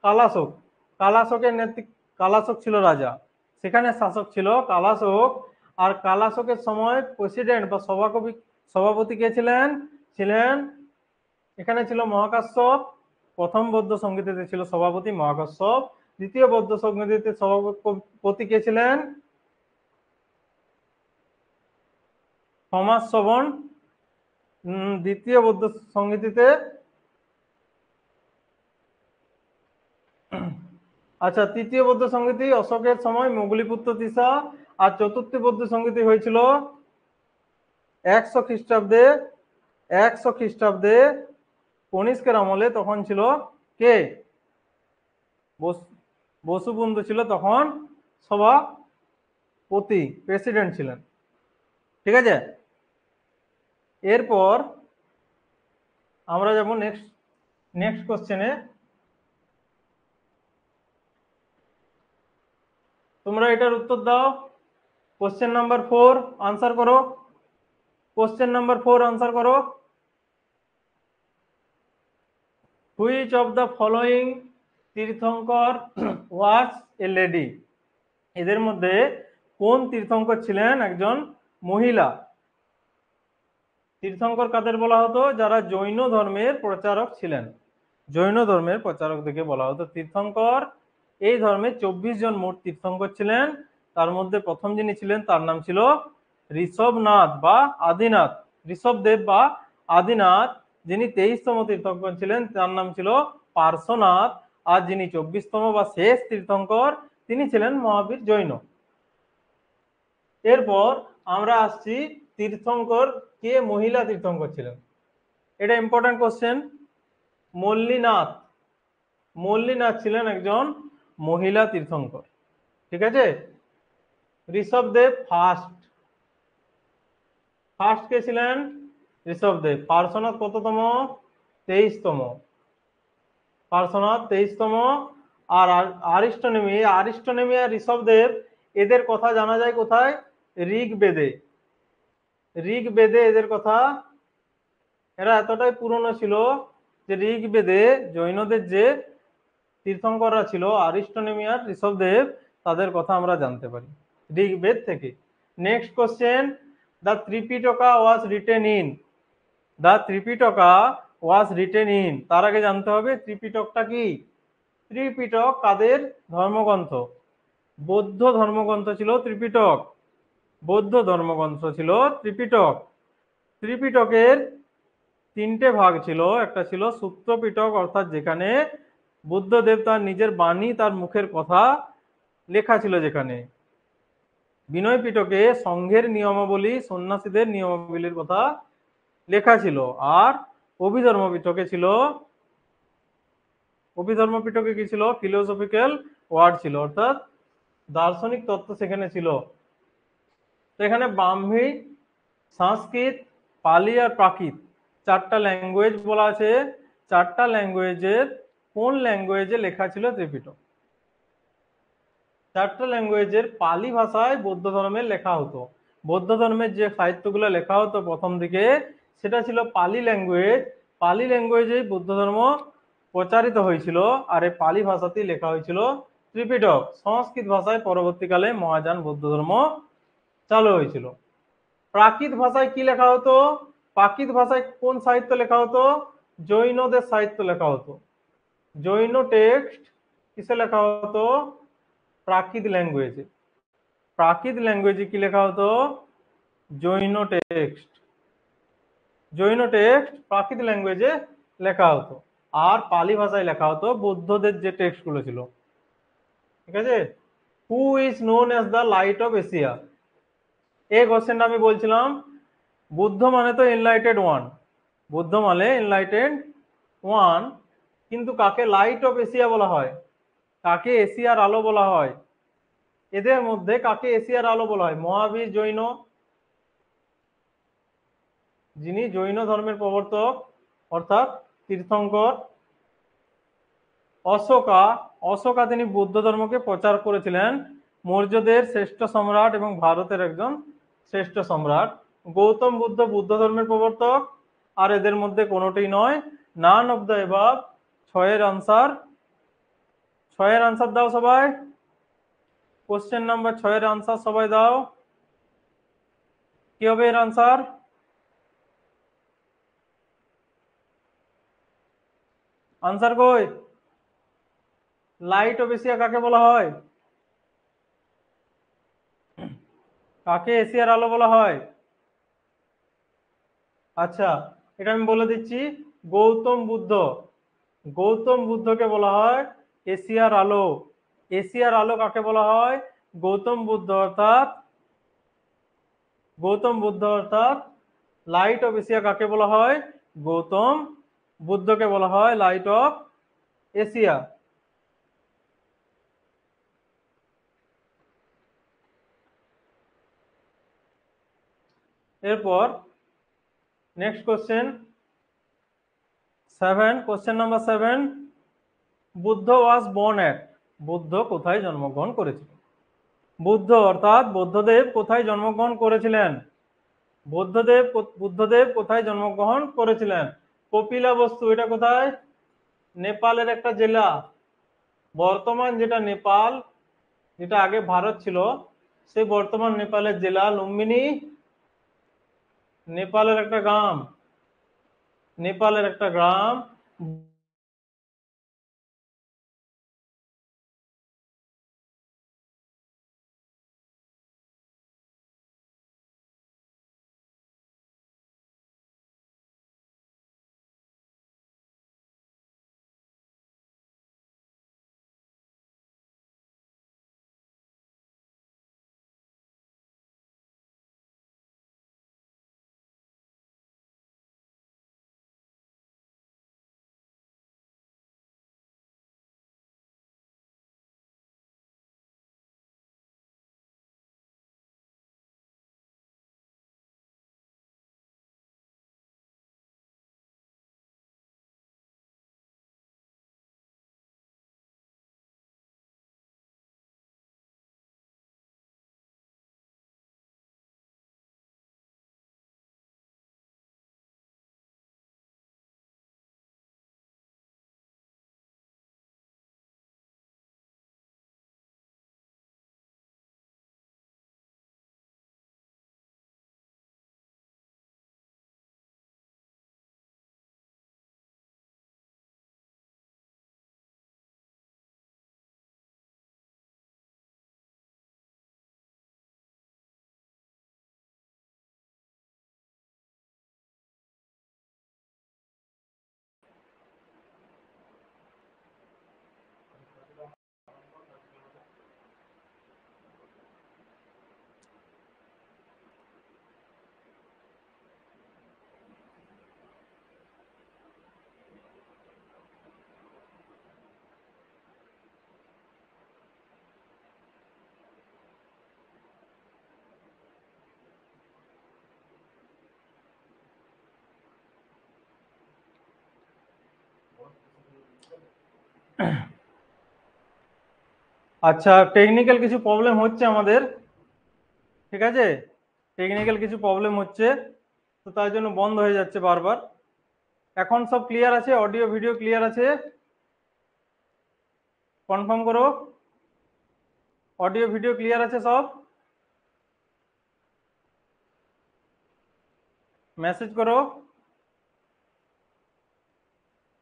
কালাশোক। কালাশোকের নেতৃত্ব, কালাশোক ছিল রাজা, সেখানে শাসক ছিল কালাশোক। আর কালাশোকের সময় প্রেসিডেন্ট বা সভাপতি কে ছিলেন? এখানে ছিল মহাকাশ্যপ। প্রথম বৌদ্ধ সংগীতিতে ছিল সভাপতি মহাকাশ্যপ। দ্বিতীয় বৌদ্ধ সংগীতিতে সভাপতি কে ছিলেন? থমাস শ্রবণ। দ্বিতীয় বৌদ্ধ সংগীতিতে, আচ্ছা, তৃতীয় বৌদ্ধ সংগীতি অশোকের সময় মোগলিপুত্র তিসা। আর চতুর্থ বৌদ্ধ সংগীতি হয়েছিল 100 খ্রিস্টাব্দে কনিষ্কের আমলে। তখন ছিল কে? বসুবন্ধু ছিল তখন সভাপতি, প্রেসিডেন্ট ছিলেন। ঠিক আছে, এরপর আমরা যাব নেক্সট কোশ্চেনে। তোমরা এটার উত্তর দাও। কোশ্চেন নাম্বার 4 আনসার করো। কোশ্চেন নাম্বার 4 আনসার করো। Which of the following Tirthankara was a lady? এদের মধ্যে কোন তীর্থঙ্কর ছিলেন একজন মহিলা? তীর্থঙ্কর কাদের বলা হতো? যারা জৈন ধর্মের প্রচারক ছিলেন। জৈন ধর্মের প্রচারকদেরকে বলা হতো তীর্থঙ্কর। এই ধর্মে 24 জন মোট তীর্থঙ্কর ছিলেন। তার মধ্যে প্রথম যিনি ছিলেন তার নাম ছিল ঋষভনাথ বা আদিনাথ, ঋষভদেব বা আদিনাথ। যিনি 23তম তীর্থঙ্কর ছিলেন তার নাম ছিল পার্শ্বনাথ। আর যিনি 24তম বা শেষ তীর্থঙ্কর তিনি ছিলেন মহাবীর জৈন। এরপর আমরা আসছি তীর্থঙ্কর কে মহিলা তীর্থঙ্কর ছিলেন। এটা ইম্পর্টেন্ট কোশ্চেন। মল্লিনাথ ছিলেন একজন মহিলা তীর্থঙ্কর। ঠিক আছে। ঋষভদেব ফার্স্ট কে ছিলেন? ঋষভদেব। পার্শ্বনাথ কততম? 23তম। পার্শ্বনাথ 23তম। আর আরিষ্টনেমি আর ঋষভদেব এদের কথা জানা যায় কোথায়? ঋগ্বেদে এদের কথা। এরা এতটাই পুরনো ছিল যে ঋগ্বেদে জৈনদের যে তীর্থঙ্কররা ছিল আরিষ্টনেমি আর ঋষভদেব, তাদের কথা আমরা জানতে পারি ঋগ্বেদ থেকে। Next question, the Tripitaka was written in. তার আগে জানতে হবে ত্রিপিটকটা কি। ত্রিপিটক কাদের ধর্মগ্রন্থ? বৌদ্ধ ধর্মগ্রন্থ ছিল ত্রিপিটক। ত্রিপিটকের 3টে ভাগ ছিল। একটা ছিল সূত্র পিটক, অর্থাৎ যেখানে বুদ্ধদেব তার নিজের বাণী, তার মুখের কথা লেখা ছিল। যেখানে বিনয় পিটকে সংঘের নিয়মাবলী, সন্ন্যাসীদের নিয়মাবলীর কথা লেখা ছিল। আর অভিধর্ম পিটকে কি ছিল? ফিলোসফিক্যাল ওয়ার্ড ছিল, অর্থাৎ দার্শনিক তত্ত্ব সেখানে ছিল। তো এখানে ব্রাহ্মী, সংস্কৃত, পালি আর প্রাকৃত 4টা ল্যাঙ্গুয়েজ বলা আছে। 4টা ল্যাঙ্গুয়েজের কোন ল্যাঙ্গুয়েজে লেখা ছিল ত্রিপিটক? 4টা ল্যাঙ্গুয়েজের পালি ভাষায় বৌদ্ধ ধর্মের লেখা হতো। বৌদ্ধ ধর্মের যে সাহিত্যগুলো লেখা হতো প্রথম দিকে সেটা ছিল পালি ল্যাঙ্গুয়েজ। পালি ল্যাঙ্গুয়েজেই বৌদ্ধ ধর্ম প্রচারিত হয়েছিল। আর এই পালি ভাষাতেই লেখা হয়েছিল ত্রিপিটক। সংস্কৃত ভাষায় পরবর্তীকালে মহাযান বৌদ্ধ ধর্ম চালু হয়েছিল। প্রাকৃত ভাষায় কি লেখা হতো? প্রাকৃত ভাষায় কোন সাহিত্য লেখা হতো? জৈনদের সাহিত্য লেখা হতো। জৈন টেক্সট কিসে লেখা হতো? প্রাকৃত ল্যাঙ্গুয়েজে কি লেখা হতো? জৈন টেক্সট প্রাকৃত ল্যাঙ্গুয়েজে লেখা হতো। আর পালি ভাষায় লেখা হতো বৌদ্ধদের যে টেক্সট গুলো ছিল। ঠিক আছে। Who is known as the light of Asia? এই কোশ্চেনটা আমি বলছিলাম। বুদ্ধ মানে তো এনলাইটেড ওয়ান, কিন্তু কাকে লাইট অফ এশিয়া বলা হয়? কাকে এশিয়ার আলো বলা হয়? এদের মধ্যে কাকে এশিয়ার আলো বলা হয়? মহাবীর জৈন, যিনি জৈন ধর্মের প্রবর্তক অর্থাৎ তীর্থঙ্কর। অশোকা অশোকা তিনি বৌদ্ধ ধর্মকে প্রচার করেছিলেন, মৌর্যদের শ্রেষ্ঠ সম্রাট এবং ভারতের একজন শ্রেষ্ঠ সম্রাট। গৌতম বুদ্ধ বুদ্ধ ধর্মের প্রবর্তক, আর এদের মধ্যে কোনোটি নয়। None of the এবাব। ছয়ের আনসার, ছয়ের আনসার দাও সবাই। কোশ্চেন নাম্বার 6 এর আনসার সবাই দাও। কি হবে এর আনসার? আনসার কই? লাইট অফ এশিয়া কাকে বলা হয়? কাকে এশিয়ার আলো বলা হয়? আচ্ছা, এটা আমি বলে দিচ্ছি। গৌতম বুদ্ধ, গৌতম বুদ্ধকে বলা হয় এশিয়ার আলো। এশিয়ার আলো কাকে বলা হয়? গৌতম বুদ্ধ অর্থাৎ, গৌতম বুদ্ধ অর্থাৎ লাইট অফ এশিয়া কাকে বলা হয়? গৌতম বুদ্ধকে বলা হয় লাইট অফ এশিয়া। এরপর next question 7, question number 7, Buddha was born at. Buddha কোথায় জন্মগ্রহণ করেছিলেন? বুদ্ধ অর্থাৎ বুদ্ধদেব কোথায় জন্মগ্রহণ করেছিলেন? বুদ্ধদেব কোথায় জন্মগ্রহণ করেছিলেন? কপিলাবস্তু, এটা কোথায়? নেপালের একটা জেলা। বর্তমান যেটা নেপাল, যেটা আগে ভারত ছিল, সেই বর্তমান নেপালের জেলা লুম্বিনী, নেপালের একটা গ্রাম, নেপালের একটা গ্রাম। আচ্ছা, টেকনিক্যাল কিছু প্রবলেম হচ্ছে আমাদের, ঠিক আছে? টেকনিক্যাল কিছু প্রবলেম হচ্ছে, তো তার জন্য বন্ধ হয়ে যাচ্ছে বারবার। এখন সব ক্লিয়ার আছে? অডিও ভিডিও ক্লিয়ার আছে? কনফার্ম করো। অডিও ভিডিও ক্লিয়ার আছে সব? মেসেজ করো।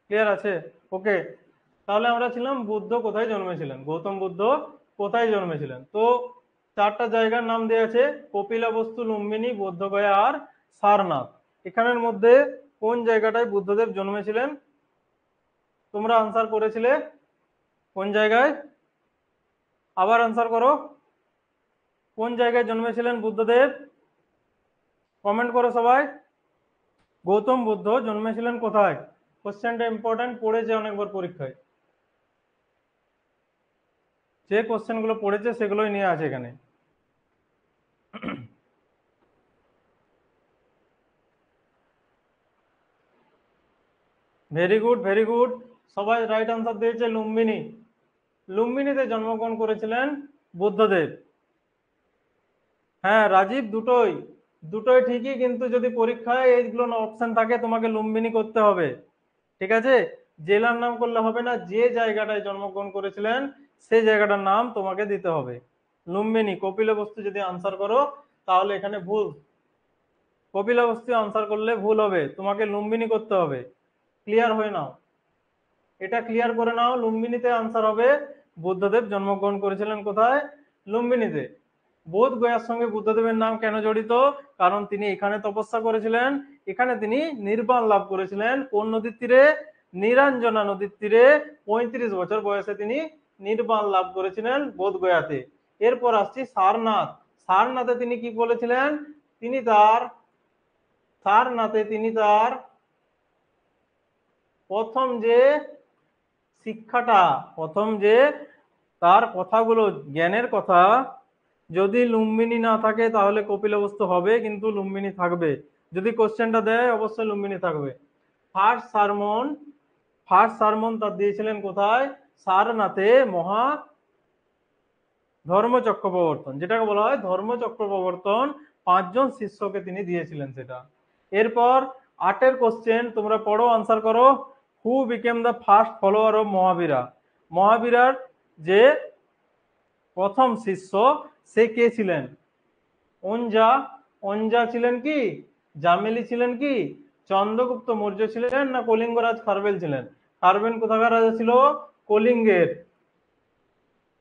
ক্লিয়ার আছে? ওকে। তাহলে আমরা ছিলাম বুদ্ধ কোথায় জন্মেছিলেন, গৌতম বুদ্ধ কোথায় জন্মেছিলেন। তো 4টা জায়গার নাম দেওয়া আছে, কপিলাবস্তু, লুম্বিনী, বোধগয়া আর সারনাথ। এখানের মধ্যে কোন জায়গাটায় বুদ্ধদেব জন্মেছিলেন? তোমরা আনসার করেছিলে কোন জায়গায়? আবার আনসার করো, কোন জায়গায় জন্মেছিলেন বুদ্ধদেব? কমেন্ট করো সবাই। গৌতম বুদ্ধ জন্মেছিলেন কোথায়? কোশ্চেনটা ইম্পর্টেন্ট, পড়েছে অনেকবার পরীক্ষায়। যে কোশ্চেনগুলো পড়েছে সেগুলোই নিয়ে আছে এখানে। Very good, very good. সবাই রাইট আনসার দিয়েছে লুম্বিনী। লুম্বিনীতে জন্মগ্রহণ করেছিলেন বুদ্ধদেব। হ্যাঁ রাজীব, দুটোই দুটোই ঠিকই, কিন্তু যদি পরীক্ষায় এইগুলো অপশন থাকে তোমাকে লুম্বিনী করতে হবে। ঠিক আছে, জেলার নাম করলে হবে না, যে জায়গাটায় জন্মগ্রহণ করেছিলেন সেই জায়গাটার নাম তোমাকে দিতে হবে। লুম্বিনী। কপিলবস্তু যদি আনসার করো তাহলে এখানে ভুল, কপিলবস্তু আনসার করলে ভুল হবে, তোমাকে লুম্বিনী করতে হবে। ক্লিয়ার হয়ে নাও, এটা ক্লিয়ার করে নাও। লুম্বিনীতে আনসার হবে। বুদ্ধদেব জন্মগ্রহণ করেছিলেন কোথায়? লুম্বিনীতে। বোধ গয়ার সঙ্গে বুদ্ধদেবের নাম কেন জড়িত? কারণ তিনি এখানে তপস্যা করেছিলেন, এখানে তিনি নির্বাণ লাভ করেছিলেন। কোন নদীর তীরে? নিরঞ্জনা নদীর তীরে 35 বছর বয়সে তিনি নির্বাণ লাভ করেছিলেন বোধ গয়াতে। এরপর আসছি সারনাথ। সারনাথে তিনি কি বলেছিলেন? তিনি তার সারনাথে তিনি তার প্রথম যে শিক্ষাটা, প্রথম যে তার কথাগুলো, জ্ঞানের কথা, যদি লুম্বিনী না থাকে তাহলে কপিলবস্তু হবে, কিন্তু লুম্বিনী থাকবে। যদি কোশ্চেনটা দেয় অবশ্যই লুম্বিনী থাকবে। ফার্স্ট সারমন, ফার্স্ট সারমন তার দিয়েছিলেন কোথায়? সারনাথে মহা ধর্মচক্র প্রবর্তন, যেটাকে বলা হয় ধর্মচক্র প্রবর্তন, 5 জন শিষ্যকে তিনি দিয়েছিলেন সেটা। এরপর 8-এর কোশ্চেন তোমরা পড়ো, আনসার করো। Who became the first follower of Mahavira? মহাবীরার যে প্রথম শিষ্য সে কে ছিলেন? অঞ্জা। অঞ্জা ছিলেন কি? জামেলি ছিলেন কি? চন্দ্রগুপ্ত মৌর্য ছিলেন না কলিঙ্গরাজ খারবেল ছিলেন? খারবেল কোথাকার রাজা ছিল? কলিঙ্গের।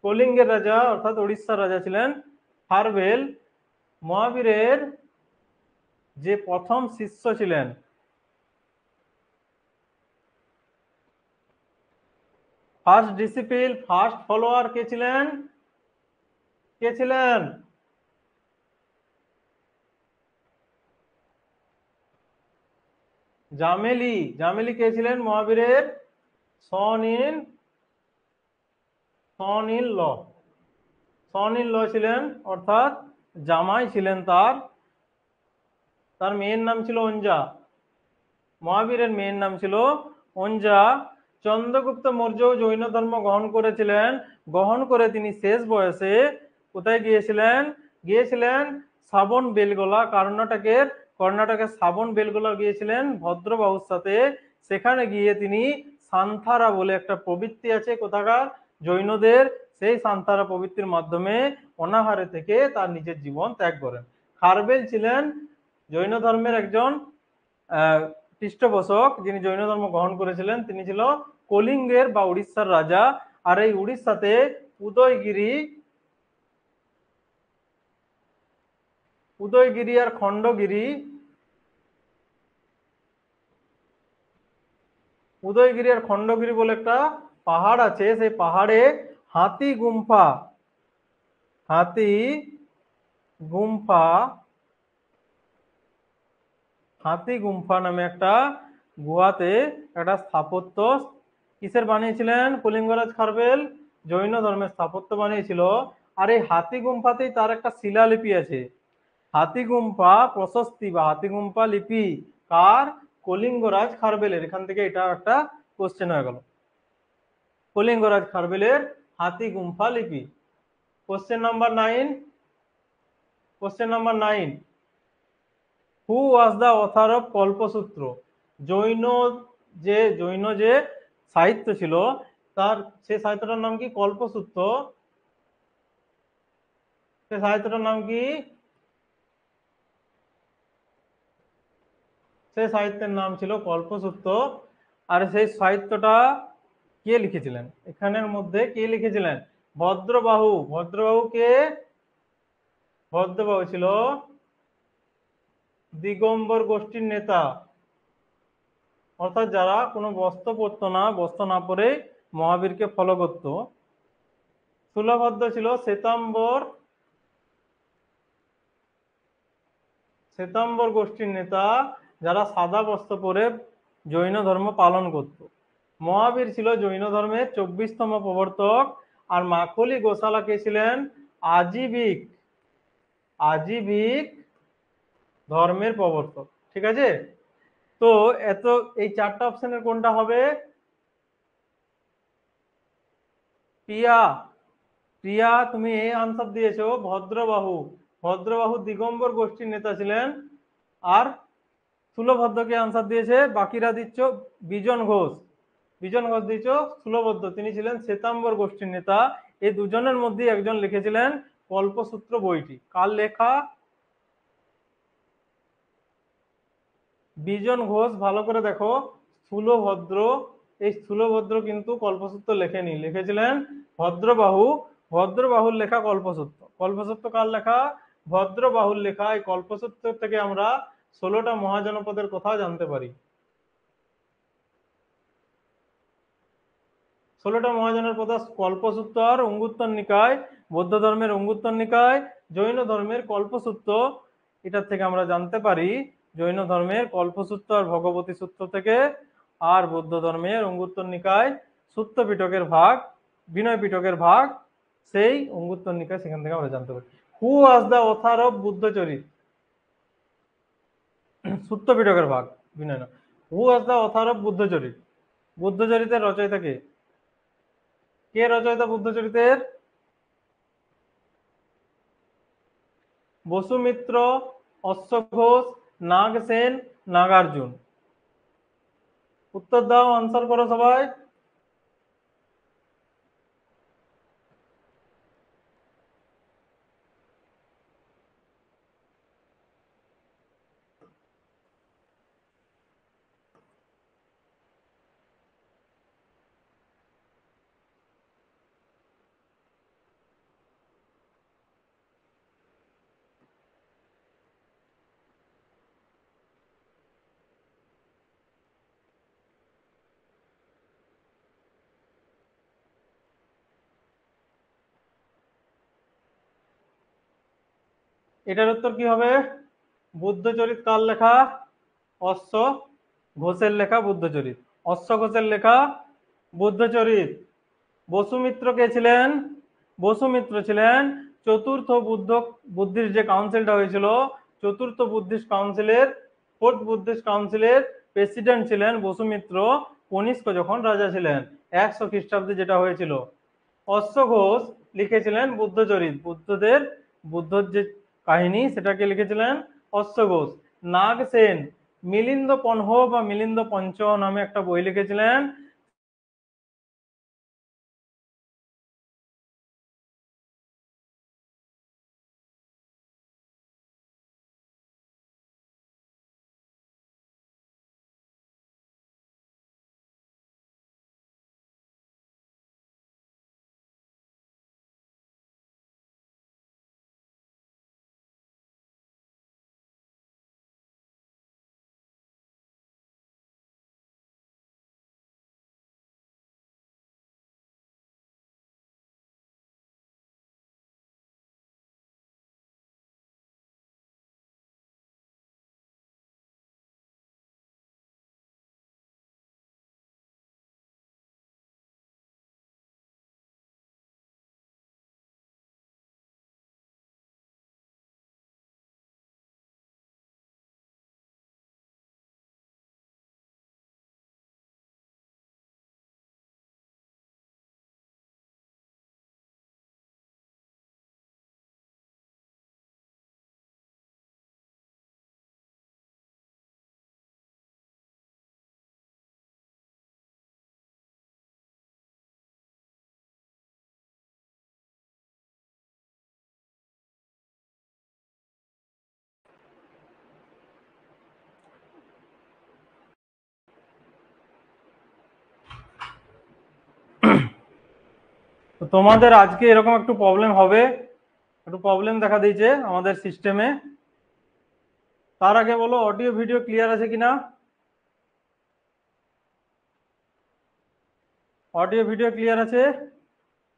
কলিঙ্গের রাজা অর্থাৎ উড়িষ্যার রাজা ছিলেন খারবেল। মহাবীরের যে প্রথম শিষ্য ছিলেন, ফার্স্ট ডিসিপল, ফার্স্ট ফলোয়ার কে ছিলেন? কে ছিলেন? জামেলি। জামেলি কে ছিলেন মহাবীরের? Son in son in law, son in law ছিলেন, অর্থাৎ জামাই ছিলেন তার। তার মেয়ের নাম ছিল অঞ্জা। মহাবীরের মেয়ের নাম ছিল অঞ্জা। চন্দ্রগুপ্ত মৌর্য জৈন ধর্ম গ্রহণ করেছিলেন। গ্রহণ করে তিনি শেষ বয়সে কোথায় গিয়েছিলেন? গিয়েছিলেন শ্রাবণ বেলগোলা, কর্ণাটকের শ্রাবণ বেলগোলা গিয়েছিলেন ভদ্রবাহুর সাথে। সেখানে গিয়ে তিনি সান্থারা বলে একটা প্রবৃত্তি আছে কোথাকার? জৈনদের। সেই সান্থারা প্রবৃত্তির মাধ্যমে অনাহারে থেকে তার নিজের জীবন ত্যাগ করেন। খারবেল ছিলেন জৈন ধর্মের একজন পৃষ্ঠপোষক, যিনি জৈন ধর্ম গ্রহণ করেছিলেন। তিনি ছিল কলিঙ্গের বা উড়িষ্যার রাজা। আর এই উড়িষ্যাতে উদয়গিরি, উদয়গিরি আর খণ্ডগিরি, উদয়গিরি আর খণ্ডগিরি বলে একটা পাহাড় আছে। সেই পাহাড়ে হাতি গুম্ফা, হাতি গুম্ফা, হাতি গুম্ফা নামে একটা গুহাতে একটা স্থাপত্য কিসের বানিয়েছিলেন? কলিঙ্গরাজ খারবেল জৈন ধর্মের স্থাপত্য বানিয়েছিল। আর এই হাতি গুম্ফাতেই তার একটা শিলালিপি আছে। হাতি গুম্ফা প্রশস্তি বা হাতি গুম্ফা লিপি কার? কলিঙ্গরাজ খারবেলের। এখান থেকে এটা একটা কোশ্চেন হয়ে গেল, কলিঙ্গরাজ খারবেলের হাতি গুম্ফা লিপি। Question number 9, question number 9, who was the author of Kalpasutra? Jain যে সাহিত্য ছিল তার, সে সাহিত্যটার নাম কি? কল্পসূত্র। সে সাহিত্যটার নাম কি? সে সাহিত্যের নাম ছিল কল্পসূত্র। আর সেই সাহিত্যটা কে লিখেছিলেন? এখানের মধ্যে কে লিখেছিলেন? ভদ্রবাহু। ভদ্রবাহু কে? ভদ্রবাহু ছিল দিগম্বর গোষ্ঠীর নেতা, অর্থাৎ যারা কোনো বস্ত্র পরতো না, বস্ত্র না পরে মহাবীরকে ফলো করত। স্থূলভদ্র ছিল শ্বেতাম্বর, শ্বেতাম্বর গোষ্ঠীর নেতা, যারা সাদা বস্ত্র পরে জৈন ধর্ম পালন করত। মহাবীর ছিল জৈন ধর্মের 24তম প্রবর্তক। আর মাখলি গোশালা কে ছিলেন? আজীবিক, আজীবিক ধর্মের প্রবর্তক। ঠিক আছে, তো এত এই 4টা অপশনের কোনটা হবে? প্রিয়া, প্রিয়া তুমি এই আনসার দিয়েছো ভদ্রবাহু। ভদ্রবাহু দিগম্বর গোষ্ঠীর নেতা ছিলেন। আর স্থূলভদ্র কে আনসার দিয়েছে, বাকিরা দিচ্ছ বিজন ঘোষ। বিজন ঘোষ দিয়েছ স্থূলভদ্র, তিনি ছিলেন শ্বেতাম্বর গোষ্ঠীর নেতা। এই দুজনের মধ্যে একজন লিখেছিলেন কল্পসূত্র বইটি। কার লেখা? বিজন ঘোষ। ভালো করে দেখো, স্থূলভদ্র, এই স্থূলভদ্র কিন্তু কল্পসূত্র লেখেনি, লিখেছিলেন ভদ্রবাহু। ভদ্রবাহুর লেখা কল্পসূত্র। কল্পসূত্র কার লেখা? ভদ্রবাহুর লেখা। এই কল্পসূত্র থেকে আমরা 16টা মহাজনপদের কথা জানতে পারি। 16টা মহাজনপদ কল্পসূত্র, অঙ্গুত্তর নিকায়, বৌদ্ধ ধর্মের অঙ্গুত্তর নিকায়, জৈন ধর্মের কল্পসূত্র। এটার থেকে আমরা জানতে পারি জৈন ধর্মের কল্পসূত্র আর ভগবতী সূত্র থেকে, আর বৌদ্ধ ধর্মের অঙ্গুত্তর নিকায় সূত্র পিটকের ভাগ, বিনয় পিটকের ভাগ, সেই অঙ্গুত্তর নিকায়, সেখান থেকে আমরা জানতে পারি। হু was the author of Buddhacharita? সূত্র পিটকের ভাগ, বিনয় না। হু was the author of Buddhacharita? বুদ্ধচরিতের রচয়িতা কে? কে রচয়িতা বুদ্ধচরিতের? বসুমিত্র, অশ্বঘোষ, নাগসেন, নাগার্জুন। উত্তর দাও, আনসার করো সবাই। এটার উত্তর কি হবে? বুদ্ধচরিত কার লেখা? অশ্ব ঘোষের লেখা বুদ্ধচরিত। অশ্ব ঘোষের লেখা বুদ্ধচরিত। বসুমিত্র কে ছিলেন? বসুমিত্র ছিলেন চতুর্থ বুদ্ধিস্ট যে কাউন্সিলটা হয়েছিল, চতুর্থ বুদ্ধিস্ট কাউন্সিলের, ফোর্থ বুদ্ধিস্ট কাউন্সিলের প্রেসিডেন্ট ছিলেন বসুমিত্র, কনিষ্ক যখন রাজা ছিলেন, 100 খ্রিস্টাব্দে যেটা হয়েছিল। অশ্ব ঘোষ লিখেছিলেন বুদ্ধচরিত, বুদ্ধর যে কাহিনী সেটাকে লিখেছিলেন অশ্ব ঘোষ। নাগ সেন মিলিন্দ পনহ বা মিলিন্দ পঞ্চ নামে একটা বই লিখেছিলেন। তো তোমাদের আজকে এরকম একটু প্রবলেম হবে, একটু প্রবলেম দেখা দিয়েছে আমাদের সিস্টেমে। তার আগে বলো অডিও ভিডিও ক্লিয়ার আছে কিনা? অডিও ভিডিও ক্লিয়ার আছে?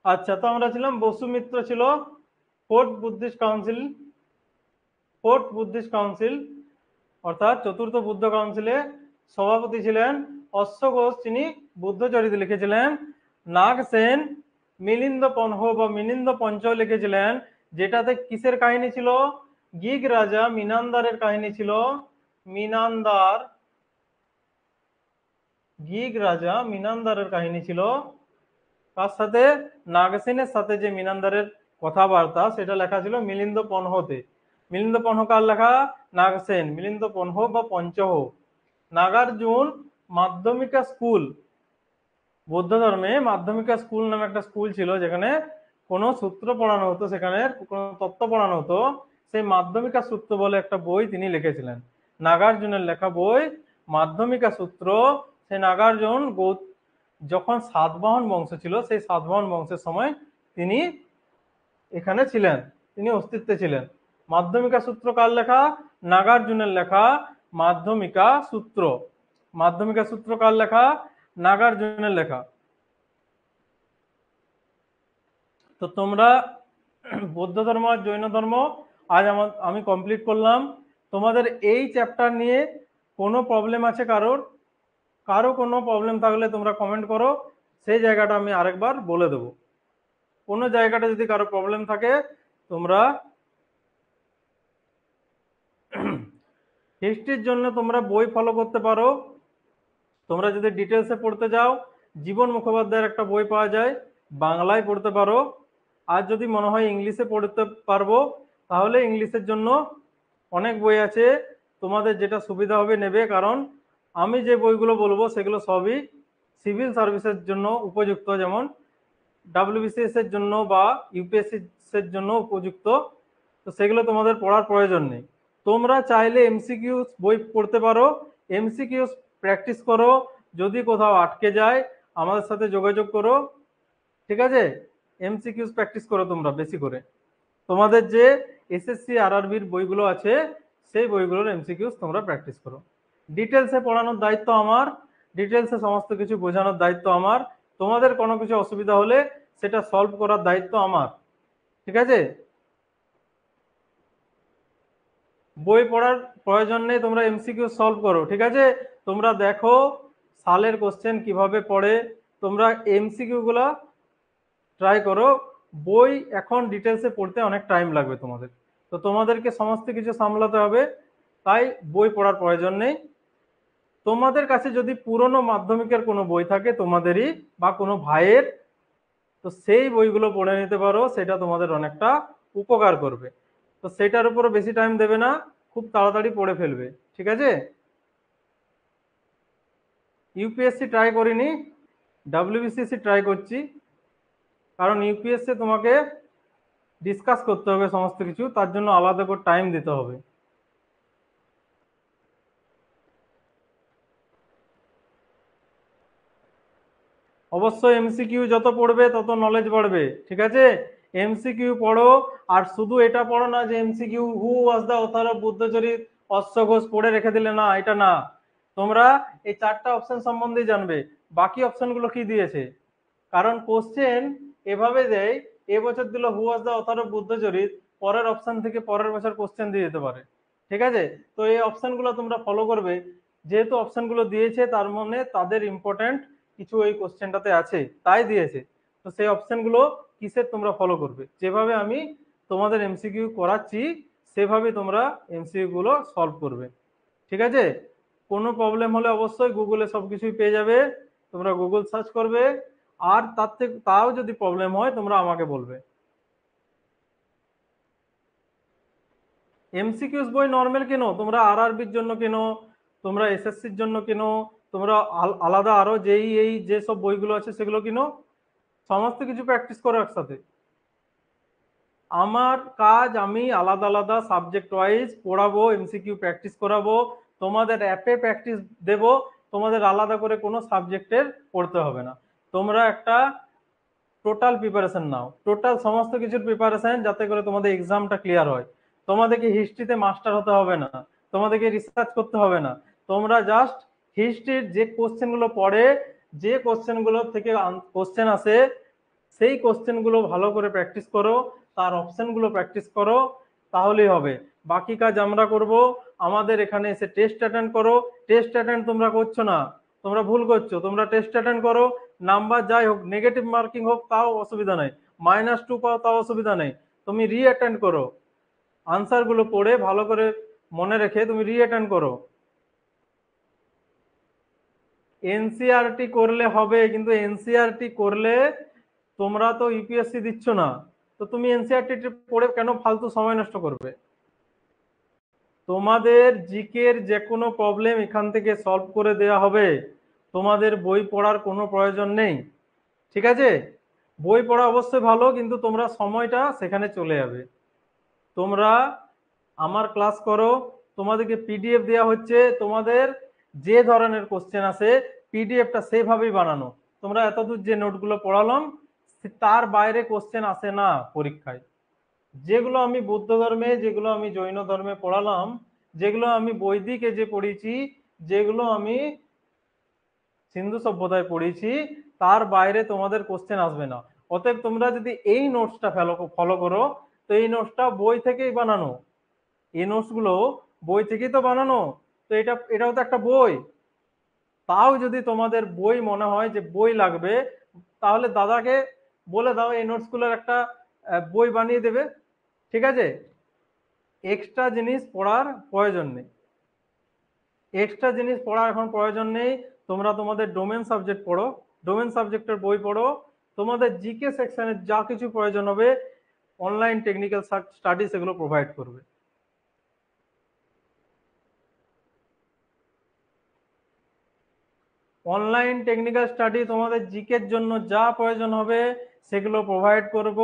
আচ্ছা, তো আমরা ছিলাম বসুমিত্র ছিল fourth Buddhist council, fourth Buddhist council অর্থাৎ চতুর্থ বুদ্ধ কাউন্সিলে সভাপতি ছিলেন অশ্ব ঘোষ, তিনি বুদ্ধচরিত লিখেছিলেন। নাগ সেন মিলিন্দ পনহ বা মিলিন্দ পঞ্চ লিখেছিলেন, যেটাতে কিসের কাহিনী ছিল? গিগ রাজা মিনান্দারের কাহিনী ছিল। মিনান্দার, গিগ রাজা মিনান্দারের কাহিনী ছিল। কার সাথে? নাগসেনের সাথে যে মিনান্দারের কথাবার্তা সেটা লেখা ছিল মিলিন্দ পনহতে। মিলিন্দ পনহ কার লেখা? নাগসেন। মিলিন্দ পনহ বা পঞ্চহ। নাগার্জুন মাধ্যমিকা স্কুল, বৌদ্ধ ধর্মে মাধ্যমিকা স্কুল নামে একটা স্কুল ছিল যেখানে কোনো সূত্র পড়ানো হতো, সেখানে কোনো তত্ত্ব পড়ানো হতো। সেই মাধ্যমিকা সূত্র বলে একটা বই তিনি লিখেছিলেন। নাগার্জুনের লেখা বই মাধ্যমিকা সূত্র। সেই নাগার্জুন যখন সাতবাহন বংশ ছিল, সেই সাতবাহন বংশের সময় তিনি এখানে ছিলেন, তিনি অস্তিত্বে ছিলেন। মাধ্যমিকা সূত্র কার লেখা? নাগার্জুনের লেখা মাধ্যমিকা সূত্র। মাধ্যমিকা সূত্র কার লেখা? নাগার্জুনের লেখা। তো তোমরা বৌদ্ধ ধর্ম আর জৈন ধর্ম আজ আমি কমপ্লিট করলাম। তোমাদের এই চ্যাপ্টার নিয়ে কোনো প্রবলেম আছে কারোর? কারো কোনো প্রবলেম থাকলে তোমরা কমেন্ট করো, সেই জায়গাটা আমি আরেকবার বলে দেবো। কোনো জায়গাটা যদি কারো প্রবলেম থাকে তোমরা হিস্ট্রির জন্য তোমরা বই ফলো করতে পারো। তোমরা যদি ডিটেলসে পড়তে যাও, জীবন মুখোপাধ্যায়ের একটা বই পাওয়া যায়, বাংলায় পড়তে পারো। আর যদি মনে হয় ইংলিশে পড়তে পারবো, তাহলে ইংলিশের জন্য অনেক বই আছে, তোমাদের যেটা সুবিধা হবে নেবে। কারণ আমি যে বইগুলো বলবো সেগুলো সবই সিভিল সার্ভিসের জন্য উপযুক্ত, যেমন ডাব্লিউবিসিএস এর জন্য বা ইউপিএসসি এর জন্য উপযুক্ত। তো সেগুলো তোমাদের পড়ার প্রয়োজন নেই। তোমরা চাইলে এমসিকিউ বই পড়তে পারো, এমসিকিউ প্র্যাকটিস করো। যদি কোথাও আটকে যায় আমাদের সাথে যোগাযোগ করো, ঠিক আছে? এমসিকিউ প্র্যাকটিস করো তোমরা বেশি করে। তোমাদের যে এসএসসি আরআরবির বইগুলো আছে সেই বইগুলোর এমসিকিউ তোমরা প্র্যাকটিস করো। ডিটেলসে পড়ানোর দায়িত্ব আমার, ডিটেলসে সমস্ত কিছু বোঝানোর দায়িত্ব আমার। তোমাদের কোনো কিছু অসুবিধা হলে সেটা সলভ করার দায়িত্ব আমার, ঠিক আছে? বই পড়ার প্রয়োজন নেই, তোমরা এমসিকিউ সলভ করো, ঠিক আছে? তোমরা দেখো সালের কোশ্চেন কিভাবে পড়ে, তোমরা এমসিকিউ গুলা ট্রাই করো। বই এখন ডিটেলসে পড়তে অনেক টাইম লাগবে তোমাদের, তো তোমাদেরকে সমস্ত কিছু সামলাতে হবে, তাই বই পড়ার প্রয়োজন নেই। তোমাদের কাছে যদি পুরনো মাধ্যমিকের কোনো বই থাকে তোমাদেরই বা কোনো ভাইয়ের, তো সেই বইগুলো পড়ে নিতে পারো, সেটা তোমাদের অনেকটা উপকার করবে। তো সেটার উপরও বেশি টাইম দেবে না, খুব তাড়াতাড়ি পড়ে ফেলবে, ঠিক আছে? ইউপিএসসি ট্রাই করিনি, ডাব্লিউবিসিএসসি ট্রাই করছি। কারণ ইউপিএসসি তোমাকে ডিসকাস করতে হবে সমস্ত কিছু, তার জন্য আলাদা করে টাইম দিতে হবে। অবশ্যই এমসিকিউ যত পড়বে তত নলেজ বাড়বে, ঠিক আছে? এমসিকিউ পড়ো, আর শুধু এটা পড়ো না যে MCQ who was the author of Buddhacharita অশ্বঘোষ পড়ে রেখে দিলে, না, এটা না। তোমরা এই চারটা অপশন সম্বন্ধে জানবে, বাকি অপশনগুলো কি দিয়েছে। কারণ কোশ্চেন এভাবে দেয়, এবছর দিল হু was the author of Buddhacharita, পরের অপশন থেকে পরের বছর কোশ্চেন দিয়ে যেতে পারে, ঠিক আছে? তো এই অপশনগুলো তোমরা ফলো করবে। যেহেতু অপশনগুলো দিয়েছে তার মানে তাদের ইম্পর্টেন্ট কিছু ওই কোশ্চেনটাতে আছে, তাই দিয়েছে। তো সেই অপশনগুলো কিসের তোমরা ফলো করবে, যেভাবে আমি তোমাদের এমসিকিউ করাচ্ছি সেভাবে তোমরা এমসিকিউ গুলো সলভ করবে, ঠিক আছে? কোনো প্রবলেম হলে অবশ্যই গুগলে সবকিছুই পেয়ে যাবে, তোমরা গুগল সার্চ করবে। আর তার থেকে তাও যদি প্রবলেম হয় তোমরা আমাকে বলবে। এমসিকিউস বই নর্মাল কেনো, তোমরা আরআরবির জন্য কেনো, তোমরা এসএসসির জন্য কেনো, তোমরা আলাদা আরো যেই এই যে সব বইগুলো আছে সেগুলো কিনো, সমস্ত কিছু প্র্যাকটিস করো একসাথে। আমার কাজ, আমি আলাদা আলাদা সাবজেক্ট ওয়াইজ পড়াবো, এমসিকিউ প্র্যাকটিস করাবো, তোমাদের অ্যাপে প্র্যাকটিস দেব। তোমাদের আলাদা করে কোনো সাবজেক্টের পড়তে হবে না। তোমরা একটা টোটাল প্রিপারেশন নাও, টোটাল সমস্ত কিছুর প্রিপারেশন, যাতে করে তোমাদের এক্সামটা ক্লিয়ার হয়। তোমাদেরকে হিস্ট্রিতে মাস্টার হতে হবে না, তোমাদেরকে রিসার্চ করতে হবে না। তোমরা জাস্ট হিস্ট্রির যে কোশ্চেনগুলো পড়ে, যে কোশ্চেনগুলো থেকে কোশ্চেন আসে, সেই কোশ্চেনগুলো ভালো করে প্র্যাকটিস করো, তার অপশনগুলো প্র্যাকটিস করো, তাহলেই হবে। বাকি কাজ আমরা করব। আমাদের এখানে এসে টেস্ট অ্যাটেন্ড করো। টেস্ট অ্যাটেন্ড তোমরা করছো না, তোমরা ভুল করছো। তোমরা টেস্ট অ্যাটেন্ড করো, নাম্বার যাই হোক, নেগেটিভ মার্কিং হোক তাও অসুবিধা নেই, -2 পাও তাও অসুবিধা নেই, তুমি রি অ্যাটেন্ড করো। আনসার গুলো পড়ে ভালো করে মনে রেখে তুমি রি অ্যাটেন্ড করো। এনসিআরটি করলে হবে, কিন্তু এনসিআরটি করলে তোমরা তো ইউপিএসসি দিচ্ছ না, তো তুমি এনসিইআরটি পড়ে কেন ফালতু সময় নষ্ট করবে? তোমাদের জিকের যে কোনো প্রবলেম এখান থেকে সলভ করে দেওয়া হবে, তোমাদের বই পড়ার কোনো প্রয়োজন নেই। ঠিক আছে, বই পড়া অবশ্যই ভালো, কিন্তু তোমরা সময়টা সেখানে চলে যাবে। তোমরা আমার ক্লাস করো, তোমাদেরকে পিডিএফ দেওয়া হচ্ছে, তোমাদের যে ধরনের কোশ্চেন আসে পিডিএফটা সেভাবেই বানানো। তোমরা এতদূর যে নোটগুলো পড়ালাম তার বাইরে কোশ্চেন আসে না পরীক্ষায়। যেগুলো আমি বৌদ্ধ ধর্মে, যেগুলো আমি জৈন ধর্মে পড়ালাম, যেগুলো আমি বৈদিকে যে পড়েছি, যেগুলো আমি সিন্ধু সভ্যতায় পড়েছি, তার বাইরে তোমাদের কোশ্চেন আসবে না। অতএব তোমরা যদি এই নোটসটা ফলো করো, তো এই নোটসটা বই থেকেই বানানো, এই নোটসগুলো বই থেকেই তো বানানো। তো এটাও তো একটা বই। তাও যদি তোমাদের বই মনে হয় যে বই লাগবে, তাহলে দাদাকে বলে দাও এই নোটসগুলোর একটা বই বানিয়ে দেবে। ঠিক আছে, এক্সট্রা জিনিস পড়ার প্রয়োজন নেই, এক্সট্রা জিনিস পড়ার এখন প্রয়োজন নেই। তোমরা তোমাদের ডোমেন সাবজেক্ট পড়ো, ডোমেন সাবজেক্টের বই পড়ো, তোমাদের জিকে সেকশনের যা কিছু প্রয়োজন হবে অনলাইন টেকনিক্যাল স্টাডি সেগুলো প্রোভাইড করবে। অনলাইন টেকনিক্যাল স্টাডি তোমাদের জিকের জন্য যা প্রয়োজন হবে সেগুলো প্রোভাইড করব।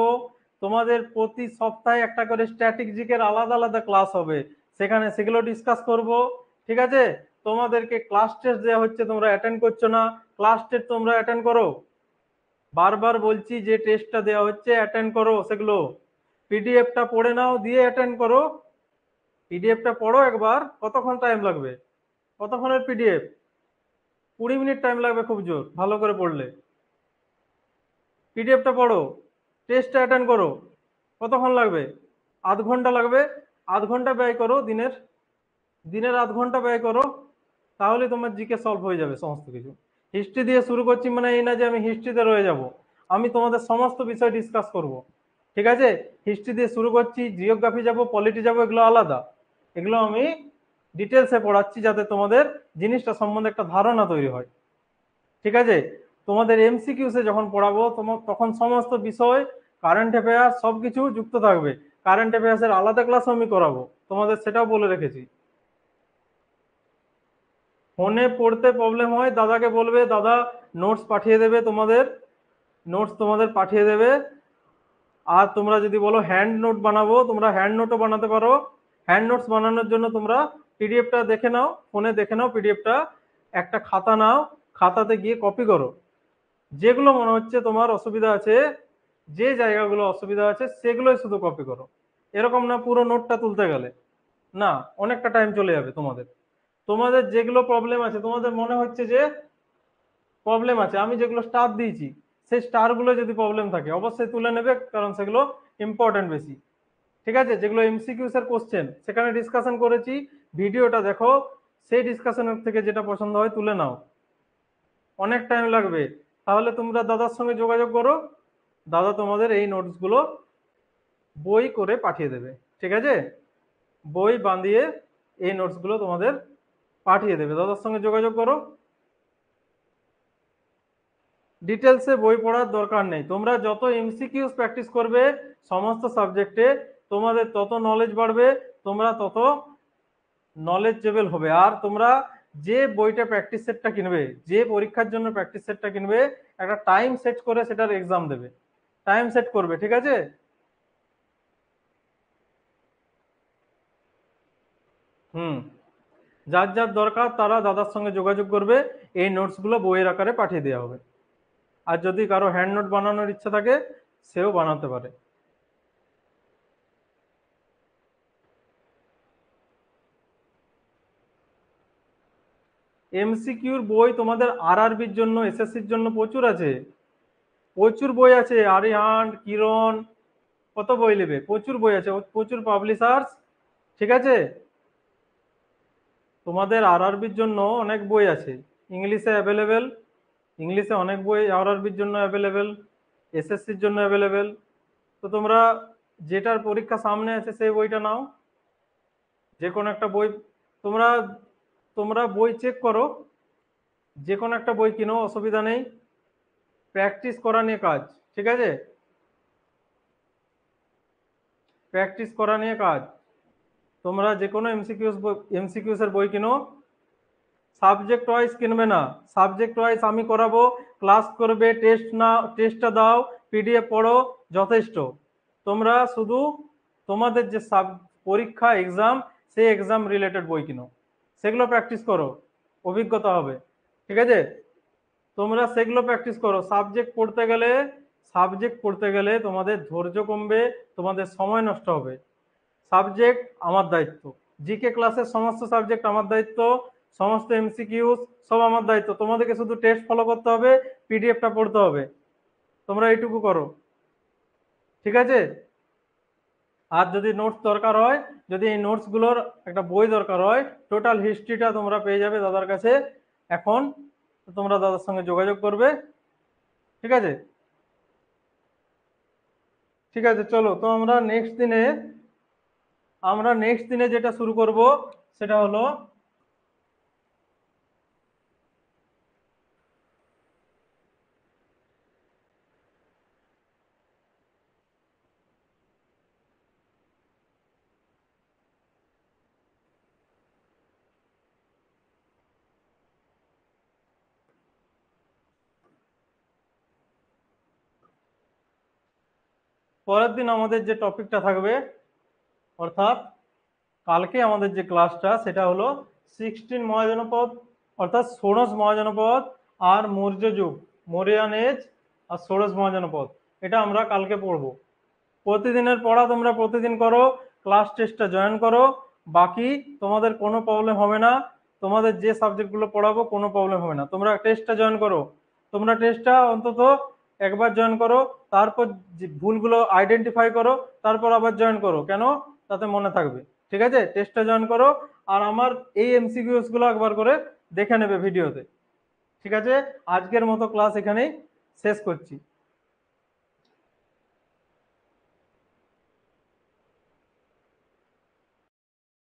তোমাদের প্রতি সপ্তাহে একটা করে স্ট্যাটিক জিকের আলাদা আলাদা ক্লাস হবে, সেখানে সেগুলো ডিসকাস করব। ঠিক আছে, তোমাদেরকে ক্লাস টেস্ট দেওয়া হচ্ছে, তোমরা অ্যাটেন্ড করছো না, ক্লাস টেস্ট তোমরা অ্যাটেন্ড করো। বারবার বলছি যে টেস্টটা দেওয়া হচ্ছে অ্যাটেন্ড করো সেগুলো। পিডিএফটা পড়ে নাও দিয়ে অ্যাটেন্ড করো। পিডিএফটা পড়ো একবার, কতক্ষণ টাইম লাগবে? কতক্ষণের পিডিএফ? 20 মিনিট টাইম লাগবে খুব জোর, ভালো করে পড়লে। পিডিএফটা পড়ো, টেস্টটা অ্যাটেন্ড করো, কতক্ষণ লাগবে? আধ ঘন্টা লাগবে। আধ ঘন্টা ব্যয় করো দিনের, দিনের আধ ঘন্টা ব্যয় করো, তাহলে তোমার জিকে সলভ হয়ে যাবে সমস্ত কিছু। হিস্ট্রি দিয়ে শুরু করছি মানে এই না যে আমি হিস্ট্রিতে রয়ে যাব, আমি তোমাদের সমস্ত বিষয় ডিসকাস করব। ঠিক আছে, হিস্ট্রি দিয়ে শুরু করছি, জিওগ্রাফি যাব, পলিটি যাব, এগুলো আলাদা। এগুলো আমি ডিটেলসে পড়াচ্ছি যাতে তোমাদের জিনিসটা সম্বন্ধে একটা ধারণা তৈরি হয়। ঠিক আছে, তোমাদের এমসিকিউসে যখন পড়াবো তোমার তখন সমস্ত বিষয়, কারেন্ট অ্যাফেয়ার্স সবকিছু যুক্ত থাকবে। কারেন্ট অ্যাফেয়ার্সের আলাদা ক্লাস আমি করাবো তোমাদের, সেটাও বলে রেখেছি। ফোনে পড়তে প্রবলেম হয় দাদাকে বলবে, দাদা নোটস পাঠিয়ে দেবে, তোমাদের নোটস তোমাদের পাঠিয়ে দেবে। আর তোমরা যদি বলো হ্যান্ড নোট বানাবো, তোমরা হ্যান্ড নোটও বানাতে পারো। হ্যান্ড নোটস বানানোর জন্য তোমরা পিডিএফটা দেখে নাও, ফোনে দেখে নাও পিডিএফটা, একটা খাতা নাও, খাতাতে গিয়ে কপি করো। যেগুলো মনে হচ্ছে তোমার অসুবিধা আছে, যে জায়গাগুলো অসুবিধা আছে সেগুলোই শুধু কপি করো। এরকম না পুরো নোটটা তুলতে গেলে, না, অনেকটা টাইম চলে যাবে তোমাদের। তোমাদের যেগুলো প্রবলেম আছে, তোমাদের মনে হচ্ছে যে প্রবলেম আছে, আমি যেগুলো স্টার দিয়েছি সেই স্টারগুলো যদি প্রবলেম থাকে অবশ্যই তুলে নেবে, কারণ সেগুলো ইম্পর্টেন্ট বেশি। ঠিক আছে, যেগুলো এমসিকিউস এর কোশ্চেন সেখানে ডিসকাশন করেছি, ভিডিওটা দেখো, সেই ডিসকাশনের থেকে যেটা পছন্দ হয় তুলে নাও। অনেক টাইম লাগবে, তাহলে তোমরা দাদার সঙ্গে যোগাযোগ করো, দাদা তোমাদের এই নোটসগুলো বই করে পাঠিয়ে দেবে। ঠিক আছে, বই বাঁধিয়ে এই নোটসগুলো তোমাদের পাঠিয়ে দেবে, দাদার সঙ্গে যোগাযোগ করো। ডিটেলসে বই পড়ার দরকার নেই, তোমরা যত এমসিকিউস প্র্যাকটিস করবে সমস্ত সাবজেক্টে তোমাদের তত নলেজ বাড়বে, তোমরা তত নলেজেবল হবে। আর তোমরা যে বইটা প্র্যাকটিস সেটটা কিনবে, যে পরীক্ষার জন্য প্র্যাকটিস সেটটা কিনবে, একটা টাইম সেট করে সেটার এক্সাম দেবে, টাইম সেট করবে। ঠিক আছে, হুম, যার যার দরকার তারা দাদার সঙ্গে যোগাযোগ করবে, এই নোটসগুলো বইয়ের আকারে পাঠিয়ে দেওয়া হবে। আর যদি কারো হ্যান্ড নোট বানানোর ইচ্ছা থাকে সেও বানাতে পারে। এমসিকিউর বই তোমাদের আরআরবির জন্য, এসএসসির জন্য প্রচুর আছে, প্রচুর বই আছে, আরিহান্ট, কিরণ, কত বই নেবে, প্রচুর বই আছে, প্রচুর পাবলিশার্স। ঠিক আছে, তোমাদের আরআরবির জন্য অনেক বই আছে, ইংলিশে অ্যাভেলেবেল, ইংলিশে অনেক বই আরআরবির জন্য অ্যাভেলেবেল, এসএসসির জন্য অ্যাভেলেবেল। তো তোমরা যেটার পরীক্ষা সামনে আছে সেই বইটা নাও, যে কোনো একটা বই। তোমরা তোমরা বই চেক করো, যে কোনো একটা বই কিনো, অসুবিধা নেই, প্র্যাকটিস করা নিয়ে কাজ। ঠিক আছে, প্র্যাকটিস করা নিয়ে কাজ। তোমরা যে কোনো এমসিকিউস এর বই কিনো, সাবজেক্ট ওয়াইজ কিনবে না। সাবজেক্ট ওয়াইজ আমি করাবো, ক্লাস করবে, টেস্টটা দাও, পিডিএফ পড়ো, যথেষ্ট। তোমরা শুধু তোমাদের যে পরীক্ষা এক্সাম, সেই এক্সাম রিলেটেড বই কিনো, সেগুলো প্র্যাকটিস করো, অভিজ্ঞতা হবে। ঠিক আছে, তোমরা সেগুলো প্র্যাকটিস করো। সাবজেক্ট পড়তে গেলে তোমাদের ধৈর্য কমবে, তোমাদের সময় নষ্ট হবে। সাবজেক্ট আমার দায়িত্ব, জিকে ক্লাসের সমস্ত সাবজেক্ট আমার দায়িত্ব, সমস্ত এমসিকিউস সব আমার দায়িত্ব। তোমাদেরকে শুধু টেস্ট ফলো করতে হবে, পিডিএফটা পড়তে হবে। তোমরা এইটুকু করো, ঠিক আছে। আর যদি নোটস দরকার হয়, যদি এই নোটসগুলোর একটা বই দরকার হয়, টোটাল হিস্ট্রিটা তোমরা পেয়ে যাবে দাদার কাছে এখন। তোমরা দাদার সঙ্গে যোগাযোগ করবে, ঠিক আছে। ঠিক আছে, চলো তো আমরা নেক্সট দিনে যেটা শুরু করব সেটা হলো পরের দিন আমাদের যে টপিকটা থাকবে, অর্থাৎ কালকে আমাদের যে ক্লাসটা সেটা হলো 16 মহাজনপদ, অর্থাৎ ষোড়শ মহাজনপদ আর মৌর্য যুগ, মৌরিয়ান এজ আর ষোড়শ মহাজনপদ, এটা আমরা কালকে পড়বো। প্রতিদিনের পড়া তোমরা প্রতিদিন করো, ক্লাস টেস্টটা জয়েন করো, বাকি তোমাদের কোনো প্রবলেম হবে না। তোমাদের যে সাবজেক্টগুলো পড়াবো কোনো প্রবলেম হবে না। তোমরা টেস্টটা জয়েন করো, তোমরা টেস্টটা অন্তত একবার জয়েন করো, তারপর যে ভুলগুলো আইডেন্টিফাই করো, তারপর আবার জয়েন করো, কেন? তাতে মনে থাকবে। ঠিক আছে, টেস্টটা জয়েন করো, আর আমার এই এমসিকিউস গুলো একবার করে দেখে নেবে ভিডিওতে। ঠিক আছে, আজকের মতো ক্লাস এখানেই শেষ করছি।